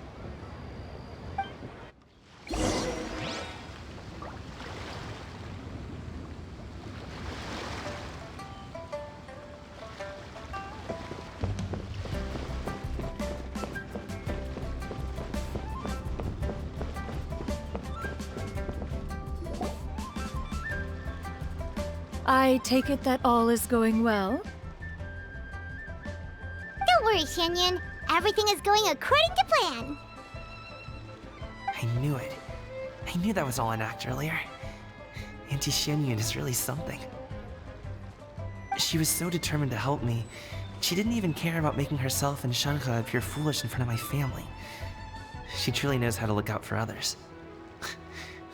[SPEAKER 12] I take it that all is going well?
[SPEAKER 1] Don't worry, Qiaoying. Everything is going according to plan.
[SPEAKER 8] I knew it. I knew that was all an act earlier. Auntie Qiaoying is really something. She was so determined to help me. She didn't even care about making herself and Shanhe appear foolish in front of my family. She truly knows how to look out for others.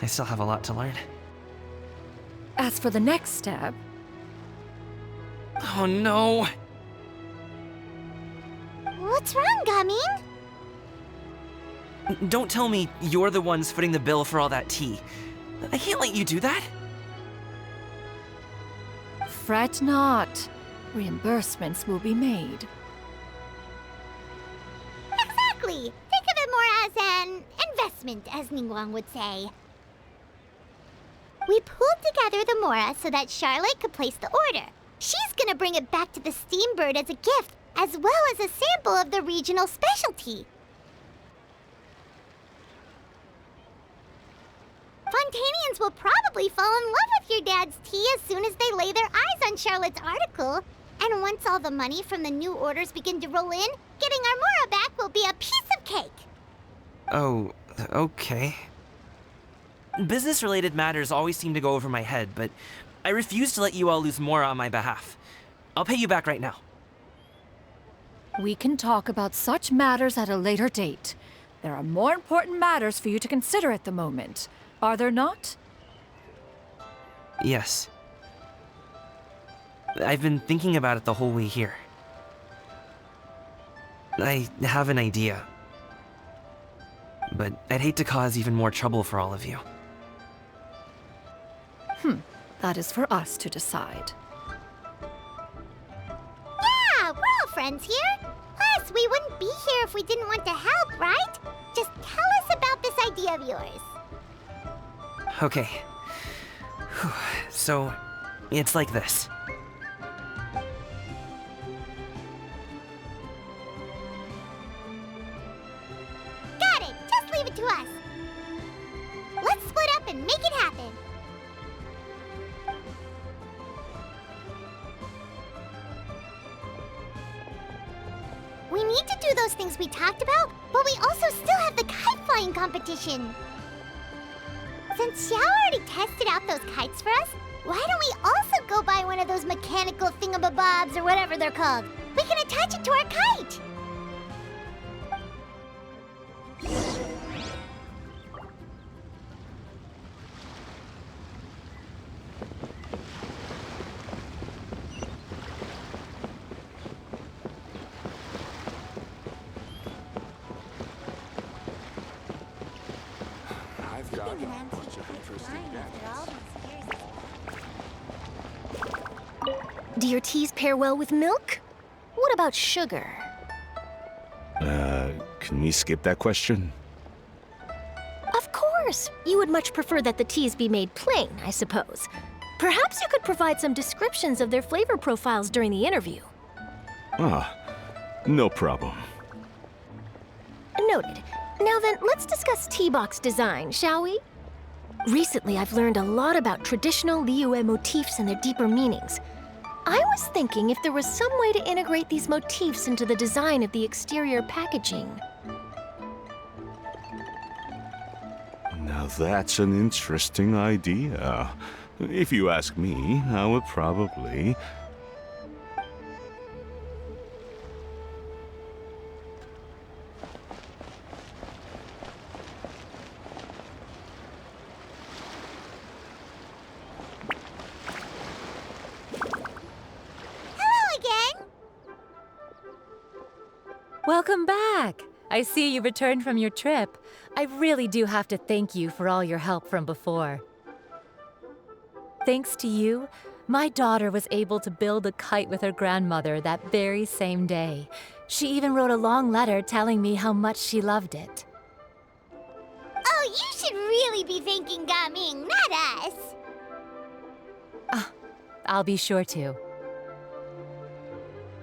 [SPEAKER 8] I still have a lot to learn.
[SPEAKER 12] As for the next step...
[SPEAKER 8] Oh no!
[SPEAKER 1] What's wrong, Gaming?
[SPEAKER 8] Don't tell me you're the ones footing the bill for all that tea. I can't let you do that.
[SPEAKER 12] Fret not. Reimbursements will be made.
[SPEAKER 1] Exactly! Think of it more as an investment, as Ningguang would say. We pulled together the Mora so that Charlotte could place the order. She's gonna bring it back to the Steambird as a gift, as well as a sample of the regional specialty. Fontanians will probably fall in love with your dad's tea as soon as they lay their eyes on Charlotte's article. And once all the money from the new orders begin to roll in, getting our Mora back will be a piece of cake.
[SPEAKER 8] Oh, okay. Business-related matters always seem to go over my head, but I refuse to let you all lose Mora on my behalf. I'll pay you back right now.
[SPEAKER 12] We can talk about such matters at a later date. There are more important matters for you to consider at the moment. Are there not?
[SPEAKER 8] Yes. I've been thinking about it the whole way here. I have an idea. But I'd hate to cause even more trouble for all of you.
[SPEAKER 12] That is for us to decide.
[SPEAKER 1] Yeah, we're all friends here. Plus, we wouldn't be here if we didn't want to help, right? Just tell us about this idea of yours.
[SPEAKER 8] Okay. Whew. So, it's like this.
[SPEAKER 1] Got it! Just leave it to us. Let's split up and make it happen. We need to do those things we talked about, but we also still have the kite flying competition. Since Xiao already tested out those kites for us, why don't we also go buy one of those mechanical thingamabobs or whatever they're called? We can attach it to our kite!
[SPEAKER 14] I've got a bunch of interesting gadgets.
[SPEAKER 19] Do your teas pair well with milk? What about sugar?
[SPEAKER 16] Can we skip that question?
[SPEAKER 19] Of course! You would much prefer that the teas be made plain, I suppose. Perhaps you could provide some descriptions of their flavor profiles during the interview.
[SPEAKER 16] Ah, no problem.
[SPEAKER 19] Noted. Now then, let's discuss tea box design, shall we? Recently, I've learned a lot about traditional Liyue motifs and their deeper meanings. I was thinking if there was some way to integrate these motifs into the design of the exterior packaging.
[SPEAKER 16] Now that's an interesting idea. If you ask me, I would probably...
[SPEAKER 7] Welcome back! I see you returned from your trip. I really do have to thank you for all your help from before. Thanks to you, my daughter was able to build a kite with her grandmother that very same day. She even wrote a long letter telling me how much she loved it.
[SPEAKER 1] Oh, you should really be thanking Gaming, not us.
[SPEAKER 7] I'll be sure to.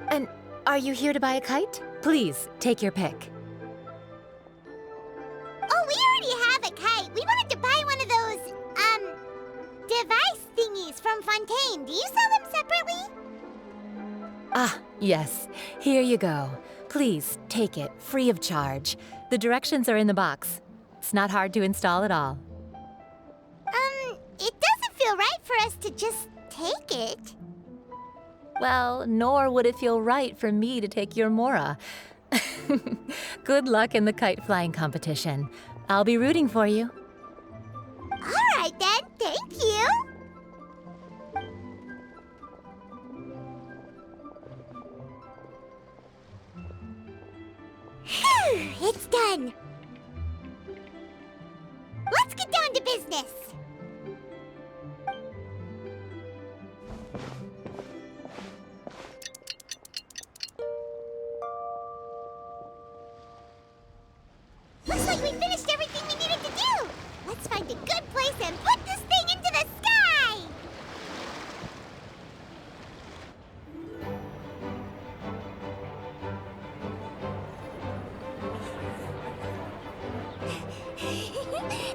[SPEAKER 7] And are you here to buy a kite? Please, take your pick.
[SPEAKER 1] Oh, we already have a kite. We wanted to buy one of those, device thingies for from Fontaine. Do you sell them separately?
[SPEAKER 7] Ah, yes. Here you go. Please, take it, free of charge. The directions are in the box. It's not hard to install at all.
[SPEAKER 1] It doesn't feel right for us to just take it.
[SPEAKER 7] Well, nor would it feel right for me to take your Mora. Good luck in the kite flying competition. I'll be rooting for you.
[SPEAKER 1] All right then, thank you. Phew, it's done. Let's get down to business. Looks like we finished everything we needed to do. Let's find a good place and put this thing into the sky.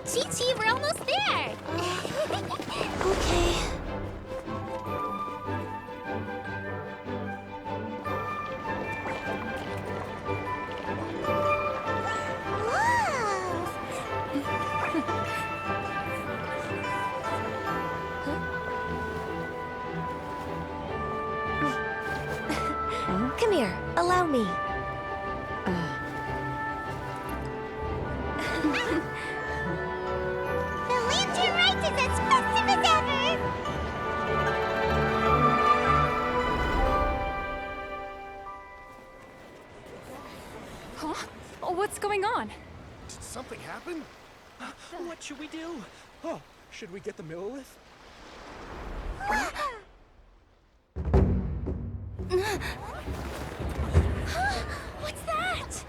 [SPEAKER 1] Chi-Chi, we're almost there.
[SPEAKER 19] Okay. Come here, allow me.
[SPEAKER 1] The Lantern Rite is as festive as ever.
[SPEAKER 20] Huh? Oh, what's going on?
[SPEAKER 6] Did something happen? What should we do? Oh, should we get the Millilith?
[SPEAKER 1] What's that?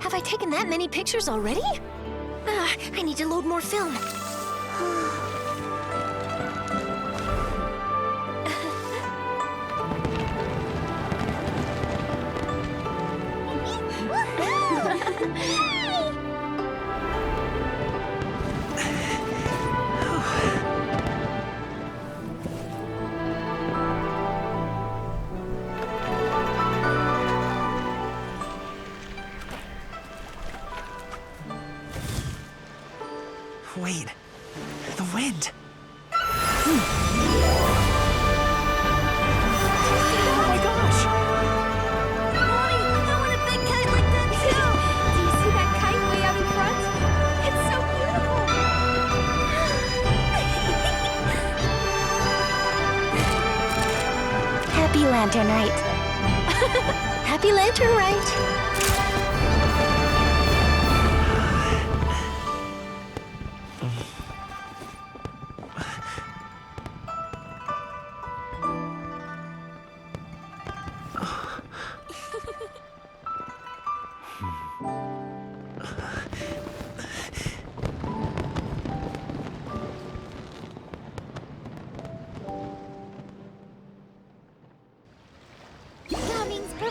[SPEAKER 19] Have I taken that many pictures already? I need to load more film.
[SPEAKER 8] Wait, the wind.
[SPEAKER 20] Oh my gosh!
[SPEAKER 19] Mommy, I want a big kite like that too! Do you see that kite way out in front? It's so beautiful!
[SPEAKER 2] Happy Lantern Rite.
[SPEAKER 19] Happy Lantern Rite!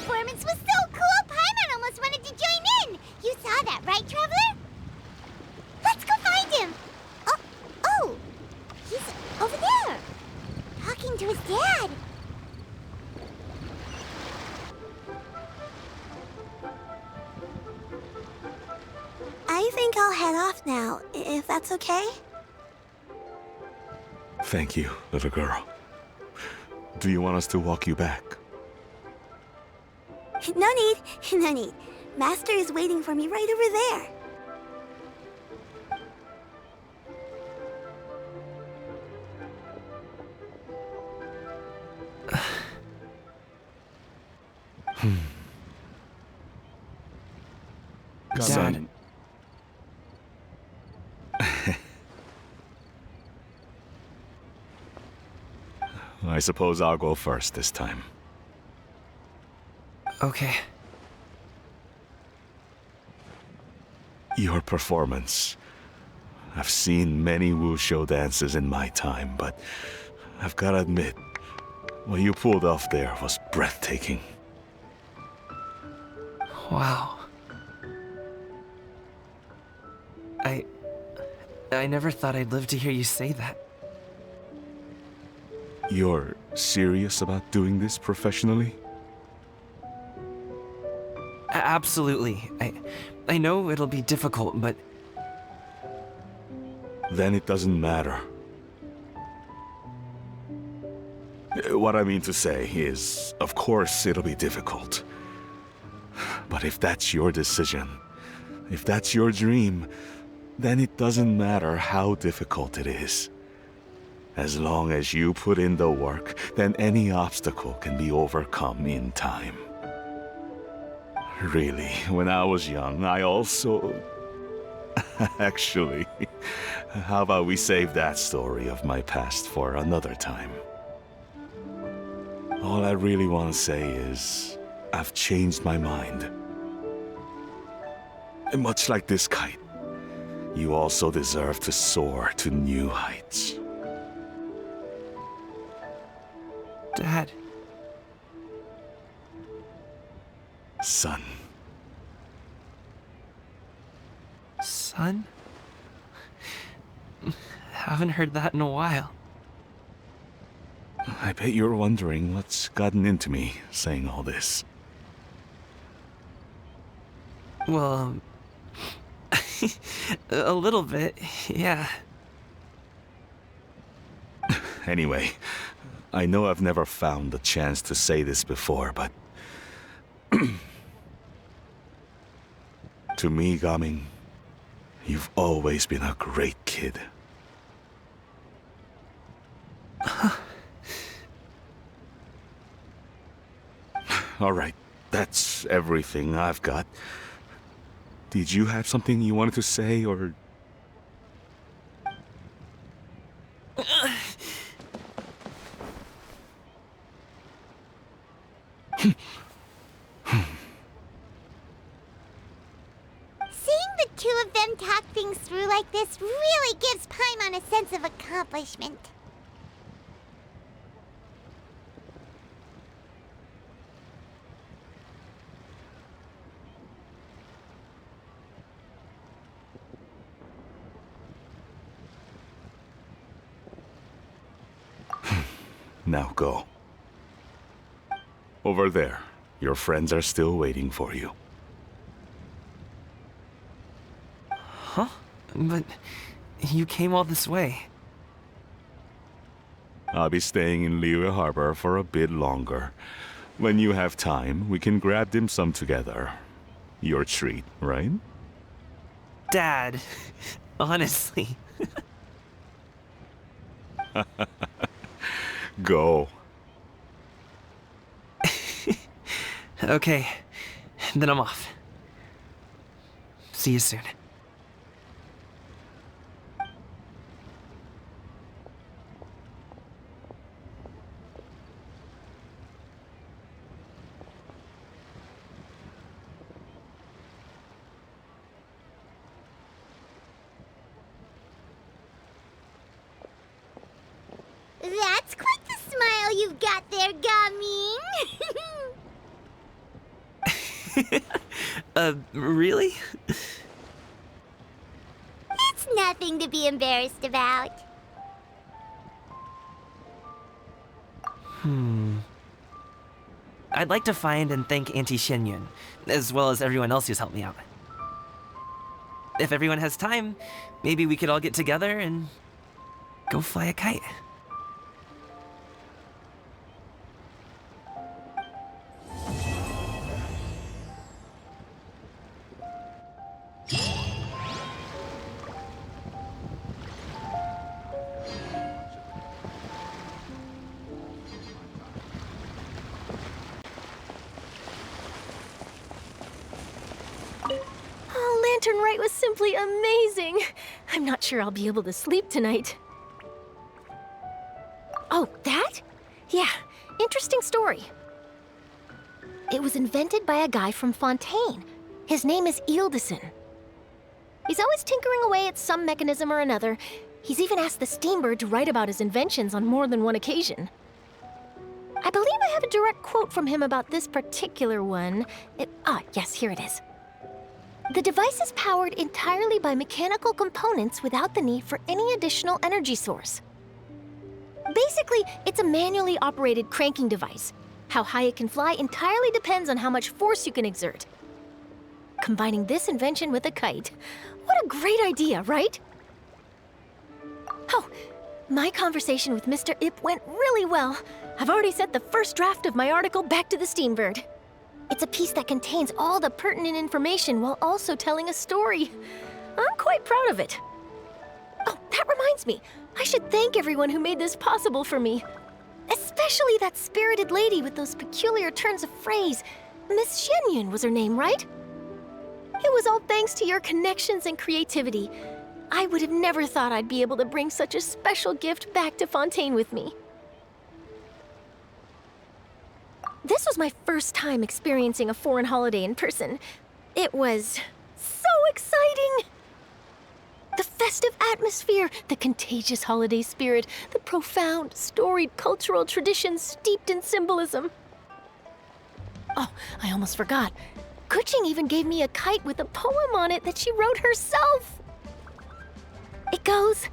[SPEAKER 1] performance was so cool, Paimon almost wanted to join in! You saw that, right, Traveler? Let's go find him! Oh! He's over there! Talking to his dad!
[SPEAKER 21] I think I'll head off now, if that's okay?
[SPEAKER 16] Thank you, little girl. Do you want us to walk you back?
[SPEAKER 21] No need, no need. Master is waiting for me right over there.
[SPEAKER 8] Dad.
[SPEAKER 16] I suppose I'll go first this time.
[SPEAKER 8] Okay.
[SPEAKER 16] Your performance. I've seen many wushou dances in my time, but I've gotta admit, what you pulled off there was breathtaking.
[SPEAKER 8] Wow. I never thought I'd live to hear you say that.
[SPEAKER 16] You're serious about doing this professionally?
[SPEAKER 8] Absolutely. I know it'll be difficult, but...
[SPEAKER 16] Then it doesn't matter. What I mean to say is, of course it'll be difficult. But if that's your decision, if that's your dream, then it doesn't matter how difficult it is. As long as you put in the work, then any obstacle can be overcome in time. Really, when I was young, I also... Actually, how about we save that story of my past for another time? All I really want to say is, I've changed my mind. And much like this kite, you also deserve to soar to new heights.
[SPEAKER 8] Dad.
[SPEAKER 16] Son.
[SPEAKER 8] Son? Haven't heard that in a while.
[SPEAKER 16] I bet you're wondering what's gotten into me saying all this.
[SPEAKER 8] Well, a little bit, yeah.
[SPEAKER 16] Anyway, I know I've never found the chance to say this before, but... to me, Gaming, you've always been a great kid. Alright, that's everything I've got. Did you have something you wanted to say, or...
[SPEAKER 1] Seeing the two of them talk things through like this really gives Paimon a sense of accomplishment.
[SPEAKER 16] Now go. Over there. Your friends are still waiting for you.
[SPEAKER 8] Huh? But you came all this way.
[SPEAKER 16] I'll be staying in Liyue Harbor for a bit longer. When you have time, we can grab dim sum together. Your treat, right?
[SPEAKER 8] Dad, honestly.
[SPEAKER 16] Go.
[SPEAKER 8] Okay, then I'm off. See you soon.
[SPEAKER 1] That's quite the smile you've got there, Gaming.
[SPEAKER 8] Really?
[SPEAKER 1] It's nothing to be embarrassed about.
[SPEAKER 8] I'd like to find and thank Auntie Xianyun, as well as everyone else who's helped me out. If everyone has time, maybe we could all get together and go fly a kite.
[SPEAKER 19] Lantern Rite was simply amazing. I'm not sure I'll be able to sleep tonight. Oh, that? Yeah, interesting story. It was invented by a guy from Fontaine. His name is Ildison. He's always tinkering away at some mechanism or another. He's even asked the Steambird to write about his inventions on more than one occasion. I believe I have a direct quote from him about this particular one. Yes, here it is. The device is powered entirely by mechanical components without the need for any additional energy source. Basically, it's a manually operated cranking device. How high it can fly entirely depends on how much force you can exert. Combining this invention with a kite. What a great idea, right? Oh, my conversation with Mr. Ip went really well. I've already sent the first draft of my article back to the Steambird. It's a piece that contains all the pertinent information while also telling a story. I'm quite proud of it. Oh, that reminds me. I should thank everyone who made this possible for me. Especially that spirited lady with those peculiar turns of phrase. Miss Xianyun was her name, right? It was all thanks to your connections and creativity. I would have never thought I'd be able to bring such a special gift back to Fontaine with me. This was my first time experiencing a foreign holiday in person. It was so exciting! The festive atmosphere, the contagious holiday spirit, the profound, storied cultural traditions steeped in symbolism. Oh, I almost forgot. Kuching even gave me a kite with a poem on it that she wrote herself. It goes,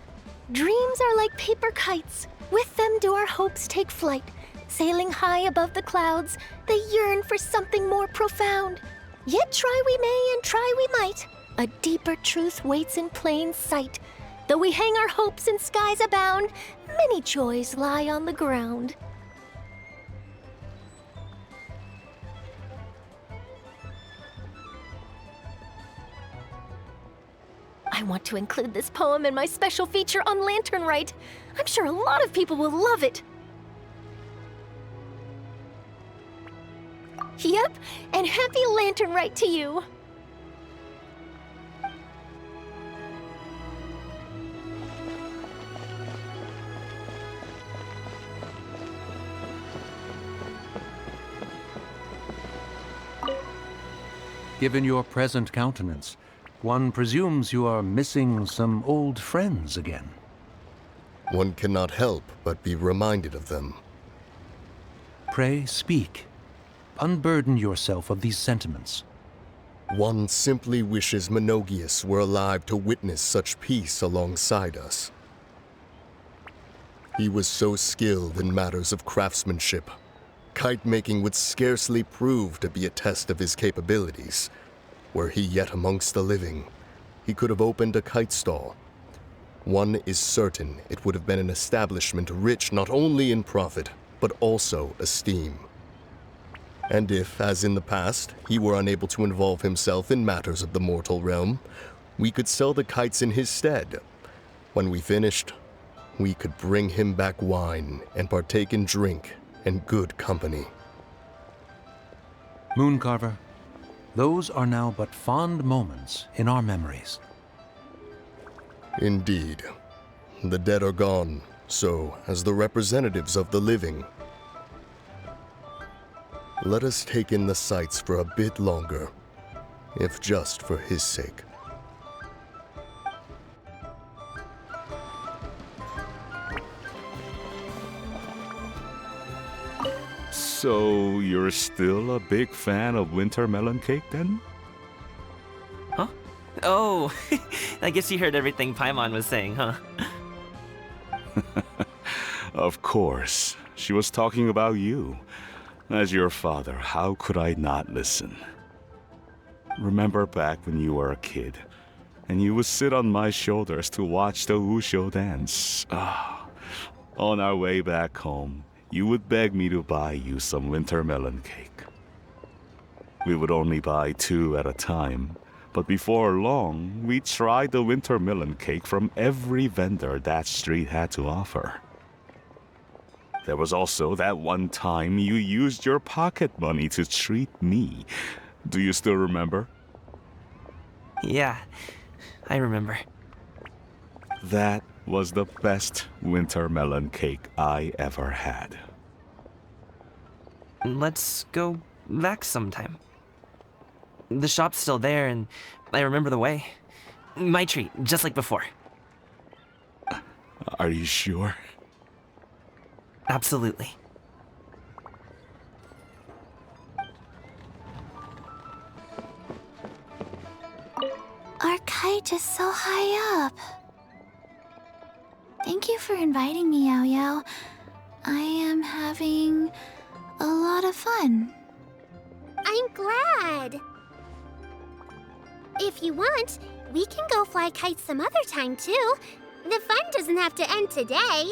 [SPEAKER 19] "Dreams are like paper kites. With them do our hopes take flight. Sailing high above the clouds, they yearn for something more profound. Yet try we may and try we might. A deeper truth waits in plain sight. Though we hang our hopes in skies abound, many joys lie on the ground." I want to include this poem in my special feature on Lantern Rite. I'm sure a lot of people will love it. Yep, and happy Lantern Rite to you!
[SPEAKER 4] Given your present countenance, one presumes you are missing some old friends again.
[SPEAKER 5] One cannot help but be reminded of them.
[SPEAKER 4] Pray speak. Unburden yourself of these sentiments.
[SPEAKER 5] One simply wishes Menogius were alive to witness such peace alongside us. He was so skilled in matters of craftsmanship. Kite-making would scarcely prove to be a test of his capabilities. Were he yet amongst the living, he could have opened a kite stall. One is certain it would have been an establishment rich not only in profit, but also esteem. And if, as in the past, he were unable to involve himself in matters of the mortal realm, we could sell the kites in his stead. When we finished, we could bring him back wine and partake in drink and good company.
[SPEAKER 4] Mooncarver, those are now but fond moments in our memories.
[SPEAKER 5] Indeed. The dead are gone, so as the representatives of the living. Let us take in the sights for a bit longer, if just for his sake.
[SPEAKER 16] So, you're still a big fan of winter melon cake then?
[SPEAKER 8] Huh? Oh, I guess you heard everything Paimon was saying, huh?
[SPEAKER 16] Of course. She was talking about you. As your father, how could I not listen? Remember back when you were a kid, and you would sit on my shoulders to watch the Wushu dance. On our way back home, you would beg me to buy you some winter melon cake. We would only buy 2 at a time, but before long, we tried the winter melon cake from every vendor that street had to offer. There was also that one time you used your pocket money to treat me. Do you still remember?
[SPEAKER 8] Yeah, I remember.
[SPEAKER 16] That was the best winter melon cake I ever had.
[SPEAKER 8] Let's go back sometime. The shop's still there, and I remember the way. My treat, just like before.
[SPEAKER 16] Are you sure?
[SPEAKER 8] Absolutely.
[SPEAKER 2] Our kite is so high up. Thank you for inviting me, Yao Yao. I am having a lot of fun.
[SPEAKER 1] I'm glad. If you want, we can go fly kites some other time too. The fun doesn't have to end today.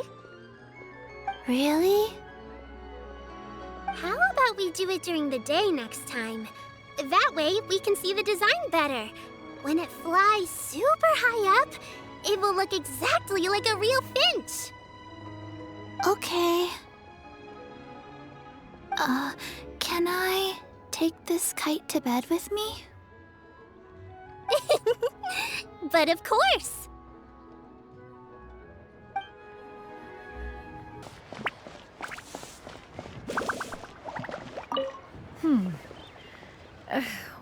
[SPEAKER 2] Really?
[SPEAKER 1] How about we do it during the day next time? That way, we can see the design better. When it flies super high up, it will look exactly like a real finch.
[SPEAKER 2] Okay. Can I take this kite to bed with me?
[SPEAKER 1] But of course.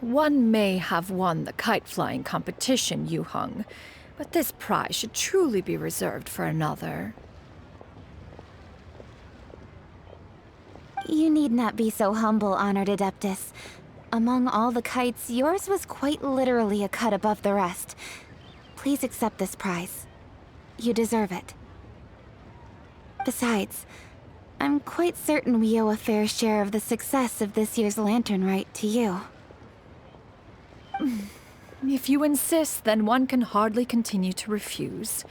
[SPEAKER 12] One may have won the kite flying competition, Yu Heng, but this prize should truly be reserved for another.
[SPEAKER 2] You need not be so humble, Honored Adeptus. Among all the kites, yours was quite literally a cut above the rest. Please accept this prize. You deserve it. Besides, I'm quite certain we owe a fair share of the success of this year's Lantern Rite to you.
[SPEAKER 12] If you insist, then one can hardly continue to refuse.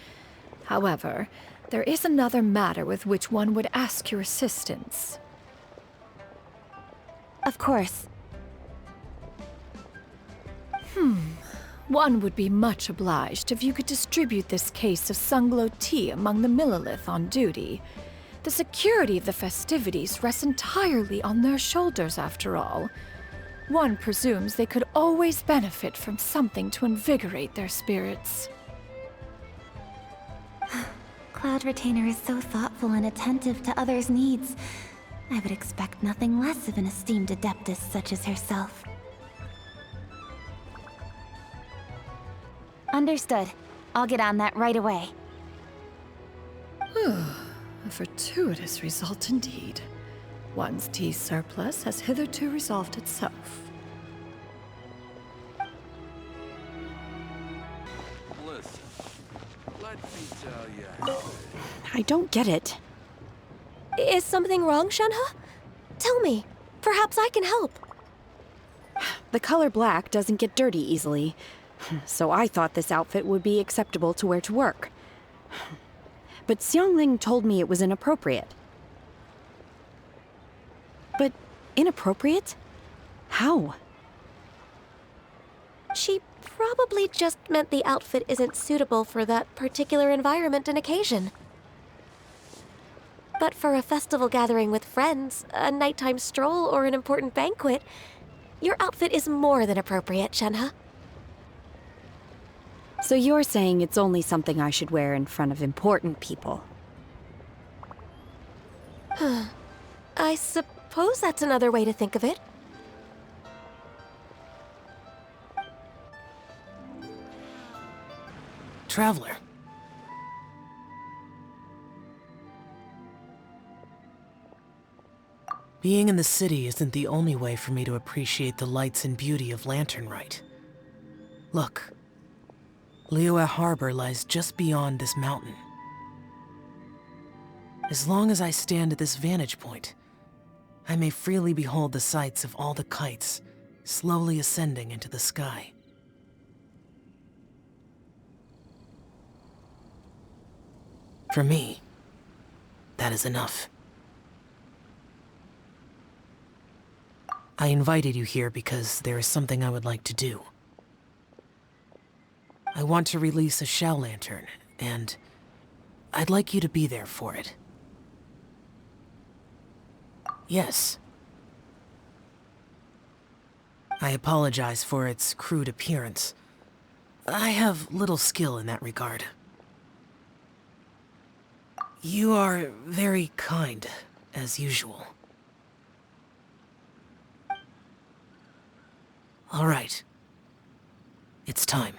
[SPEAKER 12] However, there is another matter with which one would ask your assistance.
[SPEAKER 2] Of course.
[SPEAKER 12] One would be much obliged if you could distribute this case of Sunglo tea among the Millilith on duty. The security of the festivities rests entirely on their shoulders, after all. One presumes they could always benefit from something to invigorate their spirits.
[SPEAKER 2] Cloud Retainer is so thoughtful and attentive to others' needs. I would expect nothing less of an esteemed adeptus such as herself. Understood. I'll get on that right away.
[SPEAKER 12] A fortuitous result indeed. One's tea surplus has hitherto resolved itself.
[SPEAKER 9] Listen, let me tell you.
[SPEAKER 15] I don't get it.
[SPEAKER 3] Is something wrong, Shenhe? Tell me. Perhaps I can help.
[SPEAKER 15] The color black doesn't get dirty easily, so I thought this outfit would be acceptable to wear to work. But Xiangling told me it was inappropriate. But inappropriate? How?
[SPEAKER 3] She probably just meant the outfit isn't suitable for that particular environment and occasion. But for a festival gathering with friends, a nighttime stroll, or an important banquet, your outfit is more than appropriate, Shenhe.
[SPEAKER 15] So you're saying it's only something I should wear in front of important people?
[SPEAKER 3] I suppose that's another way to think of it.
[SPEAKER 18] Traveler. Being in the city isn't the only way for me to appreciate the lights and beauty of Lantern Rite. Look, Liyue Harbor lies just beyond this mountain. As long as I stand at this vantage point, I may freely behold the sights of all the kites slowly ascending into the sky. For me, that is enough. I invited you here because there is something I would like to do. I want to release a shell lantern, and I'd like you to be there for it. Yes. I apologize for its crude appearance. I have little skill in that regard. You are very kind, as usual. All right. It's time.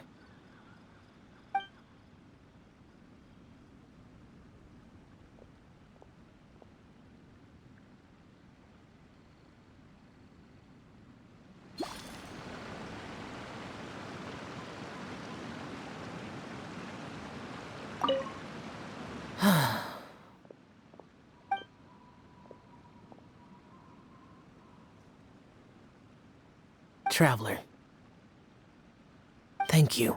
[SPEAKER 18] Traveler. Thank you.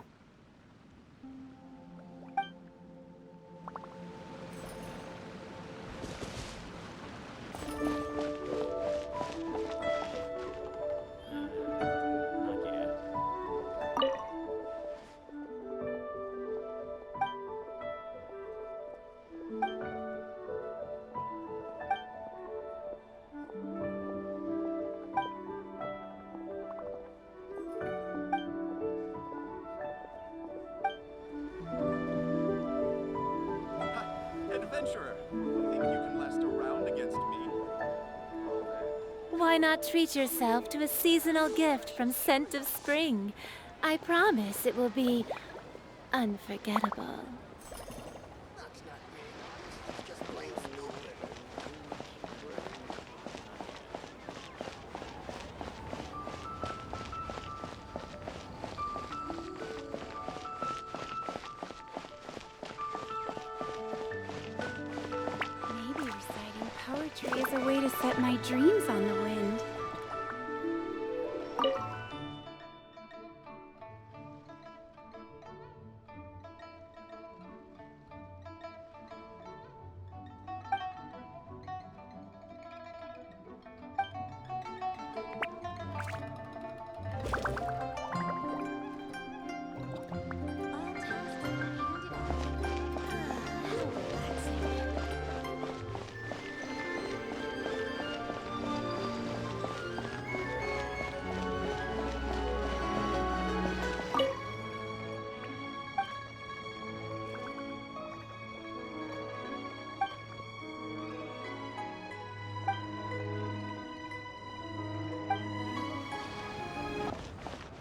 [SPEAKER 10] Adventurer, think you can last a round against me?
[SPEAKER 7] Why not treat yourself to a seasonal gift from Scent of Spring? I promise it will be unforgettable.
[SPEAKER 2] Maybe reciting poetry is a way to set my dreams on the wind.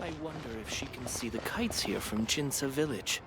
[SPEAKER 13] I wonder if she can see the kites here from Lynnsa Village.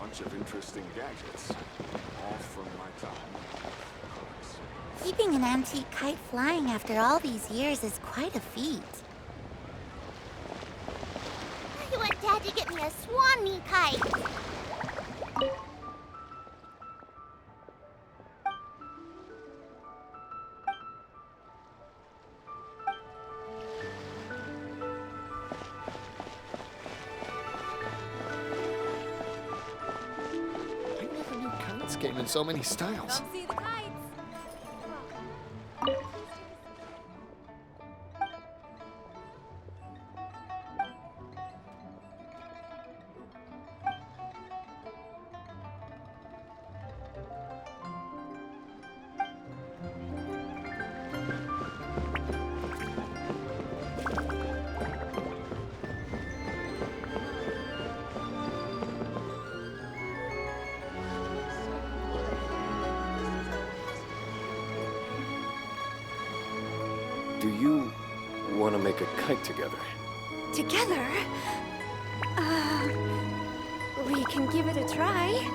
[SPEAKER 9] bunch of interesting gadgets, all from my time.
[SPEAKER 21] Keeping an antique kite flying after all these years is quite a feat. I want Dad to get me a swan knee kite.
[SPEAKER 5] I never knew kites came in so many styles.
[SPEAKER 19] Come see the kites.
[SPEAKER 11] Do you want to make a kite together?
[SPEAKER 19] Together? We can give it a try.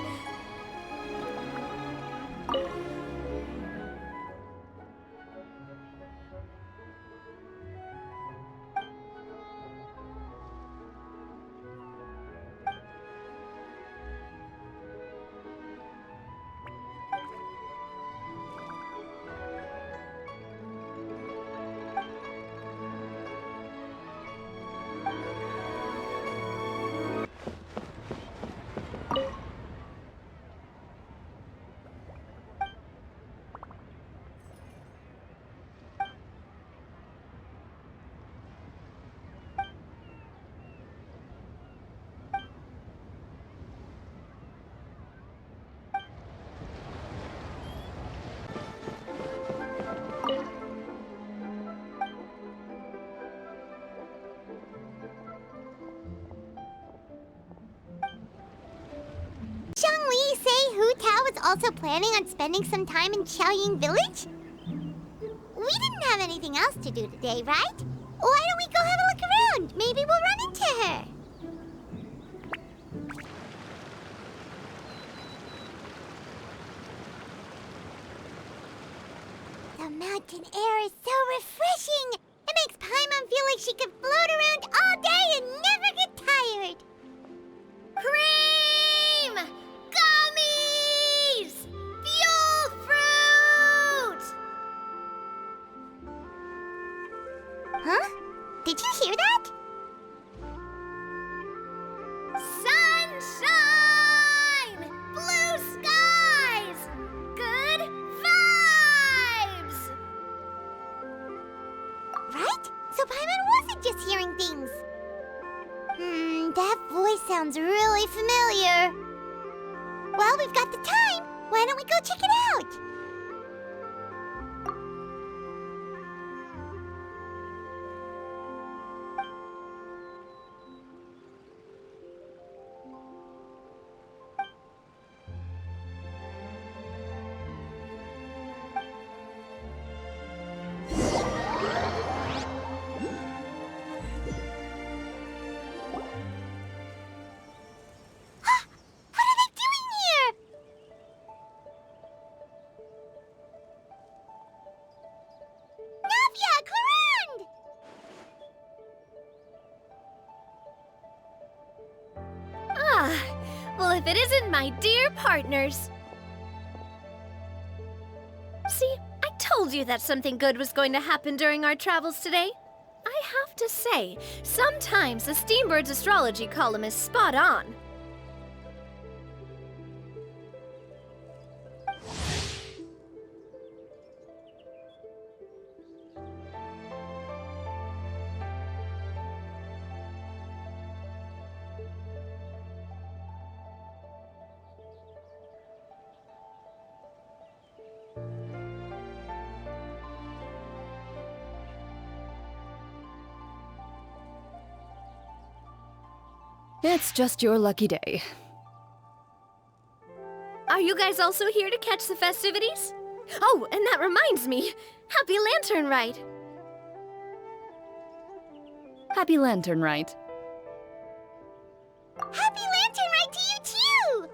[SPEAKER 1] Xiangli say Hu Tao is also planning on spending some time in Qiaoying Village? We didn't have anything else to do today, right? Why don't we go have a look around? Maybe we'll run into her. The mountain air is so refreshing. It makes Paimon feel like she could float around all day and never get tired. Cream! Gummies! Fuel fruit! Huh? Did you hear that? Sunshine! Blue skies! Good vibes! Right? So Paimon wasn't just hearing things. That voice sounds really familiar. Well, we've got the time. Why don't we go check it out? What are they doing here? Navia, Clarand!
[SPEAKER 19] Well, if it isn't my dear partners. See, I told you that something good was going to happen during our travels today. I have to say, sometimes the Steambird's astrology column is spot on.
[SPEAKER 12] It's just your lucky day.
[SPEAKER 19] Are you guys also here to catch the festivities? Oh, and that reminds me. Happy Lantern Rite!
[SPEAKER 12] Happy Lantern Rite.
[SPEAKER 1] Happy Lantern Rite to you too!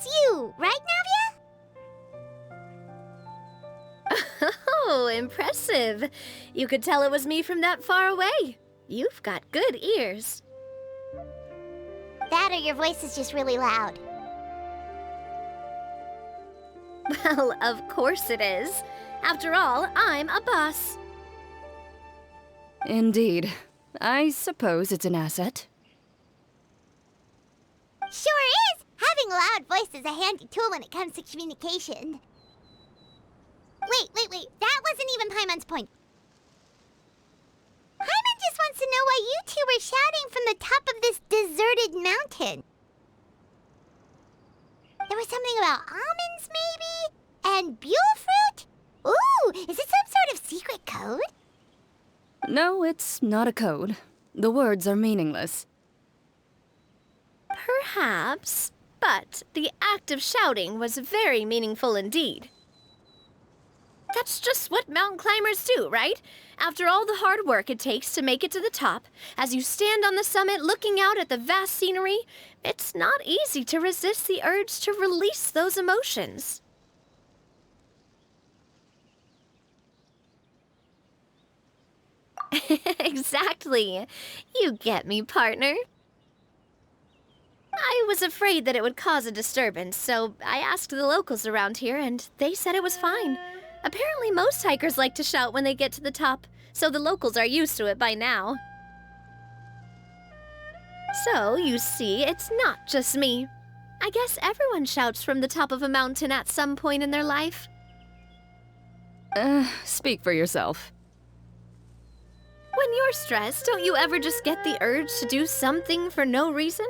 [SPEAKER 1] was you, right, Navia?
[SPEAKER 19] Oh, impressive. You could tell it was me from that far away. You've got good ears.
[SPEAKER 1] That or your voice is just really loud.
[SPEAKER 19] Well, of course it is. After all, I'm a boss.
[SPEAKER 15] Indeed. I suppose it's an asset.
[SPEAKER 1] Sure is! Having a loud voice is a handy tool when it comes to communication. Wait. That wasn't even Paimon's point. Paimon just wants to know why you two were shouting from the top of this deserted mountain. There was something about almonds, maybe? And buell fruit? Ooh, is it some sort of secret code?
[SPEAKER 15] No, it's not a code. The words are meaningless.
[SPEAKER 19] Perhaps, but the act of shouting was very meaningful indeed. That's just what mountain climbers do, right? After all the hard work it takes to make it to the top, as you stand on the summit looking out at the vast scenery, it's not easy to resist the urge to release those emotions. Exactly. You get me, partner. I was afraid that it would cause a disturbance, so I asked the locals around here, and they said it was fine. Apparently most hikers like to shout when they get to the top, so the locals are used to it by now. So, you see, it's not just me. I guess everyone shouts from the top of a mountain at some point in their life.
[SPEAKER 15] Speak for yourself.
[SPEAKER 19] When you're stressed, don't you ever just get the urge to do something for no reason?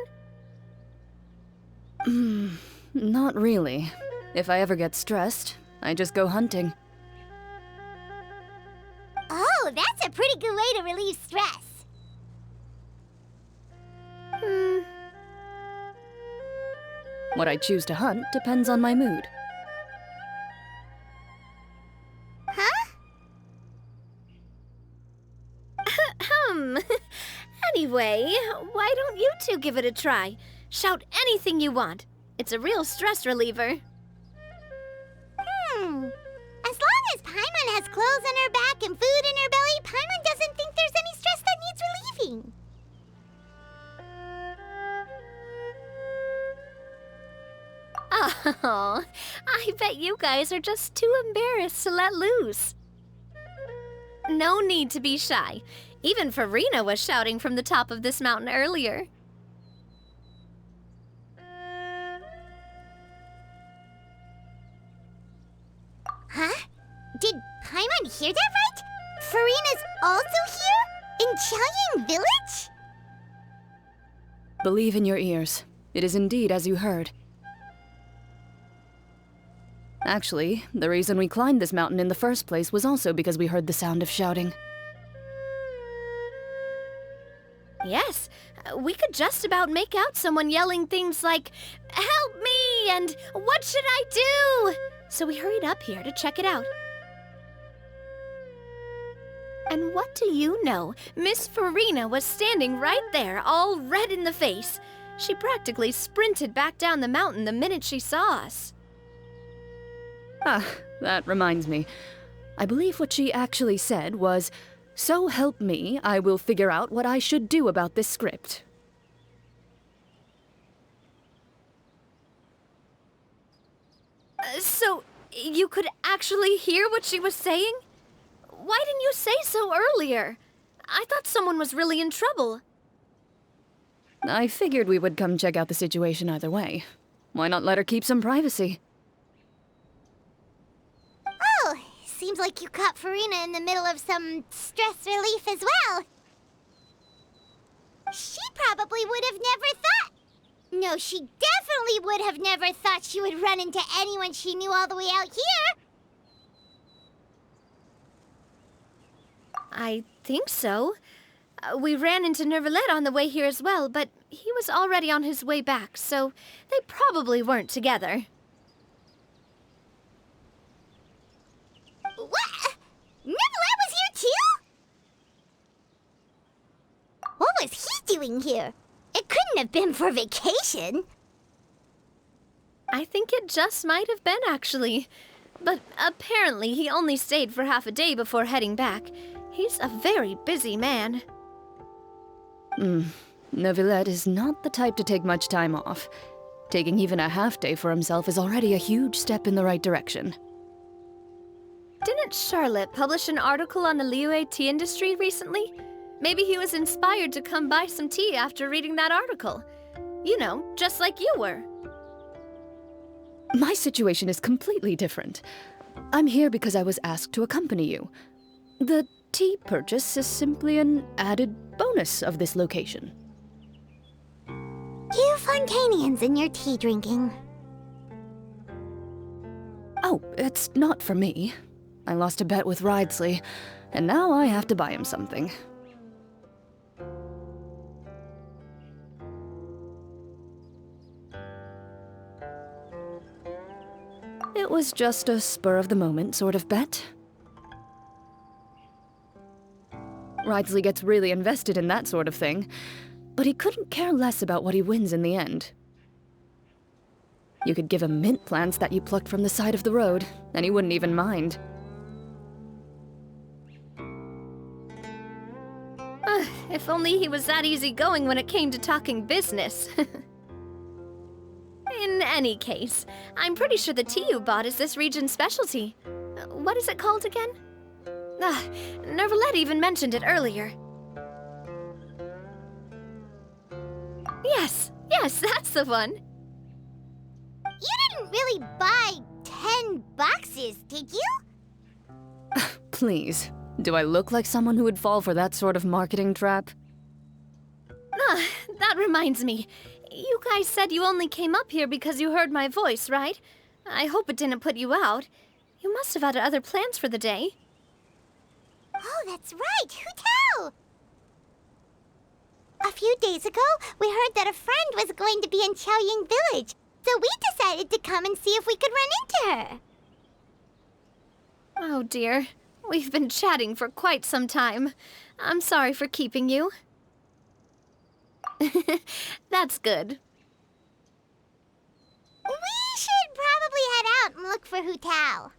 [SPEAKER 15] Not really. If I ever get stressed, I just go hunting.
[SPEAKER 1] Oh, that's a pretty good way to relieve stress.
[SPEAKER 15] What I choose to hunt depends on my mood.
[SPEAKER 1] Huh?
[SPEAKER 19] Anyway, why don't you two give it a try? Shout anything you want. It's a real stress reliever.
[SPEAKER 1] As long as Paimon has clothes on her back and food in her belly, Paimon doesn't think there's any stress that needs relieving.
[SPEAKER 19] Oh, I bet you guys are just too embarrassed to let loose. No need to be shy. Even Farina was shouting from the top of this mountain earlier.
[SPEAKER 1] Huh? Did Paimon hear that right? Farina's also here? In Qiaoying Village?
[SPEAKER 15] Believe in your ears. It is indeed as you heard. Actually, the reason we climbed this mountain in the first place was also because we heard the sound of shouting.
[SPEAKER 19] Yes, we could just about make out someone yelling things like, "Help me!" and "What should I do?" So we hurried up here to check it out. And what do you know? Miss Farina was standing right there, all red in the face. She practically sprinted back down the mountain the minute she saw us.
[SPEAKER 15] Ah, that reminds me. I believe what she actually said was, "So help me, I will figure out what I should do about this script."
[SPEAKER 19] So, you could actually hear what she was saying? Why didn't you say so earlier? I thought someone was really in trouble.
[SPEAKER 15] I figured we would come check out the situation either way. Why not let her keep some privacy?
[SPEAKER 1] Oh, seems like you caught Farina in the middle of some stress relief as well. She probably would have never thought... No, she definitely would have never thought she would run into anyone she knew all the way out here.
[SPEAKER 19] I think so. We ran into Nervalet on the way here as well, but he was already on his way back, so they probably weren't together.
[SPEAKER 1] What? Nervalet was here too? What was he doing here? It couldn't have been for vacation.
[SPEAKER 19] I think it just might have been, actually. But apparently he only stayed for half a day before heading back. He's a very busy man.
[SPEAKER 17] Neuvillette is not the type to take much time off. Taking even a half day for himself is already a huge step in the right direction.
[SPEAKER 19] Didn't Charlotte publish an article on the Liyue tea industry recently? Maybe he was inspired to come buy some tea after reading that article. You know, just like you were.
[SPEAKER 17] My situation is completely different. I'm here because I was asked to accompany you. The tea purchase is simply an added bonus of this location.
[SPEAKER 1] You Fontainians and your tea drinking.
[SPEAKER 17] Oh, it's not for me. I lost a bet with Ridesley, and now I have to buy him something. It was just a spur-of-the-moment sort of bet. Ridesley gets really invested in that sort of thing, but he couldn't care less about what he wins in the end. You could give him mint plants that you plucked from the side of the road, and he wouldn't even mind.
[SPEAKER 19] If only he was that easygoing when it came to talking business. In any case, I'm pretty sure the tea you bought is this region's specialty. What is it called again? Neuvillette even mentioned it earlier. Yes, that's the one.
[SPEAKER 1] You didn't really buy 10 boxes, did you?
[SPEAKER 17] Please, do I look like someone who would fall for that sort of marketing trap?
[SPEAKER 19] That reminds me. You guys said you only came up here because you heard my voice, right? I hope it didn't put you out. You must have had other plans for the day.
[SPEAKER 1] Oh, that's right. Who tell? A few days ago, we heard that a friend was going to be in Qiaoying Village, so we decided to come and see if we could run into her.
[SPEAKER 19] Oh dear. We've been chatting for quite some time. I'm sorry for keeping you. That's good.
[SPEAKER 1] We should probably head out and look for Hu Tao.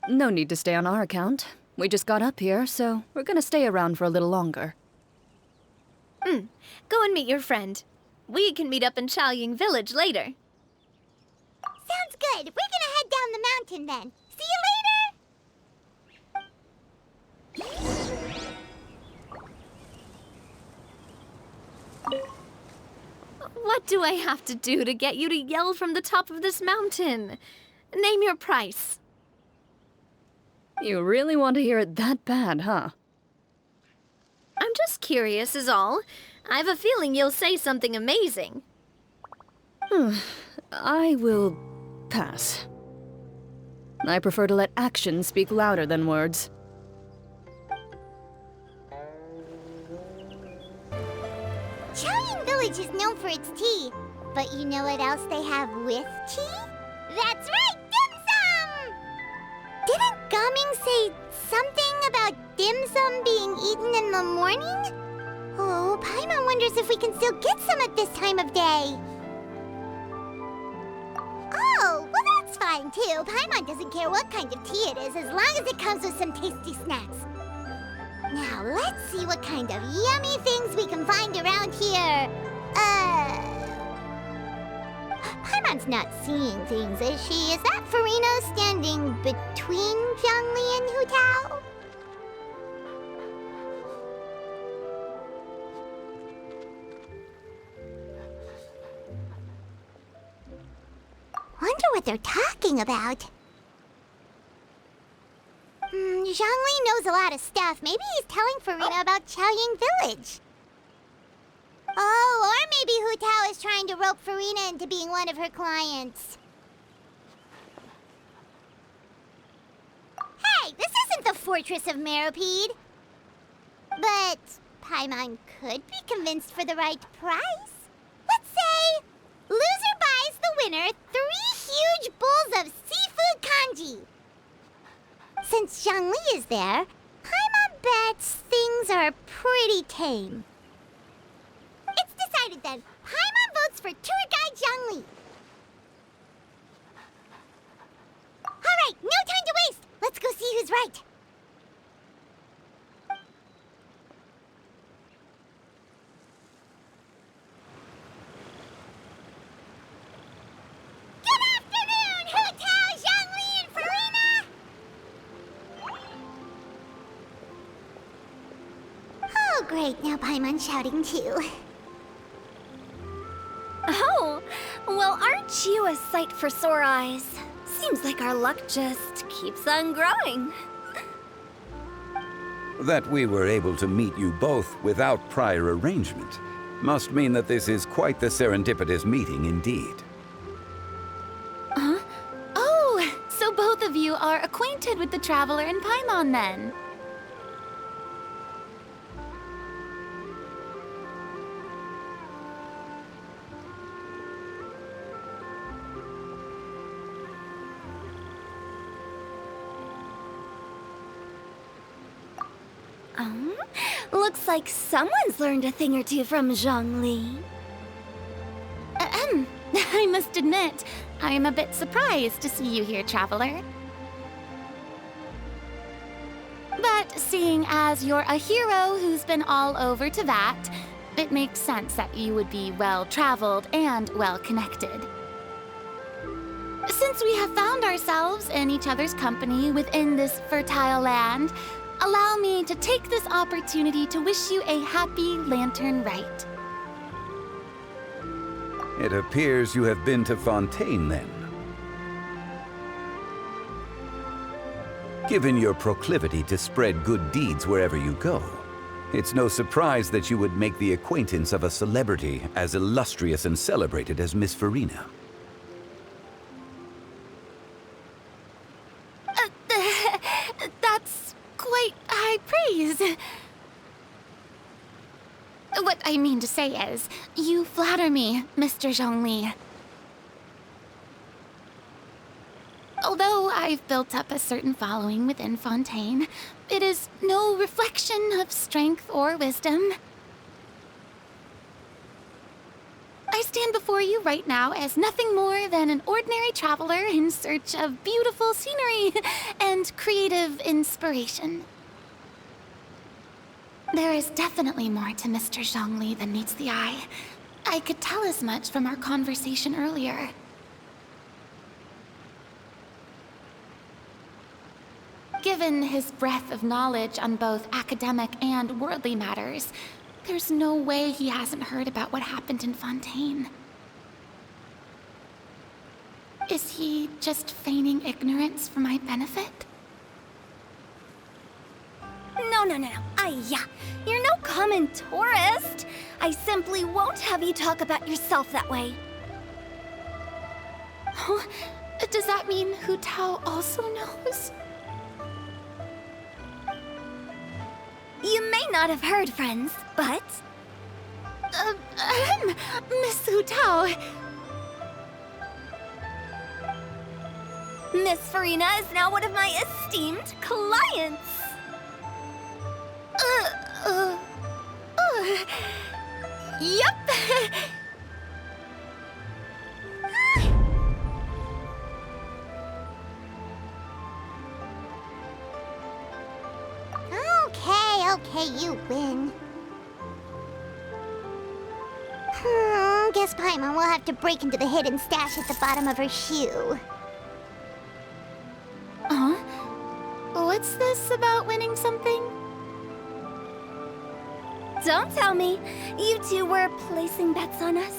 [SPEAKER 17] No need to stay on our account. We just got up here, so we're gonna stay around for a little longer.
[SPEAKER 19] Go and meet your friend. We can meet up in Qiaoying Village later.
[SPEAKER 1] Sounds good. We're gonna head down the mountain then. See you later!
[SPEAKER 19] What do I have to do to get you to yell from the top of this mountain? Name your price.
[SPEAKER 17] You really want to hear it that bad, huh?
[SPEAKER 19] I'm just curious is all. I have a feeling you'll say something amazing.
[SPEAKER 17] I will pass. I prefer to let actions speak louder than words.
[SPEAKER 1] Qiaoying Village is known for its tea, but you know what else they have with tea? That's right, dim sum! Didn't Gaming say something about dim sum being eaten in the morning? Oh, Paimon wonders if we can still get some at this time of day. Oh, well that's fine too. Paimon doesn't care what kind of tea it is as long as it comes with some tasty snacks. Now, let's see what kind of yummy things we can find around here. Paimon's not seeing things, is she? Is that Farina standing between Zhangli and Hu Tao? Wonder what they're talking about. Zhangli knows a lot of stuff. Maybe he's telling Farina about Qiaoying Village. Oh, or maybe Hu Tao is trying to rope Farina into being one of her clients. Hey, this isn't the Fortress of Meropide. But Paimon could be convinced for the right price. Let's say loser buys the winner 3 huge bowls of seafood kanji. Since Zhangli is there, Paimon bets things are pretty tame. It's decided then. Paimon votes for tour guide Zhangli. Great, now Paimon's shouting too.
[SPEAKER 14] Oh, well, aren't you a sight for sore eyes? Seems like our luck just keeps on growing.
[SPEAKER 22] That we were able to meet you both without prior arrangement must mean that this is quite the serendipitous meeting indeed.
[SPEAKER 2] Huh? Oh, so both of you are acquainted with the Traveler and Paimon then?
[SPEAKER 14] Looks like someone's learned a thing or two from Zhongli.
[SPEAKER 2] I must admit, I am a bit surprised to see you here, Traveler. But seeing as you're a hero who's been all over Teyvat, it makes sense that you would be well-traveled and well-connected. Since we have found ourselves in each other's company within this fertile land, allow me to take this opportunity to wish you a happy Lantern Rite.
[SPEAKER 22] It appears you have been to Fontaine then. Given your proclivity to spread good deeds wherever you go, it's no surprise that you would make the acquaintance of a celebrity as illustrious and celebrated as Miss Furina.
[SPEAKER 2] That's quite high praise. What I mean to say is, you flatter me, Mr. Zhongli. Although I've built up a certain following within Fontaine, it is no reflection of strength or wisdom. I stand before you right now as nothing more than an ordinary traveler in search of beautiful scenery and creative inspiration. There is definitely more to Mr. Zhongli than meets the eye. I could tell as much from our conversation earlier. Given his breadth of knowledge on both academic and worldly matters, there's no way he hasn't heard about what happened in Fontaine. Is he just feigning ignorance for my benefit?
[SPEAKER 14] No. Yeah. You're no common tourist. I simply won't have you talk about yourself that way.
[SPEAKER 2] Oh, does that mean Hu Tao also knows?
[SPEAKER 14] You may not have heard, friends, but...
[SPEAKER 2] Miss Hu Tao...
[SPEAKER 14] Miss Furina is now one of my esteemed clients.
[SPEAKER 2] Yup.
[SPEAKER 1] Okay, you win. Guess Paimon will have to break into the hidden stash at the bottom of her shoe.
[SPEAKER 2] Huh? What's this about winning something?
[SPEAKER 14] Don't tell me. You two were placing bets on us.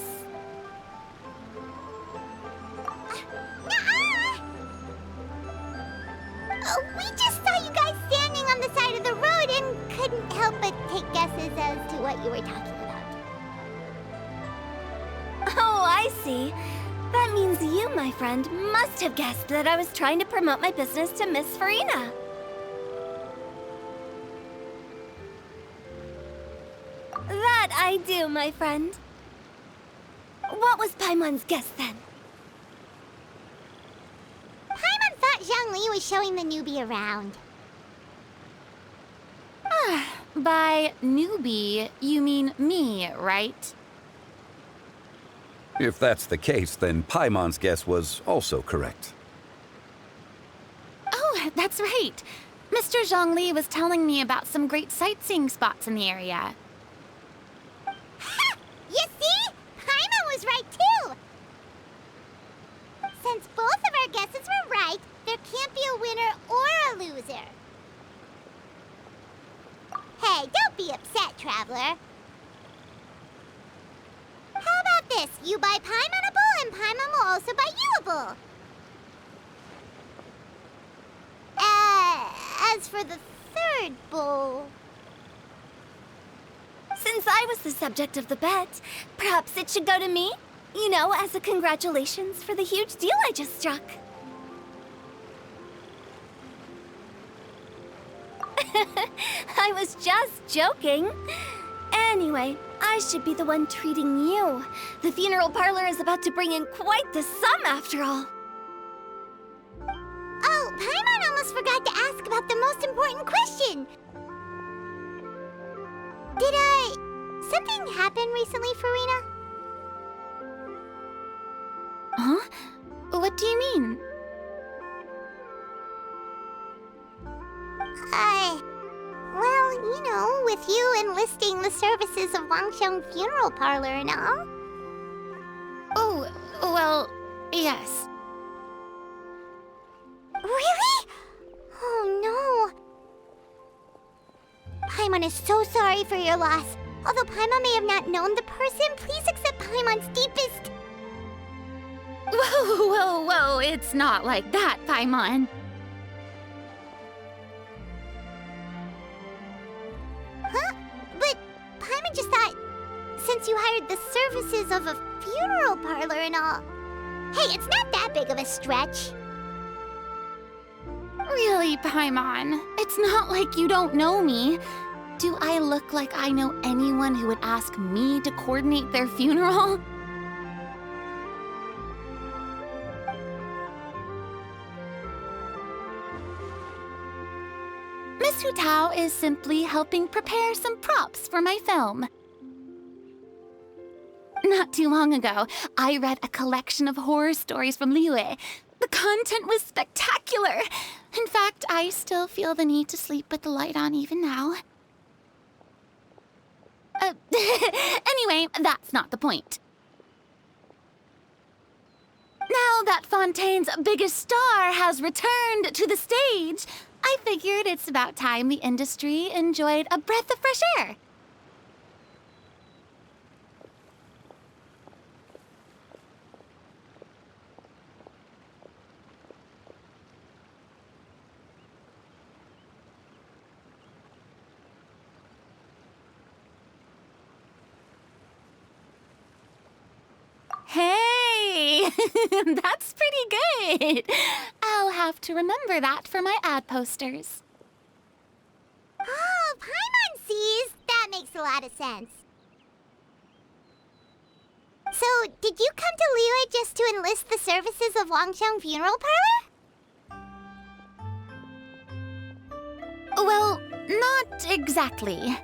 [SPEAKER 1] We just saw you guys standing on the side of the road and couldn't help but take guesses as to what you were talking about.
[SPEAKER 14] Oh, I see. That means you, my friend, must have guessed that I was trying to promote my business to Miss Furina. That I do, my friend. What was Paimon's guess then?
[SPEAKER 1] Paimon thought Zhongli was showing the newbie around.
[SPEAKER 2] By newbie, you mean me, right?
[SPEAKER 22] If that's the case, then Paimon's guess was also correct.
[SPEAKER 2] Oh, that's right. Mr. Zhongli was telling me about some great sightseeing spots in the area.
[SPEAKER 1] Ha! You see? Paimon was right too! Since both of our guesses were right, there can't be a winner or a loser. Hey, don't Don't be upset, traveler. How about this? You buy Paimon a bowl, and Paimon will also buy you a bowl. As for the third bowl...
[SPEAKER 14] Since I was the subject of the bet, perhaps it should go to me? You know, as a congratulations for the huge deal I just struck. I was just joking. Anyway, I should be the one treating you. The funeral parlor is about to bring in quite the sum after all.
[SPEAKER 1] Oh, Paimon almost forgot to ask about the most important question. Did something happen recently, Furina?
[SPEAKER 2] Huh? What do you mean?
[SPEAKER 1] Well, you know, with you enlisting the services of Wangxiang Funeral Parlor and all.
[SPEAKER 2] Oh, well, yes.
[SPEAKER 1] Really? Oh, no. Paimon is so sorry for your loss. Although Paimon may have not known the person, please accept Paimon's deepest...
[SPEAKER 2] Whoa, it's not like that, Paimon.
[SPEAKER 1] Huh? But Paimon just thought, since you hired the services of a funeral parlor and all... Hey, it's not that big of a stretch.
[SPEAKER 2] Really, Paimon? It's not like you don't know me. Do I look like I know anyone who would ask me to coordinate their funeral? Miss Hu Tao is simply helping prepare some props for my film. Not too long ago, I read a collection of horror stories from Liyue. The content was spectacular. In fact, I still feel the need to sleep with the light on even now. Anyway, that's not the point. Now that Fontaine's biggest star has returned to the stage, I figured it's about time the industry enjoyed a breath of fresh air. Hey, that's pretty good. I'll have to remember that for my ad posters.
[SPEAKER 1] Oh, Paimon sees. That makes a lot of sense. So, did you come to Liyue just to enlist the services of Wangxiang Funeral Parlor?
[SPEAKER 2] Well, not exactly.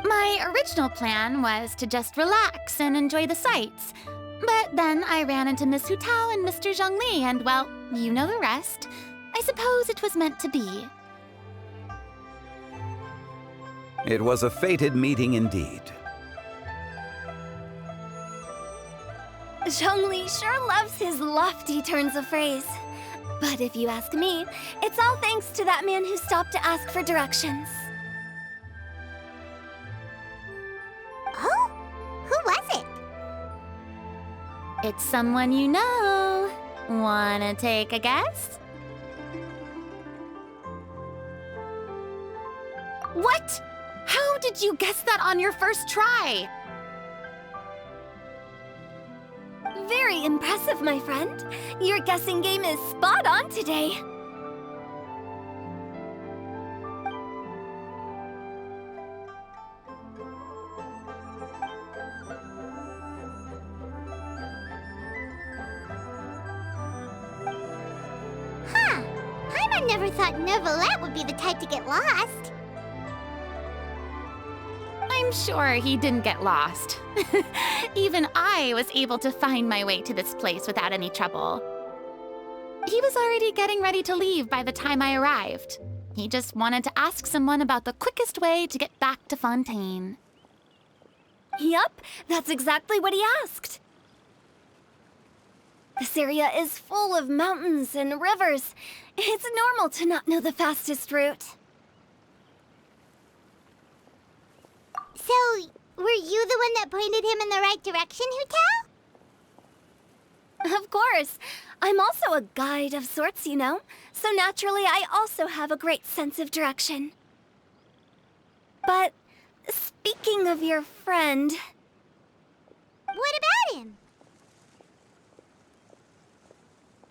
[SPEAKER 2] My original plan was to just relax and enjoy the sights. But then I ran into Miss Hu Tao and Mr. Zhongli, and well, you know the rest. I suppose it was meant to be.
[SPEAKER 22] It was a fated meeting indeed.
[SPEAKER 14] Zhongli sure loves his lofty turns of phrase. But if you ask me, it's all thanks to that man who stopped to ask for directions.
[SPEAKER 1] Oh? Who was it?
[SPEAKER 2] It's someone you know. Wanna take a guess? What? How did you guess that on your first try?
[SPEAKER 14] Very impressive, my friend. Your guessing game is spot on today.
[SPEAKER 1] Huh. Paimon never thought Neuvillette would be the type to get lost.
[SPEAKER 2] I'm sure he didn't get lost. Even I was able to find my way to this place without any trouble. He was already getting ready to leave by the time I arrived. He just wanted to ask someone about the quickest way to get back to Fontaine.
[SPEAKER 14] Yup, that's exactly what he asked. This area is full of mountains and rivers. It's normal to not know the fastest route.
[SPEAKER 1] Were you the one that pointed him in the right direction, Hu?
[SPEAKER 14] Of course. I'm also a guide of sorts, you know. So naturally, I also have a great sense of direction. But speaking of your friend...
[SPEAKER 1] What about him?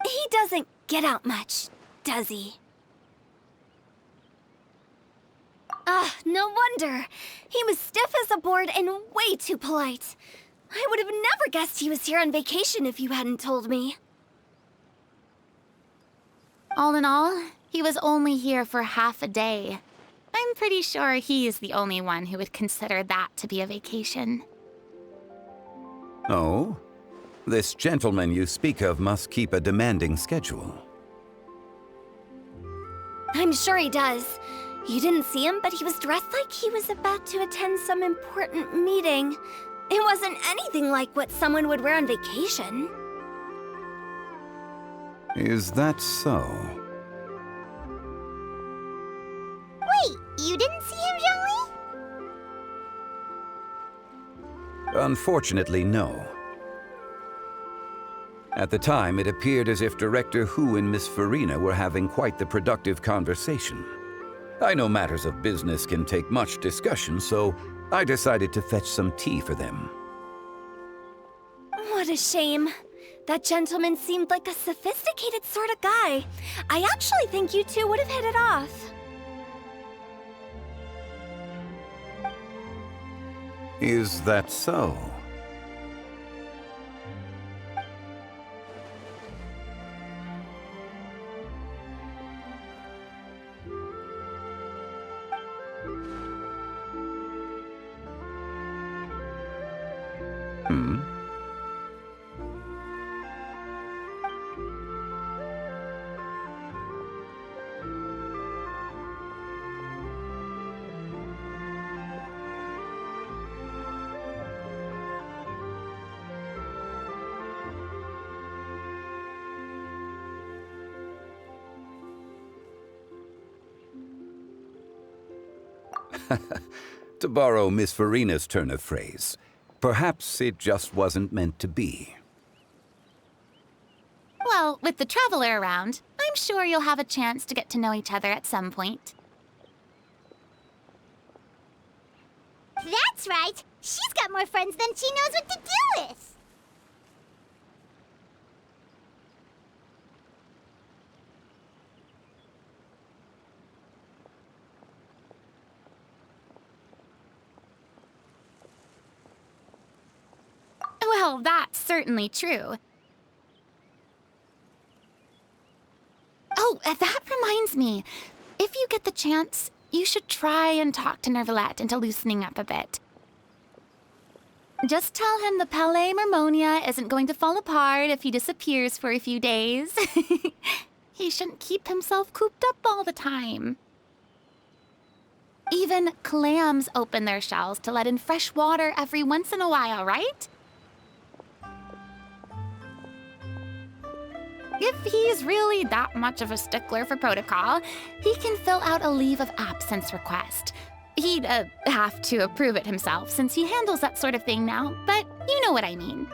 [SPEAKER 14] He doesn't get out much, does he? Ah, no wonder. He was stiff as a board and way too polite. I would have never guessed he was here on vacation if you hadn't told me.
[SPEAKER 2] All in all, he was only here for half a day. I'm pretty sure he is the only one who would consider that to be a vacation.
[SPEAKER 22] Oh? This gentleman you speak of must keep a demanding schedule.
[SPEAKER 14] I'm sure he does. You didn't see him, but he was dressed like he was about to attend some important meeting. It wasn't anything like what someone would wear on vacation.
[SPEAKER 22] Is that so?
[SPEAKER 1] Wait, you didn't see him, Zhongli?
[SPEAKER 22] Unfortunately, no. At the time, it appeared as if Director Hu and Miss Farina were having quite the productive conversation. I know matters of business can take much discussion, so I decided to fetch some tea for them.
[SPEAKER 14] What a shame. That gentleman seemed like a sophisticated sort of guy. I actually think you two would have hit it off.
[SPEAKER 22] Is that so? Hmm? To borrow Miss Farina's turn of phrase, perhaps it just wasn't meant to be.
[SPEAKER 2] Well, with the Traveler around, I'm sure you'll have a chance to get to know each other at some point.
[SPEAKER 1] That's right. She's got more friends than she knows what to do with.
[SPEAKER 2] Well, that's certainly true. Oh, that reminds me. If you get the chance, you should try and talk to Nervalette into loosening up a bit. Just tell him the Palais Mermonia isn't going to fall apart if he disappears for a few days. He shouldn't keep himself cooped up all the time. Even clams open their shells to let in fresh water every once in a while, right? If he's really that much of a stickler for protocol, he can fill out a leave of absence request. He'd have to approve it himself since he handles that sort of thing now, but you know what I mean.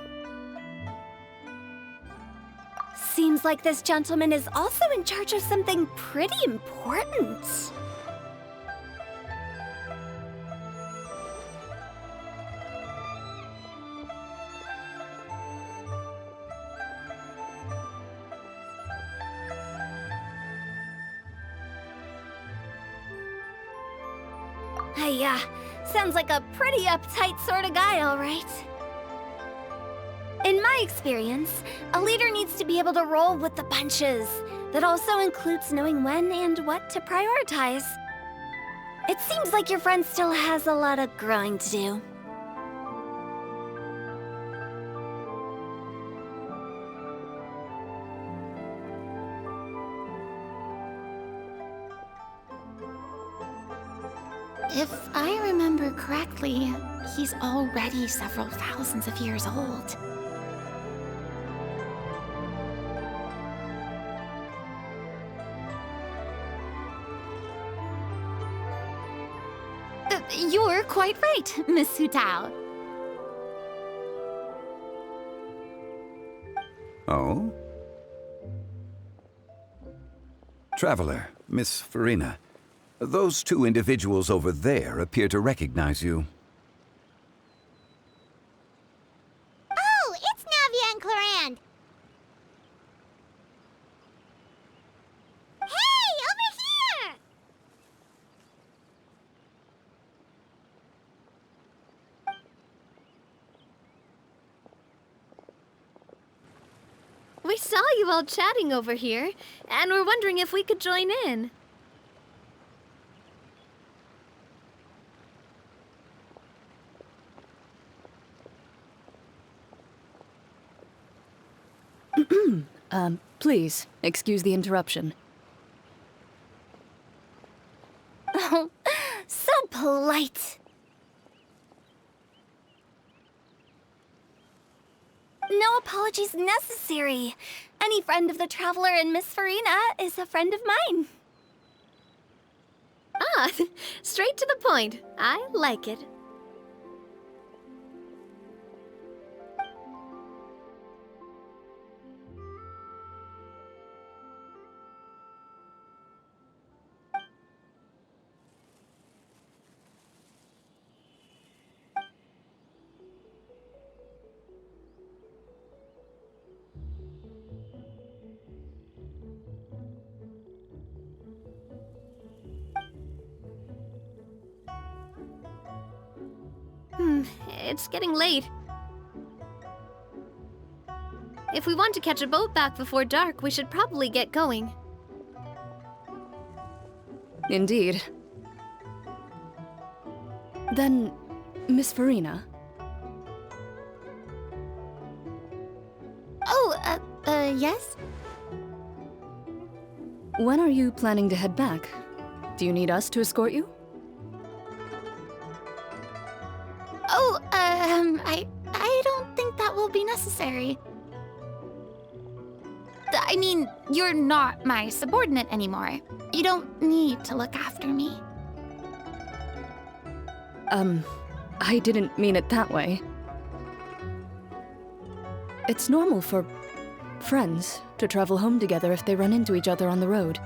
[SPEAKER 14] Seems like this gentleman is also in charge of something pretty important. Yeah, sounds like a pretty uptight sort of guy, all right. In my experience, a leader needs to be able to roll with the punches. That also includes knowing when and what to prioritize. It seems like your friend still has a lot of growing to do.
[SPEAKER 2] If I remember correctly, he's already several thousands of years old. You're quite right, Miss Hutao.
[SPEAKER 22] Oh? Traveler, Miss Farina, those two individuals over there appear to recognize you.
[SPEAKER 1] Oh, it's Navia and Clorand. Hey, over here!
[SPEAKER 6] We saw you all chatting over here, and we're wondering if we could join in.
[SPEAKER 17] Please, excuse the interruption.
[SPEAKER 14] Oh, so polite. No apologies necessary. Any friend of the Traveler and Miss Farina is a friend of mine.
[SPEAKER 6] Ah, straight to the point. I like it. It's getting late. If we want to catch a boat back before dark, we should probably get going.
[SPEAKER 17] Indeed. Then, Miss Farina?
[SPEAKER 2] Oh, yes?
[SPEAKER 17] When are you planning to head back? Do you need us to escort you?
[SPEAKER 2] Oh, I don't think that will be necessary. I mean, you're not my subordinate anymore. You don't need to look after me.
[SPEAKER 17] I didn't mean it that way. It's normal for friends to travel home together if they run into each other on the road.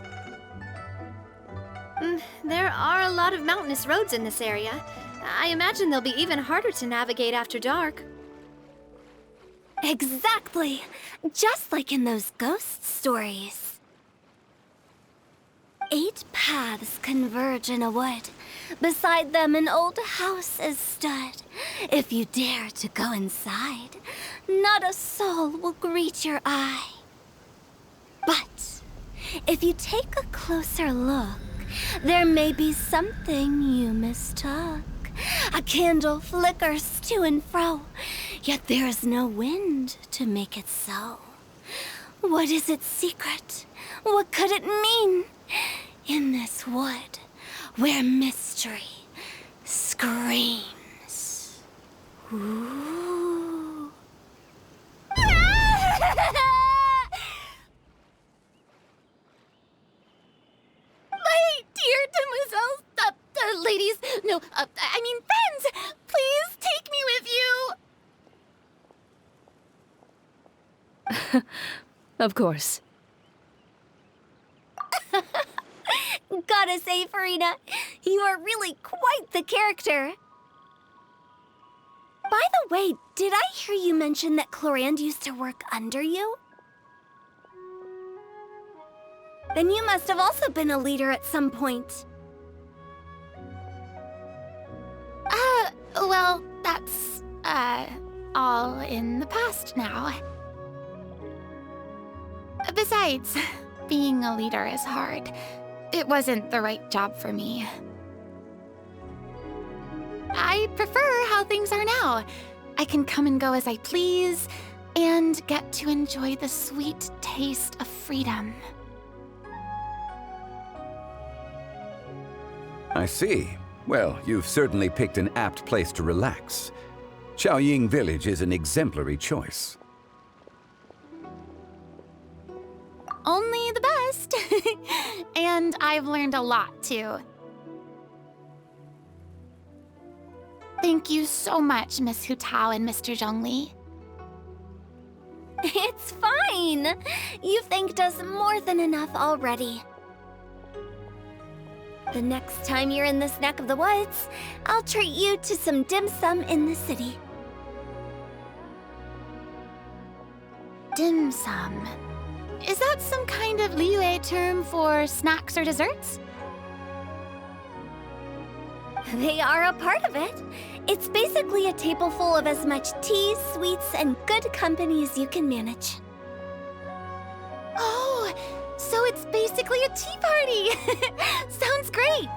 [SPEAKER 6] There are a lot of mountainous roads in this area. I imagine they'll be even harder to navigate after dark.
[SPEAKER 14] Exactly. Just like in those ghost stories. 8 paths converge in a wood. Beside them an old house is stood. If you dare to go inside, not a soul will greet your eye. But if you take a closer look, there may be something you mistook. A candle flickers to and fro, yet there is no wind to make it so. What is its secret? What could it mean? In this wood, where mystery screams. Ooh.
[SPEAKER 2] My dear demoiselles, ladies, no, I mean friends, please take me with you.
[SPEAKER 17] Of course.
[SPEAKER 14] Gotta say, Farina, you are really quite the character. By the way, did I hear you mention that Clorand used to work under you? Then you must have also been a leader at some point.
[SPEAKER 2] Well, that's, all in the past now. Besides, being a leader is hard. It wasn't the right job for me. I prefer how things are now. I can come and go as I please, and get to enjoy the sweet taste of freedom.
[SPEAKER 22] I see. Well, you've certainly picked an apt place to relax. Qiaoying Village is an exemplary choice.
[SPEAKER 2] Only the best. And I've learned a lot, too. Thank you so much, Miss Hu Tao and Mr. Zhongli.
[SPEAKER 14] It's fine. You've thanked us more than enough already. The next time you're in this neck of the woods, I'll treat you to some dim sum in the city.
[SPEAKER 2] Dim sum. Is that some kind of Liyue term for snacks or desserts?
[SPEAKER 14] They are a part of it. It's basically a table full of as much tea, sweets, and good company as you can manage.
[SPEAKER 2] Oh, so it's basically a tea party! Sounds great!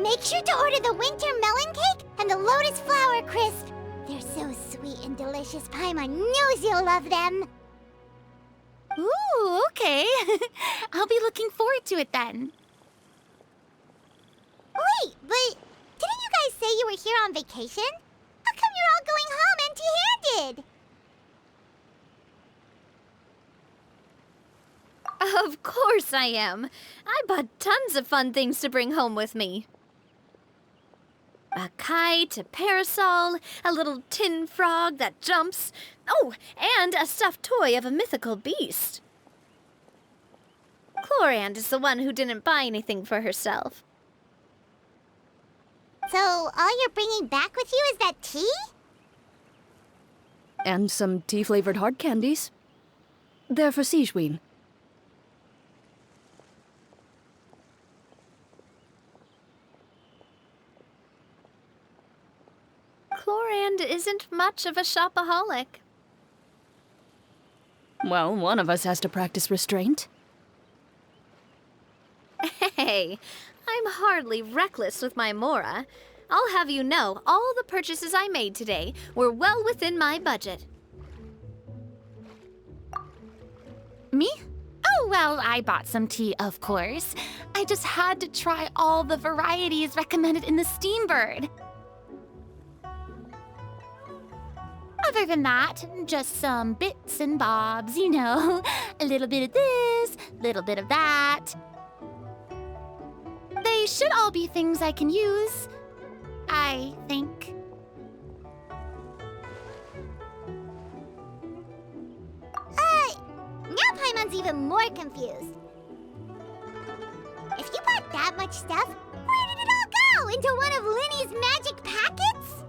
[SPEAKER 1] Make sure to order the winter melon cake and the lotus flower crisp. They're so sweet and delicious, Paimon knows you'll love them.
[SPEAKER 2] Ooh, okay. I'll be looking forward to it then.
[SPEAKER 1] Wait, but didn't you guys say you were here on vacation? How come you're all going home empty-handed?
[SPEAKER 6] Of course I am. I bought tons of fun things to bring home with me. A kite, a parasol, a little tin frog that jumps. Oh, and a stuffed toy of a mythical beast. Chlorand is the one who didn't buy anything for herself.
[SPEAKER 1] So, all you're bringing back with you is that tea?
[SPEAKER 17] And some tea-flavored hard candies. They're for Sijwin.
[SPEAKER 6] Chlorand isn't much of a shopaholic.
[SPEAKER 17] Well, one of us has to practice restraint.
[SPEAKER 6] Hey, I'm hardly reckless with my Mora. I'll have you know, all the purchases I made today were well within my budget.
[SPEAKER 2] Me? Oh, well, I bought some tea, of course. I just had to try all the varieties recommended in the Steambird. Other than that, just some bits and bobs, you know. A little bit of this, a little bit of that. They should all be things I can use, I think.
[SPEAKER 1] Now Paimon's even more confused. If you bought that much stuff, where did it all go? Into one of Linny's magic packets?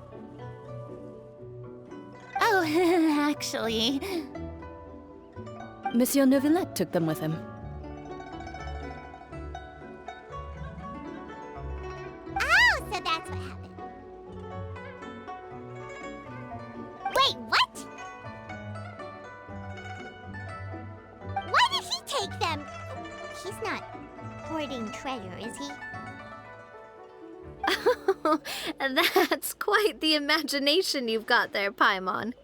[SPEAKER 2] Oh, actually...
[SPEAKER 17] Monsieur Neuvillette took them with him.
[SPEAKER 1] Oh, so that's what happened. Wait, what? Why did he take them? He's not hoarding treasure, is he?
[SPEAKER 6] That's quite the imagination you've got there, Paimon.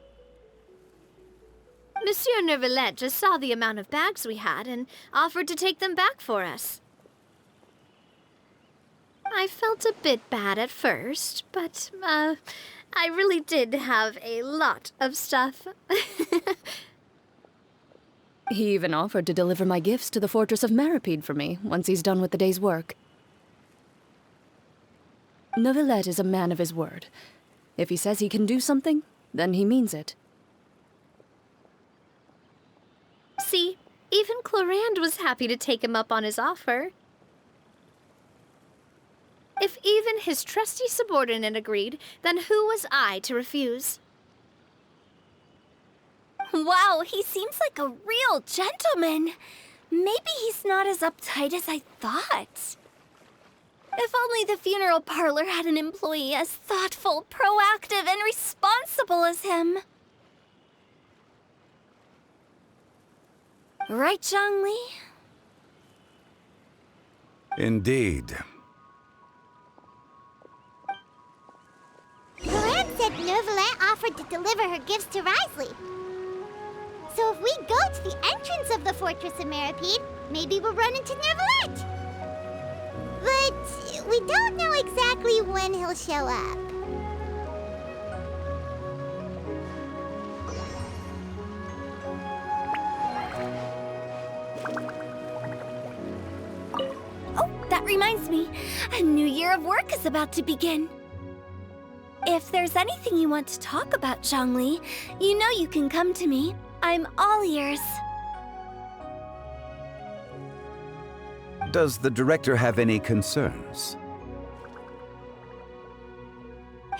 [SPEAKER 6] Monsieur Neuvillette just saw the amount of bags we had and offered to take them back for us. I felt a bit bad at first, but, I really did have a lot of stuff.
[SPEAKER 17] He even offered to deliver my gifts to the Fortress of Meripede for me once he's done with the day's work. Neuvillette is a man of his word. If he says he can do something, then he means it.
[SPEAKER 6] See, even Chlorand was happy to take him up on his offer. If even his trusty subordinate agreed, then who was I to refuse?
[SPEAKER 14] Wow, he seems like a real gentleman. Maybe he's not as uptight as I thought. If only the funeral parlor had an employee as thoughtful, proactive, and responsible as him. Right, Zhongli?
[SPEAKER 22] Indeed.
[SPEAKER 1] Chlorand said Neuvillette offered to deliver her gifts to Risley. So if we go to the entrance of the Fortress of Meripede, maybe we'll run into Neuvillette. But we don't know exactly when he'll show up.
[SPEAKER 14] Oh, that reminds me. A new year of work is about to begin. If there's anything you want to talk about, Zhongli, you know you can come to me. I'm all ears.
[SPEAKER 22] Does the director have any concerns?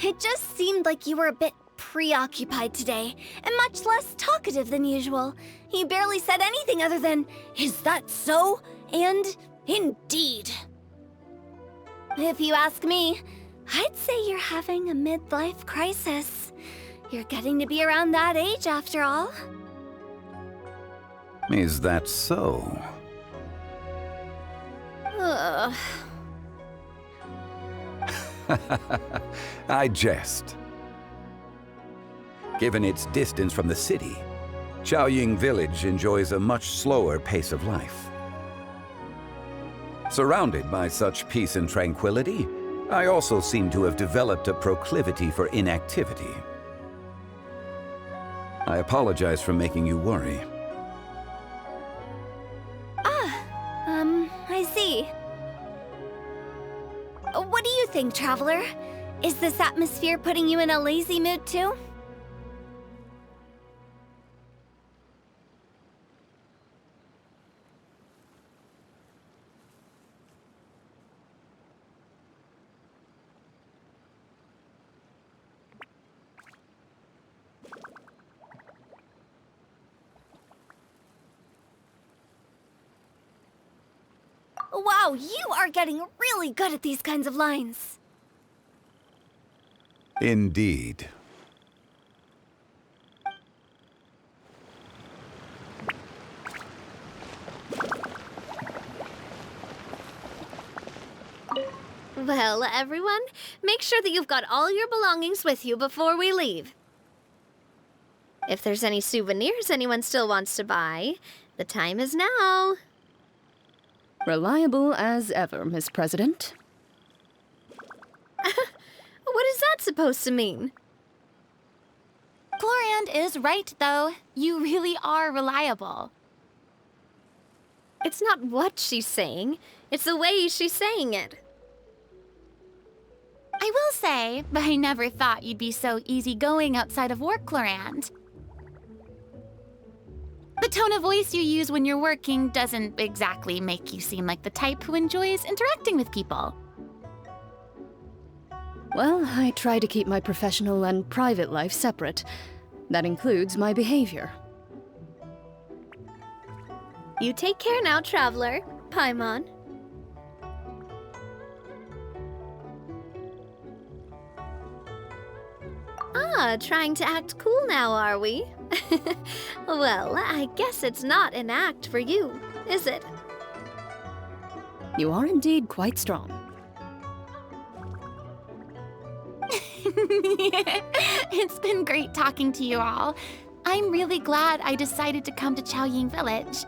[SPEAKER 14] It just seemed like you were a bit preoccupied today, and much less talkative than usual. You barely said anything other than, "Is that so?" and "Indeed." If you ask me, I'd say you're having a midlife crisis. You're getting to be around that age after all.
[SPEAKER 22] Is that so?
[SPEAKER 14] Ugh.
[SPEAKER 22] I jest. Given its distance from the city, Qiaoying Village enjoys a much slower pace of life. Surrounded by such peace and tranquility, I also seem to have developed a proclivity for inactivity. I apologize for making you worry.
[SPEAKER 14] I see. What do you think, Traveler? Is this atmosphere putting you in a lazy mood too? Wow, you are getting really good at these kinds of lines.
[SPEAKER 22] Indeed.
[SPEAKER 6] Well, everyone, make sure that you've got all your belongings with you before we leave. If there's any souvenirs anyone still wants to buy, the time is now.
[SPEAKER 17] Reliable as ever, Miss President.
[SPEAKER 6] What is that supposed to mean?
[SPEAKER 2] Gloriand is right, though. You really are reliable.
[SPEAKER 6] It's not what she's saying, it's the way she's saying it.
[SPEAKER 2] I will say, but I never thought you'd be so easygoing outside of work, Gloriand. The tone of voice you use when you're working doesn't exactly make you seem like the type who enjoys interacting with people.
[SPEAKER 17] Well, I try to keep my professional and private life separate. That includes my behavior.
[SPEAKER 6] You take care now, Traveler. Paimon. Trying to act cool now, are we? Well, I guess it's not an act for you, is it?
[SPEAKER 17] You are indeed quite strong.
[SPEAKER 2] It's been great talking to you all. I'm really glad I decided to come to Qiaoying Village.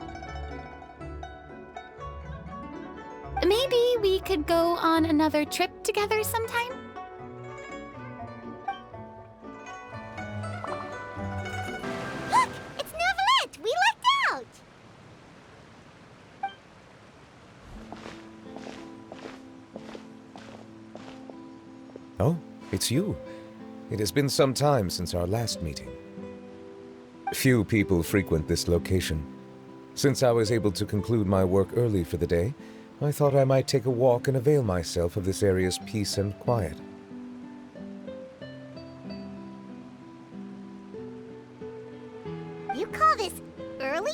[SPEAKER 2] Maybe we could go on another trip together sometime?
[SPEAKER 1] Look! It's Neuvillette! We lucked out!
[SPEAKER 4] Oh, it's you. It has been some time since our last meeting. Few people frequent this location. Since I was able to conclude my work early for the day, I thought I might take a walk and avail myself of this area's peace and quiet.
[SPEAKER 1] You call this early?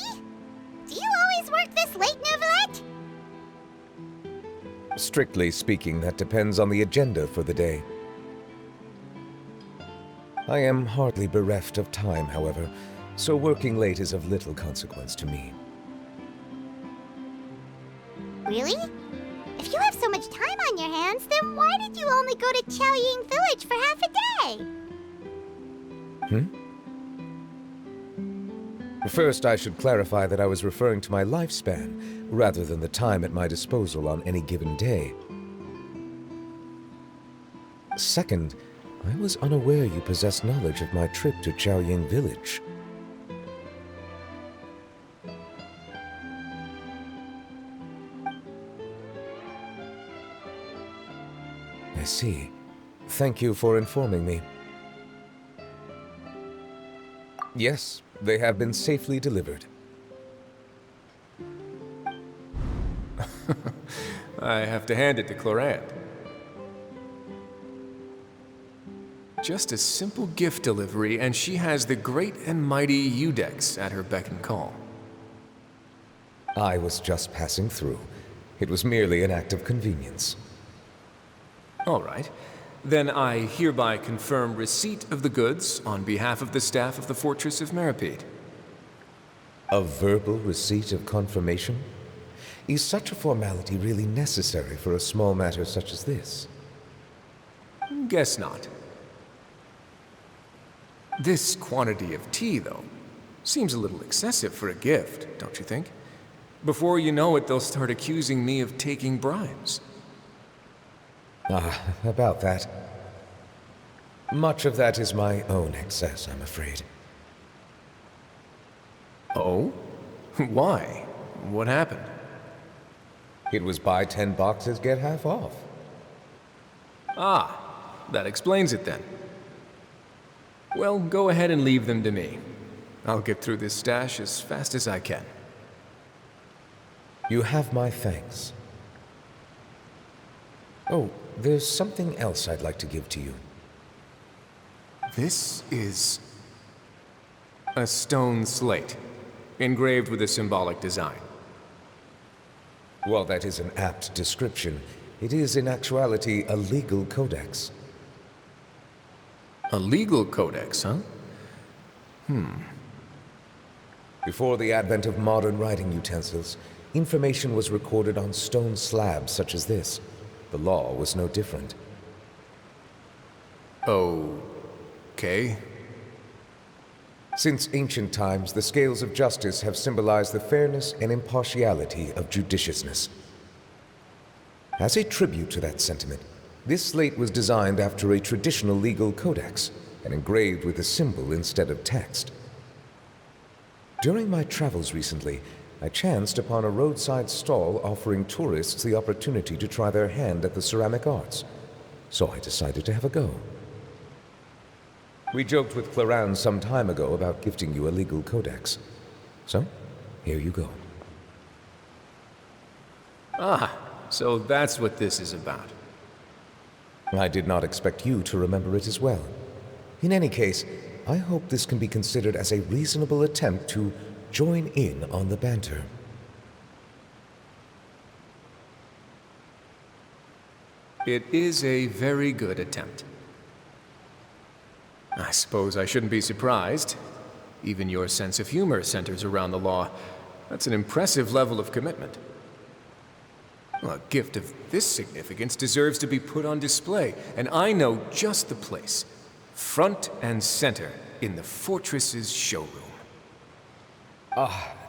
[SPEAKER 1] Do you always work this late, Neuvillette?
[SPEAKER 4] Strictly speaking, that depends on the agenda for the day. I am hardly bereft of time, however, so working late is of little consequence to me.
[SPEAKER 1] Really? If you have so much time on your hands, then why did you only go to Qiaoying Village for half a day?
[SPEAKER 4] First, I should clarify that I was referring to my lifespan, rather than the time at my disposal on any given day. Second, I was unaware you possessed knowledge of my trip to Qiaoying Village. I see. thank you for informing me. Yes, they have been safely delivered.
[SPEAKER 16] I have to hand it to Clorant. Just a simple gift delivery, and she has the great and mighty Udex at her beck and call.
[SPEAKER 4] I was just passing through. It was merely an act of convenience.
[SPEAKER 16] All right. Then I hereby confirm receipt of the goods on behalf of the staff of the Fortress of Meripede.
[SPEAKER 4] A verbal receipt of confirmation? Is such a formality really necessary for a small matter such as this?
[SPEAKER 16] Guess not. This quantity of tea, though, seems a little excessive for a gift, don't you think? Before you know it, they'll start accusing me of taking bribes.
[SPEAKER 4] About that. Much of that is my own excess, I'm afraid.
[SPEAKER 16] Oh? Why? What happened?
[SPEAKER 4] It was buy 10 boxes, get half off.
[SPEAKER 16] Ah, that explains it then. Well, go ahead and leave them to me. I'll get through this stash as fast as I can.
[SPEAKER 4] You have my thanks. Oh, there's something else I'd like to give to you.
[SPEAKER 16] This is a stone slate, engraved with a symbolic design.
[SPEAKER 4] While that is an apt description, it is in actuality a legal codex.
[SPEAKER 16] A legal codex, huh?
[SPEAKER 4] Before the advent of modern writing utensils, information was recorded on stone slabs such as this. The law was no different.
[SPEAKER 16] Okay.
[SPEAKER 4] Since ancient times, the scales of justice have symbolized the fairness and impartiality of judiciousness. As a tribute to that sentiment, this slate was designed after a traditional legal codex and engraved with a symbol instead of text. During my travels recently, I chanced upon a roadside stall offering tourists the opportunity to try their hand at the ceramic arts, so I decided to have a go. We joked with Clorant some time ago about gifting you a legal codex. So, here you go.
[SPEAKER 16] Ah, so that's what this is about.
[SPEAKER 4] I did not expect you to remember it as well. In any case, I hope this can be considered as a reasonable attempt to join in on the banter.
[SPEAKER 16] It is a very good attempt. I suppose I shouldn't be surprised. Even your sense of humor centers around the law. That's an impressive level of commitment. A gift of this significance deserves to be put on display, and I know just the place. Front and center in the Fortress's showroom.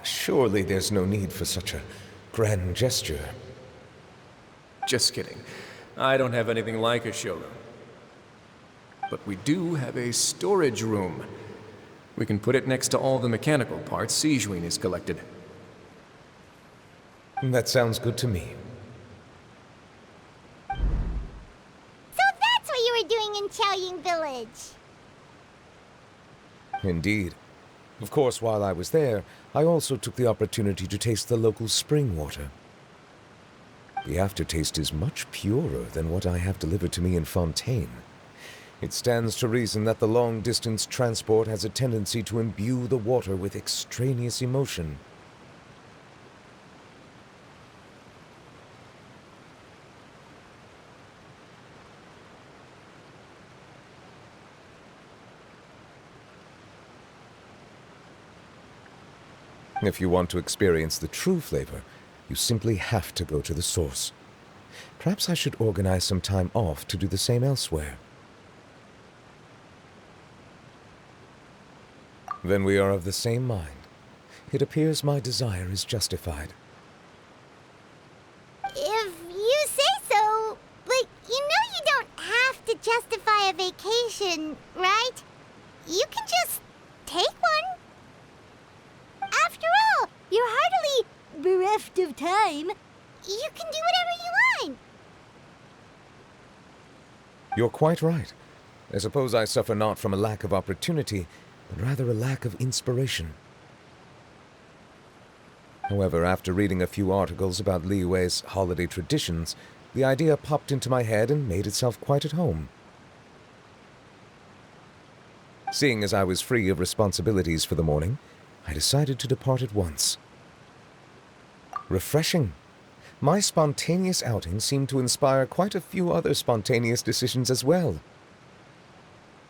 [SPEAKER 4] Surely there's no need for such a grand gesture.
[SPEAKER 16] Just kidding. I don't have anything like a showroom. But we do have a storage room. We can put it next to all the mechanical parts Sijouin has collected.
[SPEAKER 4] That sounds good to me.
[SPEAKER 1] So that's what you were doing in Qiaoying Village.
[SPEAKER 4] Indeed. Of course, while I was there, I also took the opportunity to taste the local spring water. The aftertaste is much purer than what I have delivered to me in Fontaine. It stands to reason that the long-distance transport has a tendency to imbue the water with extraneous emotion. If you want to experience the true flavor, you simply have to go to the source. Perhaps I should organize some time off to do the same elsewhere. Then we are of the same mind. It appears my desire is justified.
[SPEAKER 1] If you say so, but you know you don't have to justify a vacation, right? You can just take one. After all, you're hardly bereft of time. You can do whatever you want.
[SPEAKER 4] You're quite right. I suppose I suffer not from a lack of opportunity, but rather a lack of inspiration. However, after reading a few articles about Liyue's holiday traditions, the idea popped into my head and made itself quite at home. Seeing as I was free of responsibilities for the morning, I decided to depart at once. Refreshing. My spontaneous outing seemed to inspire quite a few other spontaneous decisions as well.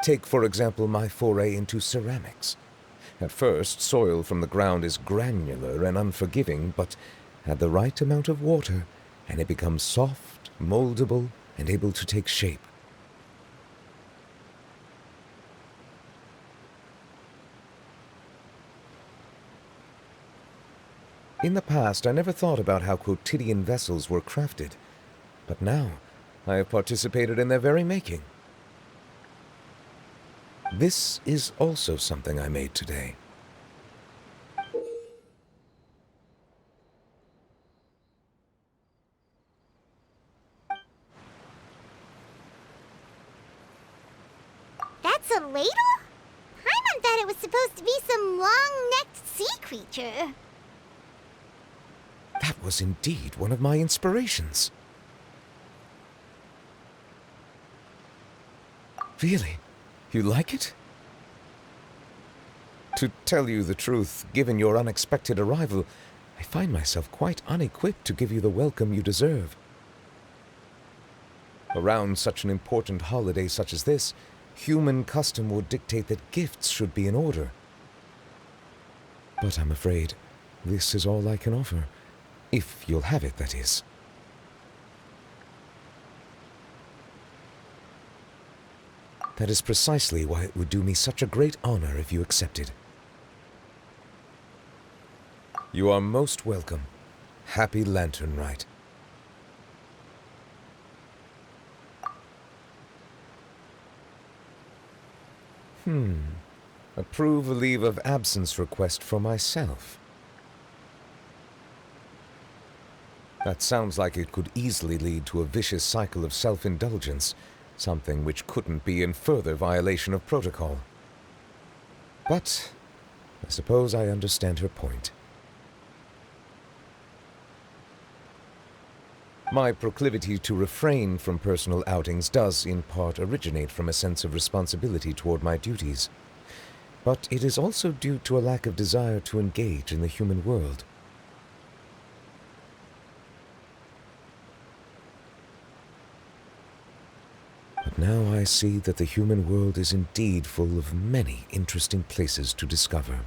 [SPEAKER 4] Take, for example, my foray into ceramics. At first, soil from the ground is granular and unforgiving, but add the right amount of water, and it becomes soft, moldable, and able to take shape. In the past, I never thought about how quotidian vessels were crafted, but now I have participated in their very making. This is also something I made today.
[SPEAKER 1] That's a ladle? Paimon thought it was supposed to be some long-necked sea creature.
[SPEAKER 4] That was indeed one of my inspirations. Really? You like it? To tell you the truth, given your unexpected arrival, I find myself quite unequipped to give you the welcome you deserve. Around such an important holiday such as this, human custom would dictate that gifts should be in order. But I'm afraid this is all I can offer. If you'll have it, that is. That is precisely why it would do me such a great honor if you accepted. You are most welcome. Happy Lantern Rite. Approve a leave of absence request for myself. That sounds like it could easily lead to a vicious cycle of self-indulgence, something which couldn't be in further violation of protocol. But I suppose I understand her point. My proclivity to refrain from personal outings does, in part, originate from a sense of responsibility toward my duties. But it is also due to a lack of desire to engage in the human world. But now I see that the human world is indeed full of many interesting places to discover.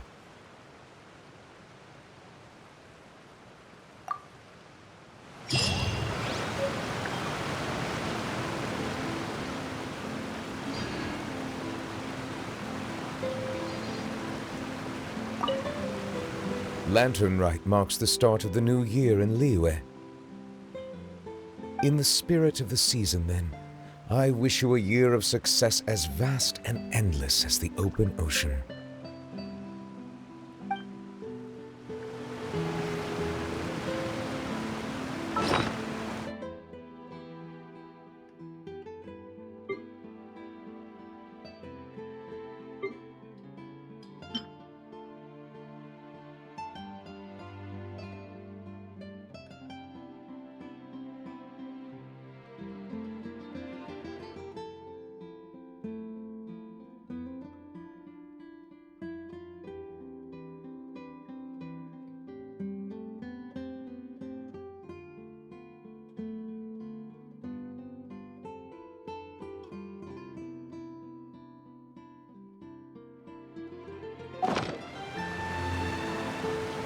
[SPEAKER 4] Lantern Rite marks the start of the new year in Liyue. In the spirit of the season, then, I wish you a year of success as vast and endless as the open ocean.